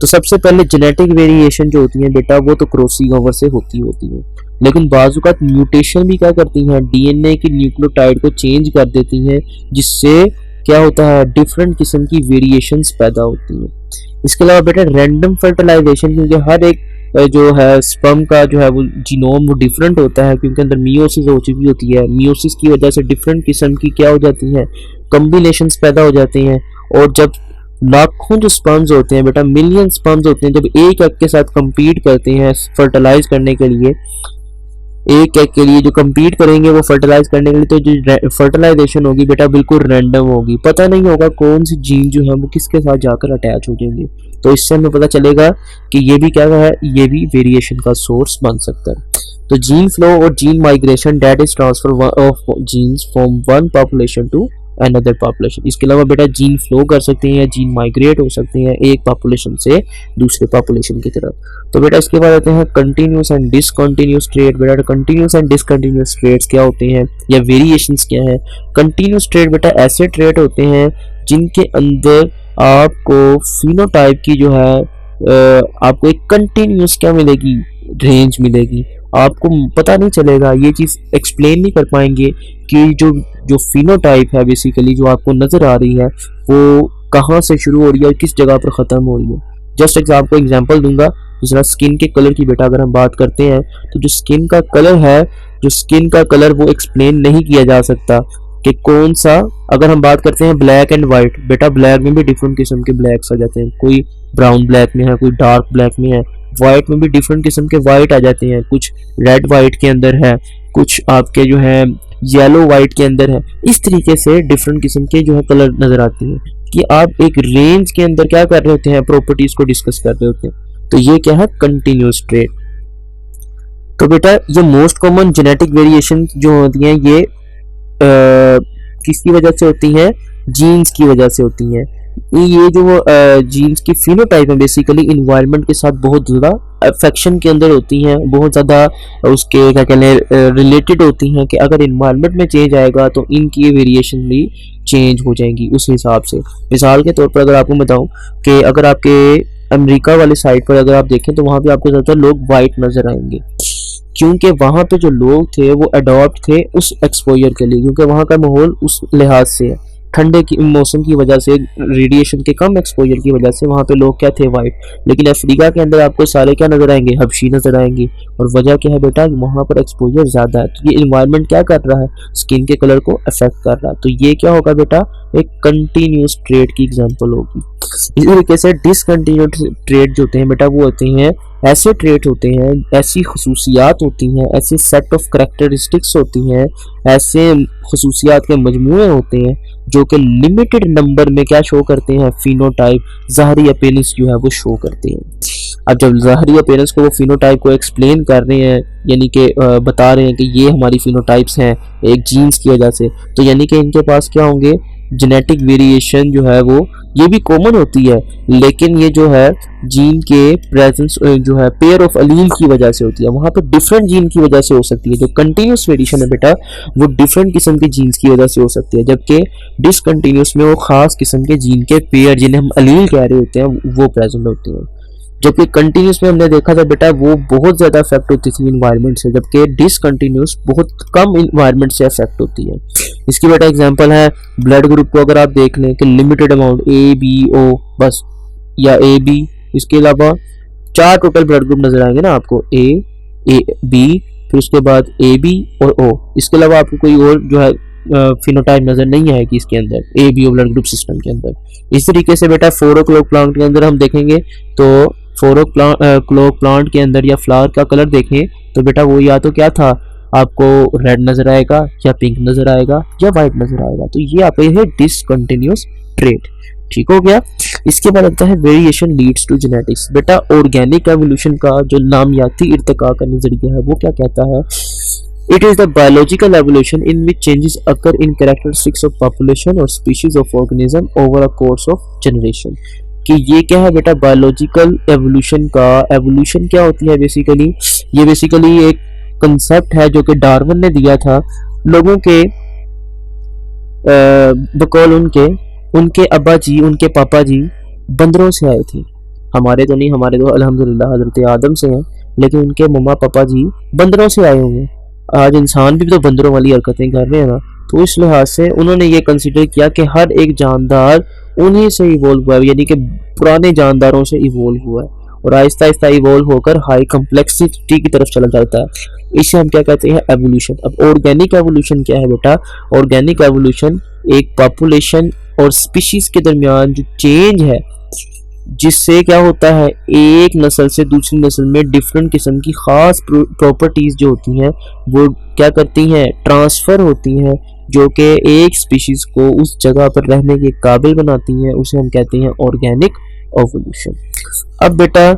तो सबसे पहले जेनेटिक वेरिएशन जो होती है बेटा वो तो क्रॉसिंग ओवर से होती है, लेकिन बाजुकात म्यूटेशन भी क्या करती हैं, डीएनए की न्यूक्लियोटाइड को चेंज कर देती हैं, जिससे क्या होता है डिफरेंट किस्म की वेरिएशंस पैदा होती हैं। इसके अलावा बेटा रैंडम फर्टिलाइजेशन, क्योंकि हर एक जो है स्पर्म का जो है वो जीनोम वो डिफरेंट होता है, क्योंकि अंदर मियोसिस हो चुकी होती है। मियोसिस की वजह से डिफरेंट किस्म की क्या हो जाती हैं, कॉम्बिनेशंस पैदा हो जाती हैं। और जब लाखों जो स्पर्म्स होते हैं बेटा, मिलियन स्पर्म्स होते हैं, जब एक के साथ compete करते हैं फर्टिलाइज करने के लिए, एक के लिए जो compete करेंगे वो फर्टिलाइज करने के लिए, तो जो फर्टिलाइजेशन होगी बेटा बिल्कुल रैंडम होगी, पता नहीं होगा कौन सी जीन जो है वो किसके साथ जाकर अटैच हो जाएंगे। तो इससे हमें पता चलेगा कि ये भी क्या है, ये भी वेरिएशन का सोर्स बन सकता है। तो जीन फ्लो और gene migration, that is transfer of genes from one population to another population. इसके अलावा बेटा जीन फ्लो कर सकते हैं या जीन माइग्रेट हो सकते हैं एक पॉपुलेशन से दूसरे पॉपुलेशन की तरफ। तो बेटा इसके बाद आते हैं कंटिन्यूस एंड डिसकंटिन्यूस ट्रेट। बेटा कंटिन्यूस एंड डिसकंटिन्यूस ट्रेट्स क्या होते हैं या वेरिएशंस क्या है। कंटिन्यूस ट्रेट बेटा ऐसे ट्रेट होते हैं जिनके अंदर आपको फिनोटाइप की जो है आपको एक कंटिन्यूस क्या मिलेगी, रेंज मिलेगी। आपको पता नहीं चलेगा, ये चीज़ एक्सप्लेन नहीं कर पाएंगे कि जो फिनोटाइप है बेसिकली जो आपको नज़र आ रही है वो कहाँ से शुरू हो रही है और किस जगह पर ख़त्म हो रही है। जस्ट आपको एग्जांपल दूंगा, जिस तरह स्किन के कलर की बेटा अगर हम बात करते हैं तो जो स्किन का कलर है, जो स्किन का कलर वो एक्सप्लेन नहीं किया जा सकता। कि कौन सा, अगर हम बात करते हैं ब्लैक एंड वाइट, बेटा ब्लैक में भी डिफरेंट किस्म के ब्लैक्स आ जाते हैं, कोई ब्राउन ब्लैक में है, कोई डार्क ब्लैक में है। वाइट में भी डिफरेंट किस्म के वाइट आ जाते हैं, कुछ रेड वाइट के अंदर है, कुछ आपके जो है येलो वाइट के अंदर है। इस तरीके से डिफरेंट किस्म के जो है कलर नजर आते हैं कि आप एक रेंज के अंदर क्या कर रहे होते हैं, प्रॉपर्टीज को डिस्कस कर रहे होते हैं। तो ये क्या है, कंटिन्यूस ट्रेट। तो बेटा ये मोस्ट कॉमन जेनेटिक वेरिएशन जो होती हैं ये किसकी वजह से होती हैं, जीन्स की वजह से होती हैं। ये जो जीन्स की फिनोटाइप है बेसिकली इन्वायरमेंट के साथ बहुत ज़्यादा अफेक्शन के अंदर होती हैं, बहुत ज़्यादा उसके क्या कहते हैं रिलेटेड होती हैं कि अगर इन्वायरमेंट में चेंज आएगा तो इनकी वेरिएशन भी चेंज हो जाएंगी उस हिसाब से। मिसाल के तौर पर अगर आपको बताऊं कि अगर आपके अमेरिका वाले साइड पर अगर आप देखें तो वहाँ पे आपको ज़्यादातर लोग वाइट नज़र आएंगे, क्योंकि वहाँ पे जो लोग थे वो अडॉप्ट थे उस एक्सपोजर के लिए, क्योंकि वहाँ का माहौल उस लिहाज से है, ठंडे की मौसम की वजह से, रेडिएशन के कम एक्सपोजर की वजह से वहाँ पे लोग क्या थे, वाइट। लेकिन अफ्रीका के अंदर आपको सारे क्या नजर आएंगे, हबशी नजर आएंगे। और वजह क्या है बेटा, वहाँ पर एक्सपोजर ज़्यादा है, तो ये इन्वायरमेंट क्या कर रहा है, स्किन के कलर को अफेक्ट कर रहा है। तो ये क्या होगा बेटा, एक कंटिन्यूस ट्रेड की एग्जाम्पल होगी। इसी तरीके से डिसकंटिन्यूस ट्रेड जो होते हैं बेटा, वो होते हैं ऐसे ट्रेट होते हैं, ऐसी खसूसियात होती हैं, ऐसे सेट ऑफ करेक्टरिस्टिक्स होती हैं, ऐसे खसूसियात के मजमूए होते हैं जो कि लिमिटेड नंबर में क्या शो करते हैं, फिनोटाइप, ज़ाहरी अपीयरेंस जो है वो शो करते हैं। अब जब ज़ाहरी अपीयरेंस को वो फिनोटाइप को एक्सप्लेन कर रहे हैं, यानी कि बता रहे हैं कि ये हमारी फिनोटाइप्स हैं एक जीन्स की वजह से, तो यानी कि इनके पास क्या होंगे, जेनेटिक वेरिएशन जो है वो ये भी कॉमन होती है, लेकिन ये जो है जीन के प्रेजेंस जो है पेयर ऑफ अलील की वजह से होती है, वहाँ पर डिफरेंट जीन की वजह से हो सकती है। जो कंटिन्यूस वेरिएशन है बेटा वो डिफरेंट किस्म के जीन्स की वजह से हो सकती है, जबकि डिसकंटिन्यूस में वो खास किस्म के जीन के पेयर जिन्हें हम अलील कह रहे होते हैं वो प्रेजेंट होते हैं। जबकि कंटिन्यूस में हमने देखा था बेटा वो बहुत ज़्यादा अफेक्ट होती थी इन्वायरमेंट से, जबकि डिसकंटिन्यूस बहुत कम इन्वायरमेंट से अफेक्ट होती है। इसकी बेटा एग्जांपल है ब्लड ग्रुप को अगर आप देख लें कि limited amount A B O बस, या AB, इसके अलावा 4 टोटल ब्लड ग्रुप नजर आएंगे ना आपको, A B, फिर उसके बाद AB और O, इसके अलावा आपको कोई और जो है फिनोटाइप नजर नहीं आएगी इसके अंदर ABO ब्लड ग्रुप सिस्टम के अंदर। इस तरीके से बेटा 4 o'clock प्लांट के अंदर हम देखेंगे तो 4 o'clock प्लांट के अंदर या फ्लावर का कलर देखें तो बेटा वो या तो क्या था, आपको रेड नजर आएगा या पिंक नजर आएगा या वाइट नजर आएगा। तो ये आपका है डिसकंटिन्यूस ट्रेट, ठीक हो गया। इसके बाद आता है वेरिएशन लीड्स टू जेनेटिक्स। बेटा ऑर्गेनिक एवोल्यूशन का जो नामियाती इर्तिका का नजरिया है वो क्या कहता है, it is the biological evolution in which changes occur in characteristics of population or species of organism over a course of generation. कि ये क्या है बेटा, बायोलॉजिकल एवोल्यूशन का, एवोल्यूशन क्या होती है बेसिकली, ये बेसिकली एक कंसेप्ट है जो कि डार्विन ने दिया था लोगों के बकौल उनके अब्बा जी, उनके पापा जी बंदरों से आए थे। हमारे तो नहीं, हमारे तो अल्हम्दुलिल्लाह हजरत आदम से हैं, लेकिन उनके मम्मा पापा जी बंदरों से आए होंगे। आज इंसान भी तो बंदरों वाली हरकतें कर रहे हैं ना, तो इस लिहाज से उन्होंने ये कंसिडर किया कि हर एक जानदार उन्हीं से इवोल्व हुआ है, यानी कि पुराने जानदारों से इवोल्व हुआ है और आहिस्ता आहिस्ता इवोल्व होकर हाई कम्प्लेक्सिटी की तरफ चला जाता है। इसे हम क्या कहते हैं, एवोल्यूशन। अब ऑर्गेनिक एवोल्यूशन क्या है बेटा, ऑर्गेनिक एवोल्यूशन एक पॉपुलेशन और स्पीशीज के दरमियान जो चेंज है, जिससे क्या होता है एक नस्ल से दूसरी नस्ल में डिफरेंट किस्म की खास प्रॉपर्टीज जो होती हैं वो क्या करती हैं, ट्रांसफर होती हैं, जो कि एक स्पीशीज को उस जगह पर रहने के काबिल बनाती हैं, उसे हम कहते हैं ऑर्गेनिक एवोल्यूशन। अब बेटा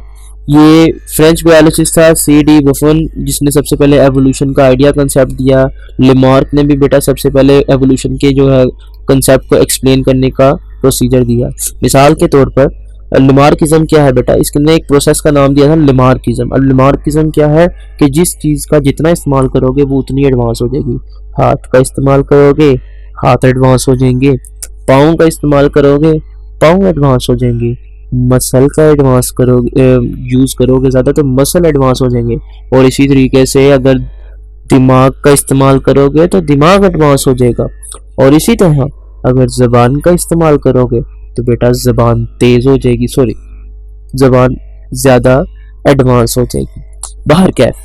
ये फ्रेंच बायोलॉजिस्ट था C.D. बफन जिसने सबसे पहले एवोल्यूशन का आइडिया कंसेप्ट दिया। लेमार्क ने भी बेटा सबसे पहले एवोल्यूशन के जो है कंसेप्ट को एक्सप्लेन करने का प्रोसीजर दिया। मिसाल के तौर पर लेमार्किज्म क्या है बेटा, इसने एक प्रोसेस का नाम दिया था लेमार्किज्म। अब लेमार्किज्म क्या है कि जिस चीज़ का जितना इस्तेमाल करोगे वो उतनी एडवांस हो जाएगी। हाथ का इस्तेमाल करोगे हाथ एडवांस हो जाएंगे, पाँव का इस्तेमाल करोगे पाँव एडवांस हो जाएंगे, मसल का एडवांस करोगे यूज़ करोगे ज़्यादा तो मसल एडवांस हो जाएंगे, और इसी तरीके से अगर दिमाग का इस्तेमाल करोगे तो दिमाग एडवांस हो जाएगा, और इसी तरह अगर ज़बान का इस्तेमाल करोगे तो बेटा ज़बान तेज़ हो जाएगी, सॉरी ज़बान ज़्यादा एडवांस हो जाएगी। बाहर कैफ।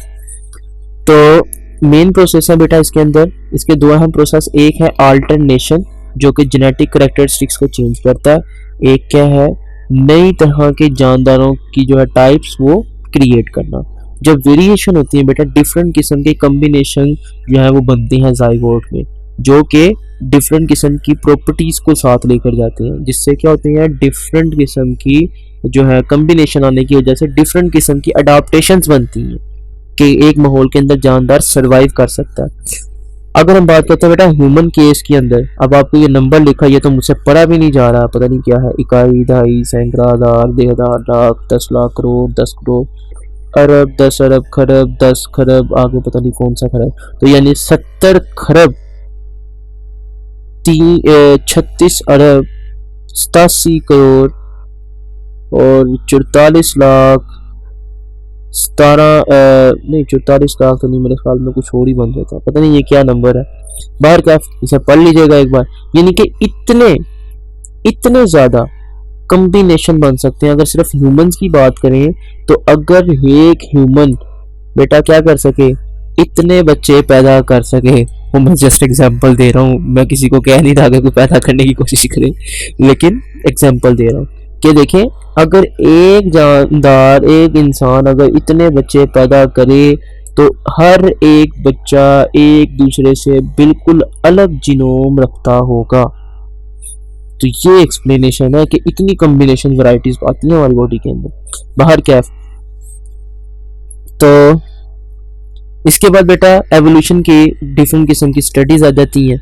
तो मेन प्रोसेस है बेटा इसके अंदर, इसके दो अहम प्रोसेस, एक है अल्टरनेशन जो कि जेनेटिक कैरेक्टरिस्टिक्स को चेंज करता है, एक क्या है नई तरह के जानदारों की जो है टाइप्स वो क्रिएट करना। जब वेरिएशन होती है बेटा डिफरेंट किस्म के कम्बिनेशन जो है वो बनते हैं जाइगोट में, जो कि डिफरेंट किस्म की प्रॉपर्टीज को साथ लेकर जाते हैं, जिससे क्या होती है डिफरेंट किस्म की जो है कम्बिनेशन आने की वजह से डिफरेंट किस्म की अडाप्टेशंस बनती हैं कि एक माहौल के अंदर जानदार सरवाइव कर सकता है। अगर हम बात करते हैं बेटा ह्यूमन केस के अंदर, अब आपको ये नंबर लिखा, ये तो मुझसे पढ़ा भी नहीं जा रहा, पता नहीं क्या है, इकाई, दहाई, सैकड़ा, हज़ार, 10,000, लाख, 10 लाख, करोड़, 10 करोड़, अरब, 10 अरब, खरब, 10 खरब, आगे पता नहीं कौन सा खरब, तो यानी 70 खरब 36 अरब 87 करोड़ और 44 लाख 17 नहीं 44 लाख तो नहीं, मेरे ख्याल में कुछ और ही बन जाता है, पता नहीं ये क्या नंबर है, बाहर क्या, इसे पढ़ लीजिएगा एक बार। यानी कि इतने ज़्यादा कम्बिनेशन बन सकते हैं। अगर सिर्फ ह्यूमंस की बात करें तो अगर एक ह्यूमन बेटा क्या कर सके, इतने बच्चे पैदा कर सके, वो मैं जस्ट एग्जांपल दे रहा हूँ, मैं किसी को कह नहीं रहा कि कोई पैदा करने की कोशिश करे, लेकिन एग्जांपल दे रहा हूँ कि देखें अगर एक जानदार एक इंसान अगर इतने बच्चे पैदा करे तो हर एक बच्चा एक दूसरे से बिल्कुल अलग जीनोम रखता होगा। तो ये एक्सप्लेनेशन है कि इतनी कॉम्बिनेशन वैरायटीज आती हैं हमारी बॉडी के अंदर, बाहर क्या। तो इसके बाद बेटा एवोल्यूशन की डिफरेंट किस्म की स्टडीज आ जाती हैं।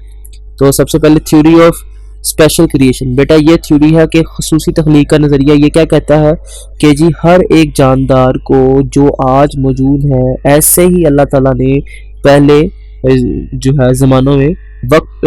तो सबसे पहले थ्योरी ऑफ स्पेशल क्रिएशन, बेटा ये थ्योरी है कि खुसूसी तख्लीक का नज़रिया ये क्या कहता है कि जी हर एक जानदार को जो आज मौजूद है ऐसे ही अल्लाह ताला ने पहले जो है ज़मानों में वक्त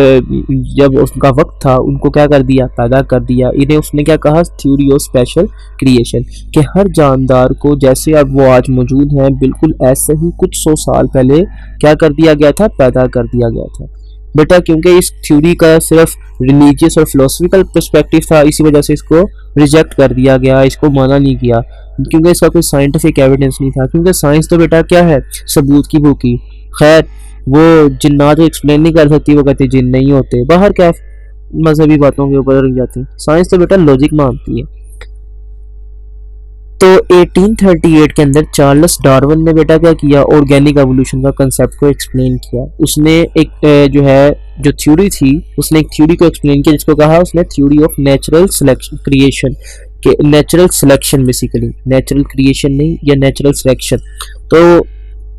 जब उसका वक्त था उनको क्या कर दिया, पैदा कर दिया। इन्हें उसने क्या कहा, थ्योरी ऑफ स्पेशल क्रिएशन, कि हर जानदार को जैसे अब वो आज मौजूद हैं बिल्कुल ऐसे ही कुछ 100 साल पहले क्या कर दिया गया था, पैदा कर दिया गया था बेटा। क्योंकि इस थ्योरी का सिर्फ रिलीजियस और फिलोसफिकल पर्सपेक्टिव था, इसी वजह से इसको रिजेक्ट कर दिया गया, इसको माना नहीं किया, क्योंकि इसका कोई साइंटिफिक एविडेंस नहीं था। क्योंकि साइंस तो बेटा क्या है, सबूत की भूखी। खैर वो जिन्नात एक्सप्लेन नहीं कर सकती, वो कहते जिन नहीं होते, बाहर क्या मजहबी बातों के ऊपर रह जाती। साइंस तो बेटा लॉजिक मानती है। तो 1838 के अंदर चार्ल्स डार्विन ने बेटा क्या किया, ऑर्गेनिक एवोल्यूशन का कंसेप्ट को एक्सप्लेन किया। उसने एक जो है जो थ्योरी थी, उसने एक थ्योरी को एक्सप्लेन किया जिसको कहा उसने theory of natural selection creation, के natural selection, basically natural creation नहीं या नेचुरल सिलेक्शन। तो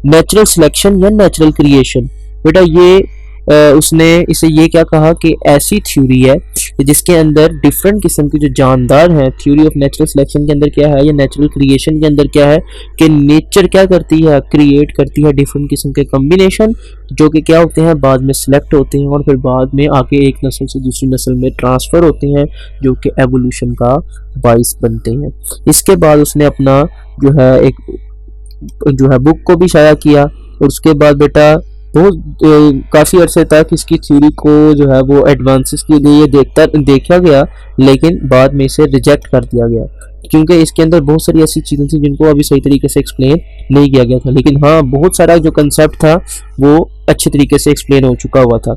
नेचुरल सिलेक्शन या नेचुरल क्रिएशन बेटा ये उसने इसे ये क्या कहा कि ऐसी थ्योरी है जिसके अंदर डिफरेंट किस्म के जो जानदार हैं, थ्योरी ऑफ नेचुरल सिलेक्शन के अंदर क्या है या नेचुरल क्रिएशन के अंदर क्या है कि नेचर क्या करती है, क्रिएट करती है डिफरेंट किस्म के कम्बिनेशन जो कि क्या होते हैं, बाद में सिलेक्ट होते हैं और फिर बाद में आके एक नस्ल से दूसरी नस्ल में ट्रांसफ़र होते हैं, जो कि एवोल्यूशन का बाइस बनते हैं। इसके बाद उसने अपना जो है एक जो है बुक को भी शाया किया और उसके बाद बेटा बहुत काफ़ी अरसे तक इसकी थ्योरी को जो है वो एडवांसेस के लिए देखा गया, लेकिन बाद में इसे रिजेक्ट कर दिया गया क्योंकि इसके अंदर बहुत सारी ऐसी चीज़ें थी जिनको अभी सही तरीके से एक्सप्लेन नहीं किया गया था। लेकिन हाँ, बहुत सारा जो कंसेप्ट था वो अच्छे तरीके से एक्सप्लेन हो चुका हुआ था।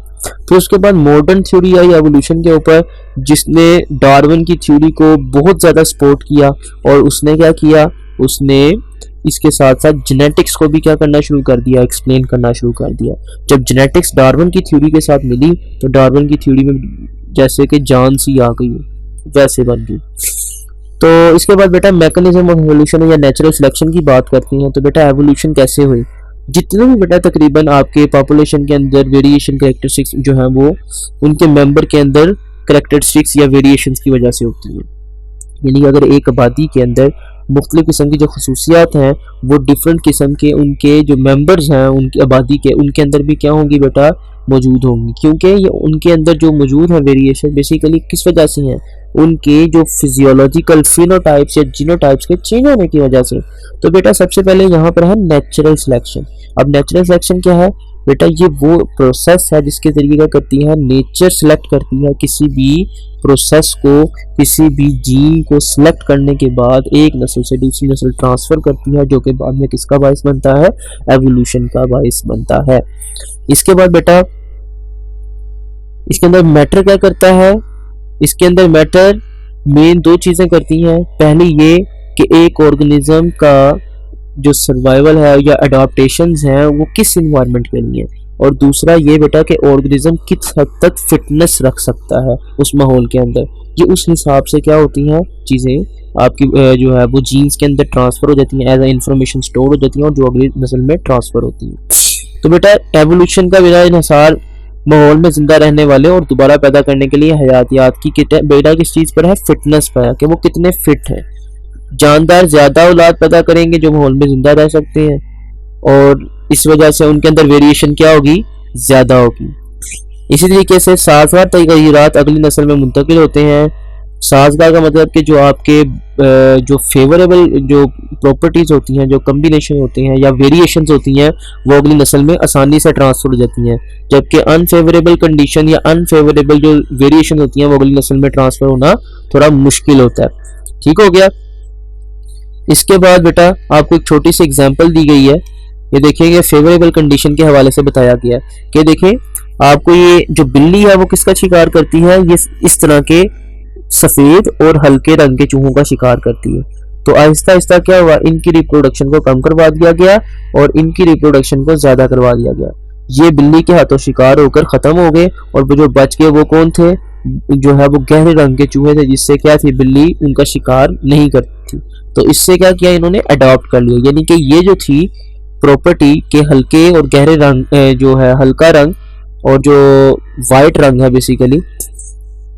फिर उसके बाद मॉडर्न थ्योरी आई एवोल्यूशन के ऊपर, जिसने डार्विन की थ्योरी को बहुत ज़्यादा सपोर्ट किया और उसने क्या किया, उसने इसके साथ साथ जेनेटिक्स को भी क्या करना शुरू कर दिया, एक्सप्लेन करना शुरू कर दिया। जब जेनेटिक्स डार्विन की थ्योरी के साथ मिली तो डार्विन की थ्योरी में जैसे कि जान सी आ गई वैसे बन गई। तो इसके बाद बेटा मैकेनिज्म ऑफ एवोल्यूशन या नेचुरल सिलेक्शन की बात करती हैं। तो बेटा एवोल्यूशन कैसे हुई, जितने भी बेटा तकरीबन आपके पॉपुलेशन के अंदर वेरिएशन कैरेक्टरिस्टिक्स जो है वो उनके मेंबर के अंदर कैरेक्टरिस्टिक्स या वेरिएशंस की वजह से होती है। यानी अगर एक आबादी के अंदर मुख्तलिफ किस्म की जो खसूसियात हैं वो डिफरेंट किस्म के उनके जो मेंबर्स हैं उनकी आबादी के, उनके अंदर भी क्या होंगी बेटा, मौजूद होंगी। क्योंकि ये उनके अंदर जो मौजूद है वेरिएशन बेसिकली किस वजह से हैं, उनके जो फिजियोलॉजिकल फिनोटाइप्स या जीनोटाइप्स के चेंज होने की वजह से। तो बेटा सबसे पहले यहाँ पर है नेचुरल सिलेक्शन। अब नेचुरल सिलेक्शन क्या है, बेटा ये वो प्रोसेस है जिसके जरिए क्या करती है, नेचर सेलेक्ट करती है किसी भी प्रोसेस को, किसी भी जीन को सिलेक्ट करने के बाद एक नस्ल से दूसरी नस्ल ट्रांसफर करती है, जो कि बाद में किसका बायस बनता है, एवोल्यूशन का बायस बनता है। इसके बाद बेटा इसके अंदर मैटर क्या करता है, इसके अंदर मैटर मेन दो चीजें करती हैं। पहली ये कि एक ऑर्गेनिज्म का जो सर्वाइवल है या अडॉप्टेशंस हैं वो किस इन्वायरमेंट के लिए, और दूसरा ये बेटा कि ऑर्गेनिज्म किस हद तक फिटनेस रख सकता है उस माहौल के अंदर। ये उस हिसाब से क्या होती हैं चीज़ें आपकी जो है वो जीन्स के अंदर ट्रांसफ़र हो जाती हैं, एज ए इंफॉर्मेशन स्टोर हो जाती हैं और जो अगली नस्ल में ट्रांसफ़र होती हैं। तो बेटा एवोल्यूशन का बेटा इन्हिसार माहौल में जिंदा रहने वाले और दोबारा पैदा करने के लिए हयातियात की बेटा किस चीज़ पर है, फिटनेस पर है, कि वो कितने फिट हैं। जानदार ज्यादा औलाद पैदा करेंगे जो माहौल में जिंदा रह सकते हैं, और इस वजह से उनके अंदर वेरिएशन क्या होगी, ज्यादा होगी। इसी तरीके से साजगार तगय्युरात अगली नस्ल में मुंतकिल होते हैं। साजगार का मतलब कि जो आपके जो फेवरेबल जो प्रॉपर्टीज होती हैं, जो कम्बिनेशन होते हैं या वेरिएशंस होती हैं, वो अगली नस्ल में आसानी से ट्रांसफर हो जाती हैं, जबकि अनफेवरेबल कंडीशन या अनफेवरेबल जो वेरिएशन होती हैं वो अगली नस्ल में ट्रांसफर होना थोड़ा मुश्किल होता है। ठीक हो गया। इसके बाद बेटा आपको एक छोटी सी एग्जांपल दी गई है, ये देखिए ये फेवरेबल कंडीशन के हवाले से बताया गया है कि देखिए आपको ये जो बिल्ली है वो किसका शिकार करती है, ये इस तरह के सफेद और हल्के रंग के चूहों का शिकार करती है। तो आहिस्ता आहिस्ता क्या हुआ, इनकी रिप्रोडक्शन को कम करवा दिया गया और इनकी रिप्रोडक्शन को ज्यादा करवा दिया गया। ये बिल्ली के हाथों शिकार होकर खत्म हो गए, और वो जो बच गए वो कौन थे, जो है वो गहरे रंग के चूहे थे, जिससे क्या थी बिल्ली उनका शिकार नहीं करती थी। तो इससे क्या किया इन्होंने, अडॉप्ट कर लिया। यानी कि ये जो थी प्रॉपर्टी के हल्के और गहरे रंग, जो है हल्का रंग और जो वाइट रंग है बेसिकली,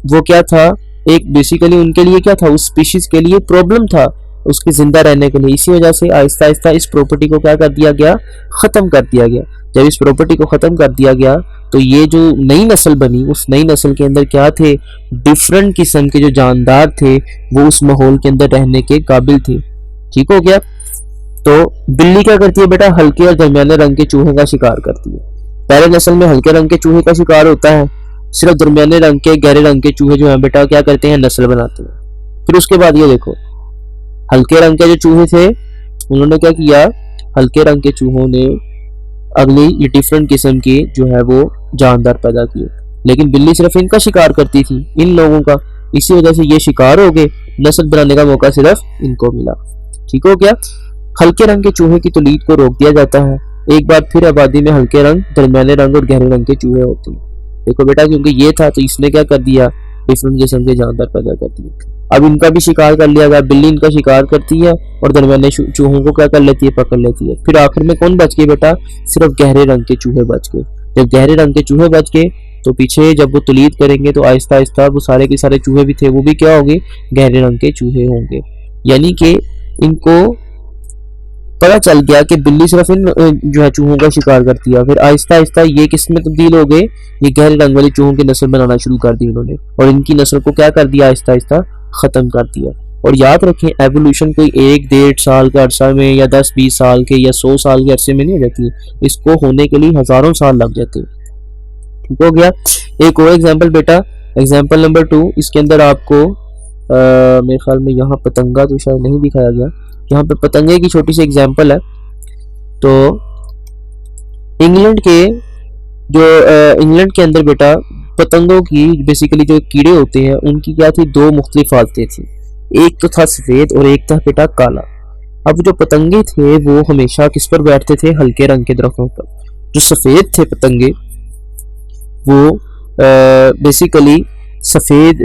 वो क्या था, एक बेसिकली उनके लिए क्या था, उस स्पीशीज के लिए प्रॉब्लम था उसके जिंदा रहने के लिए। इसी वजह से आहिस्ता आहिस्ता इस प्रॉपर्टी को क्या कर दिया गया, खत्म कर दिया गया। जब इस प्रॉपर्टी को खत्म कर दिया गया तो ये जो नई नस्ल बनी, उस नई नस्ल के अंदर क्या थे, डिफरेंट किस्म के जो जानदार थे वो उस माहौल के अंदर रहने के काबिल थे। ठीक हो गया। तो बिल्ली क्या करती है बेटा, हल्के और दरमियाने रंग के चूहे का शिकार करती है। पहले नस्ल में हल्के रंग के चूहे का शिकार होता है, सिर्फ दरमियाने रंग के गहरे रंग के चूहे जो है बेटा क्या करते हैं, नस्ल बनाते हैं। फिर उसके बाद ये देखो हल्के रंग के जो चूहे थे उन्होंने क्या किया, हल्के रंग के चूहों ने अगली ये डिफरेंट किस्म की जो है वो जानदार पैदा किए, लेकिन बिल्ली सिर्फ इनका शिकार करती थी, इन लोगों का। इसी वजह से ये शिकार हो गए, नस्ल बनाने का मौका सिर्फ इनको मिला। ठीक हो गया। हल्के रंग के चूहे की तौलीद को रोक दिया जाता है। एक बार फिर आबादी में हल्के रंग, दरमियाने रंग और गहरे रंग के चूहे होते हैं। देखो बेटा क्योंकि ये था तो इसने क्या कर दिया, डिफरेंट किस्म के जानदार पैदा कर दिए। अब इनका भी शिकार कर लिया गया, बिल्ली इनका शिकार करती है और दरमियाने चूहों को क्या कर लेती है, पकड़ लेती है। फिर आखिर में कौन बच गए बेटा, सिर्फ गहरे रंग के चूहे बच गए। जब गहरे रंग के चूहे बच गए तो पीछे जब वो तौलीद करेंगे तो आहिस्ता आहिस्ता वो सारे के सारे चूहे भी थे वो भी क्या होंगे, गहरे रंग के चूहे होंगे। यानी कि इनको पता चल गया कि बिल्ली सिर्फ इन जो है चूहों का शिकार करती है। फिर आहिस्ता आहिस्ता ये किस में तब्दील हो गए, ये गहरे रंग वाले चूहों की नस्ल बनाना शुरू कर दी इन्होंने, और इनकी नस्ल को क्या कर दिया, आहिस्ता आहिस्ता खत्म कर दिया। और याद रखें एवोल्यूशन कोई 1-1.5 साल के अरसा में या 10-20 साल के या 100 साल के अरसे में नहीं हो जाती, इसको होने के लिए हजारों साल लग जाते हैं। ठीक हो गया। एक और एग्जाम्पल बेटा, एग्जाम्पल नंबर 2, इसके अंदर आपको मेरे ख्याल में यहाँ पतंगा तो शायद नहीं दिखाया गया, यहाँ पे पतंगे की छोटी सी एग्जाम्पल है। तो इंग्लैंड के अंदर बेटा पतंगों की बेसिकली जो कीड़े होते हैं उनकी क्या थी, 2 मुख्तलिफ हालतें थी। एक तो था सफेद और एक था बेटा काला। अब जो पतंगे थे वो हमेशा किस पर बैठते थे, हल्के रंग के दरख्तों पर। जो सफेद थे पतंगे वो बेसिकली सफेद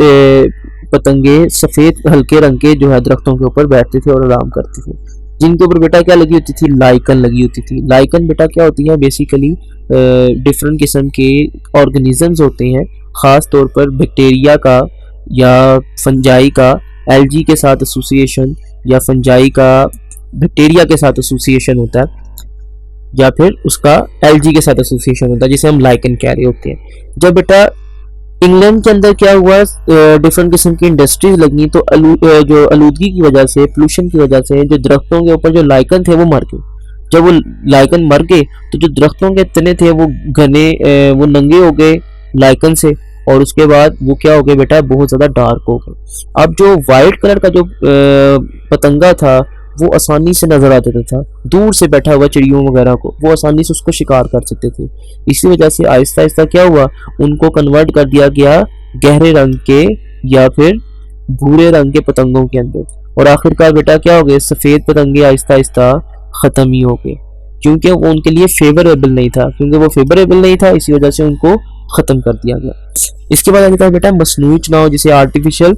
पतंगे सफेद हल्के रंग के जो है दरख्तों के ऊपर बैठते थे और आराम करते थे, जिनके ऊपर बेटा क्या लगी होती थी, लाइकन लगी होती थी। लाइकन बेटा क्या होती है, बेसिकली डिफरेंट किस्म के ऑर्गेनिजम्स होते हैं, ख़ास तौर पर बैक्टीरिया का या फंजाई का एल्गी के साथ एसोसिएशन, या फंजाई का बैक्टीरिया के साथ एसोसिएशन होता है, या फिर उसका एल्गी के साथ एसोसिएशन होता है, जिसे हम लाइकन कह रहे होते हैं। जब बेटा इंग्लैंड के अंदर क्या हुआ, डिफरेंट किस्म की इंडस्ट्रीज लगी, तो जो आलूदगी की वजह से, पोल्यूशन की वजह से जो दरख्तों के ऊपर जो लाइकन थे वो मर गए। जब वो लाइकन मर गए तो जो दरख्तों के तने थे वो घने वो नंगे हो गए लाइकन से, और उसके बाद वो क्या हो गए बेटा, बहुत ज़्यादा डार्क हो गए। अब जो वाइट कलर का जो पतंगा था वो आसानी से नजर आ जाता था, दूर से बैठा हुआ चिड़ियों वगैरह को वो आसानी से उसको शिकार कर सकते थे। इसी वजह से आहिस्ता आहिस्ता क्या हुआ, उनको कन्वर्ट कर दिया गया गहरे रंग के या फिर भूरे रंग के पतंगों के अंदर, और आखिरकार बेटा क्या हो गए, सफेद पतंगे आहिस्ता आहिस्ता खत्म ही हो गए, क्योंकि वो उनके लिए फेवरेबल नहीं था, इसी वजह से उनको खत्म कर दिया गया। इसके बाद आता है बेटा मसनूई चुनाव, जिसे आर्टिफिशियल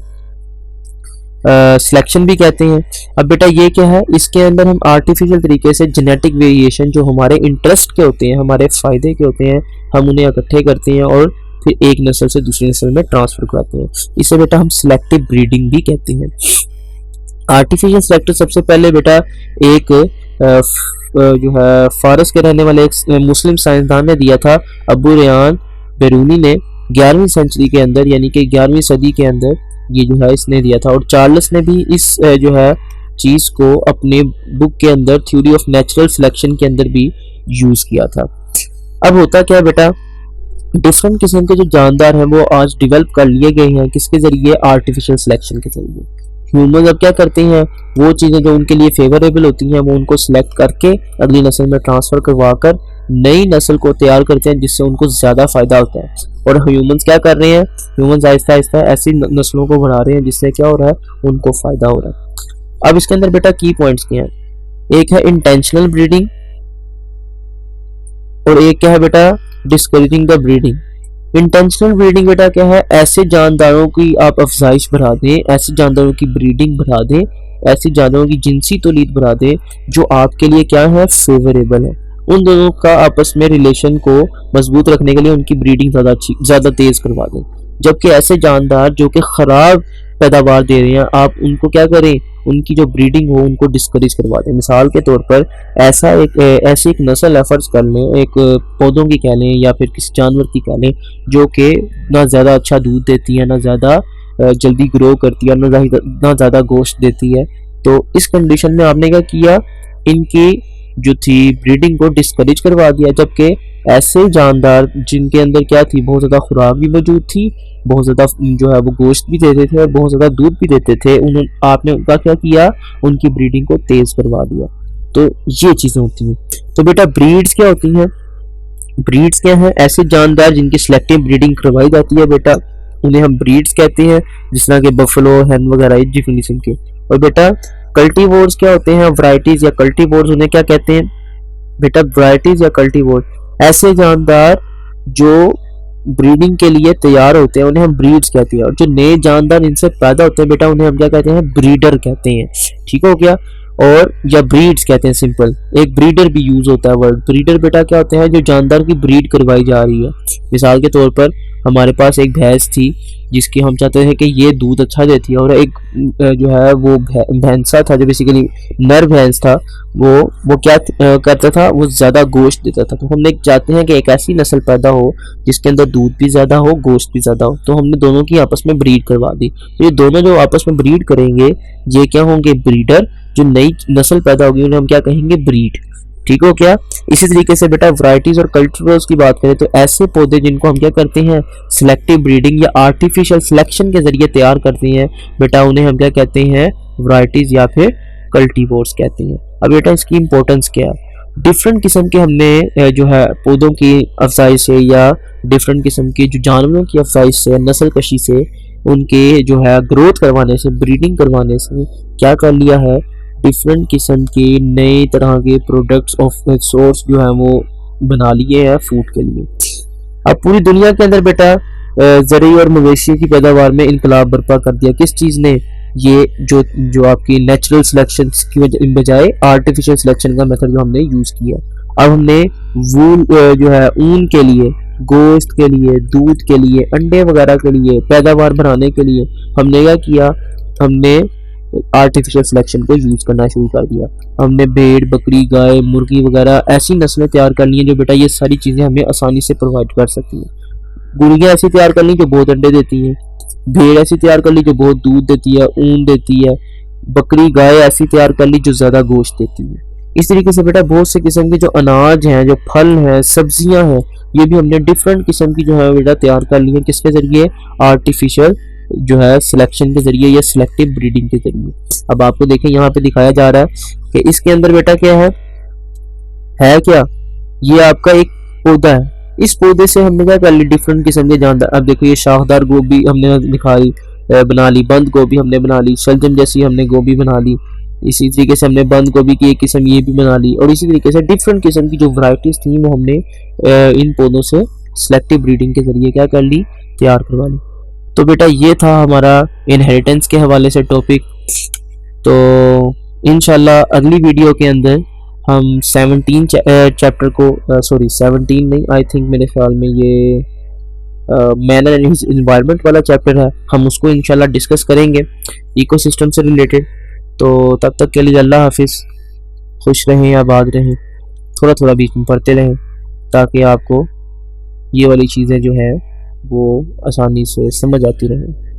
सिलेक्शन भी कहते हैं। अब बेटा ये क्या है, इसके अंदर हम आर्टिफिशियल तरीके से जेनेटिक वेरिएशन जो हमारे इंटरेस्ट के होते हैं, हमारे फायदे के होते हैं, हम उन्हें इकट्ठे करते हैं और फिर एक नस्ल से दूसरी नस्ल में ट्रांसफर कराते हैं। इसे बेटा हम सिलेक्टिव ब्रीडिंग भी कहते हैं। आर्टिफिशियल सिलेक्टर सबसे पहले बेटा एक जो है फारस के रहने वाले एक मुस्लिम साइंसदान ने दिया था, अबू रेयान बेरूनी ने 11वीं सेंचुरी के अंदर, यानी कि 11वीं सदी के अंदर ये जो है इसने दिया था, और चार्ल्स ने भी इस जो है चीज को अपने बुक के अंदर थ्योरी ऑफ नेचुरल सिलेक्शन के अंदर भी यूज किया था। अब होता क्या है बेटा, डिफरेंट किस्म के जो जानदार हैं वो आज डेवलप कर लिए गए हैं, किसके जरिए, आर्टिफिशियल सिलेक्शन के जरिए। ह्यूमन अब क्या करते हैं, वो चीज़ें जो उनके लिए फेवरेबल होती हैं वो उनको सिलेक्ट करके अगली नस्ल में ट्रांसफ़र करवा कर नई नस्ल को तैयार करते हैं, जिससे उनको ज़्यादा फ़ायदा होता है। और ह्यूमंस क्या कर रहे हैं, ह्यूमंस आहिस्ता आहिस्ता ऐसी नस्लों को बढ़ा रहे हैं जिससे क्या हो रहा है, उनको फ़ायदा हो रहा है। अब इसके अंदर बेटा की पॉइंट्स क्या हैं, एक है इंटेंशनल ब्रीडिंग और एक क्या है बेटा discouraging the breeding. Intentional breeding बेटा क्या है, ऐसे जानदारों की आप अफजाइश बढ़ा दें, ऐसे जानदारों की ब्रीडिंग बढ़ा दें, ऐसे जानदारों की जिनसी तौलीद बढ़ा दें जो आपके लिए क्या है, फेवरेबल है। उन दोनों का आपस में रिलेशन को मजबूत रखने के लिए उनकी ब्रीडिंग ज़्यादा तेज करवा दें। जबकि ऐसे जानदार जो कि ख़राब पैदावार दे रहे हैं, आप उनको क्या करें, उनकी जो ब्रीडिंग हो उनको डिस्करेज करवा दें। मिसाल के तौर पर ऐसी एक नस्ल है, फर्ज कर लें, एक पौधों की कह लें या फिर किसी जानवर की कह लें, जो कि ना ज़्यादा अच्छा दूध देती है, ना ज़्यादा जल्दी ग्रो करती है, ना ज़्यादा गोश्त देती है। तो इस कंडीशन में आपने क्या किया, इनकी जो थी ब्रीडिंग को डिस्करेज करवा दिया। जबकि ऐसे जानदार जिनके अंदर क्या थी, बहुत ज़्यादा खुराक भी मौजूद थी, बहुत ज़्यादा जो है वो गोश्त भी देते थे और बहुत ज़्यादा दूध भी देते थे, आपने उनका क्या किया, उनकी ब्रीडिंग को तेज़ करवा दिया। तो ये चीज़ें होती हैं। तो बेटा ब्रीड्स क्या होती हैं, ब्रीड्स क्या हैं, ऐसे जानदार जिनकी सिलेक्टिव ब्रीडिंग करवाई जाती है बेटा, उन्हें हम ब्रीड्स कहते हैं, जिस तरह के बफलो, हैन वगैरह डिफरेंट किस्म के। और बेटा कल्टीवोर्स क्या होते हैं, वैरायटीज या कल्टीवोर्स उन्हें क्या कहते हैं बेटा, वैरायटीज या कल्टीवोर, ऐसे जानदार जो ब्रीडिंग के लिए तैयार होते हैं उन्हें हम ब्रीड्स कहते हैं। और जो नए जानदार इनसे पैदा होते हैं बेटा, उन्हें हम क्या कहते हैं, ब्रीडर कहते हैं। ठीक हो गया, और या ब्रीड्स कहते हैं, सिंपल। एक ब्रीडर भी यूज होता है वर्ड। ब्रीडर बेटा क्या होते हैं, जो जानदार की ब्रीड करवाई जा रही है। मिसाल के तौर पर हमारे पास एक भैंस थी जिसकी हम चाहते हैं कि ये दूध अच्छा देती है, और एक जो है वो भैंसा था जो बेसिकली नर भैंस था, वो क्या करता था, वो ज़्यादा गोश्त देता था। तो हमने चाहते हैं कि एक ऐसी नस्ल पैदा हो जिसके अंदर दूध भी ज़्यादा हो, गोश्त भी ज़्यादा हो। तो हमने दोनों की आपस में ब्रीड करवा दी। तो ये दोनों जो आपस में ब्रीड करेंगे ये क्या होंगे, ब्रीडर। जो नई नस्ल पैदा होगी उन्हें हम क्या कहेंगे, ब्रीड। ठीक हो क्या। इसी तरीके से बेटा वैरायटीज और कल्टीवर्स की बात करें तो ऐसे पौधे जिनको हम क्या करते हैं, सिलेक्टिव ब्रीडिंग या आर्टिफिशियल सिलेक्शन के जरिए तैयार करते हैं बेटा, उन्हें हम क्या कहते हैं, वैरायटीज या फिर कल्टीवर्स कहते हैं। अब बेटा इसकी इंपॉर्टेंस क्या है, डिफरेंट किस्म के हमने जो है पौधों की अफजाइश से या डिफरेंट किस्म के जो जानवरों की अफजाइश से, नस्ल कशी से, उनके जो है ग्रोथ करवाने से, ब्रीडिंग करवाने से क्या कर लिया है, डिफरेंट किस्म के नए तरह के प्रोडक्ट्स ऑफ सोर्स जो है वो बना लिए हैं फूड के लिए। अब पूरी दुनिया के अंदर बेटा ज़रूरी और मवेशी की पैदावार में इनकलाब बर्पा कर दिया। किस चीज़ ने, ये जो आपकी नेचुरल सिलेक्शन की बजाय आर्टिफिशियल सिलेक्शन का मेथड जो हमने यूज़ किया। अब हमने वूल जो है ऊन के लिए, गोश्त के लिए, दूध के लिए, अंडे वगैरह के लिए, पैदावार बढ़ाने के लिए हमने क्या किया, हमने आर्टिफिशियल सिलेक्शन को यूज करना शुरू कर दिया। हमने भेड़, बकरी, गाय, मुर्गी वगैरह ऐसी नस्लें तैयार कर ली हैं जो बेटा ये सारी चीज़ें हमें आसानी से प्रोवाइड कर सकती हैं। मुर्गियाँ ऐसी तैयार कर ली जो बहुत अंडे देती हैं, भेड़ ऐसी तैयार कर ली जो बहुत दूध देती है, ऊन देती है, बकरी, गाय ऐसी तैयार कर ली जो ज़्यादा गोश्त देती है। इस तरीके से बेटा बहुत से किस्म के जो अनाज हैं, जो फल हैं, सब्जियां हैं, ये भी हमने डिफरेंट किस्म की जो है बेटा तैयार कर ली है। किसके जरिए? आर्टिफिशियल जो है सिलेक्शन के जरिए या सिलेक्टिव ब्रीडिंग के जरिए। अब आपको देखें यहाँ पे दिखाया जा रहा है कि इसके अंदर बेटा क्या है क्या? ये आपका एक पौधा है। इस पौधे से हमने क्या कर ली? डिफरेंट किस्म के जानदार। अब देखो ये शाखदार गोभी हमने दिखाई बना ली, बंद गोभी हमने बना ली, शलजम जैसी हमने गोभी बना ली। इसी तरीके से हमने बंद गोभी की एक किस्म ये भी बना ली, और इसी तरीके से डिफरेंट किस्म की जो वैरायटीज थी वो हमने इन पौधों से सिलेक्टिव ब्रीडिंग के जरिए क्या कर ली? तैयार करवा ली। तो बेटा ये था हमारा इनहेरिटेंस के हवाले से टॉपिक। तो इंशाल्लाह अगली वीडियो के अंदर हम 17 चैप्टर को 17 नहीं, आई थिंक मेरे ख्याल में ये मैनर एंड एनवायरनमेंट वाला चैप्टर है, हम उसको इंशाल्लाह डिस्कस करेंगे इकोसिस्टम से रिलेटेड। तो तब तक के लिए अल्लाह हाफिज़, खुश रहें, आबाद रहें, थोड़ा थोड़ा बीच में पढ़ते रहें ताकि आपको ये वाली चीज़ें जो है वो आसानी से समझ आती रहें।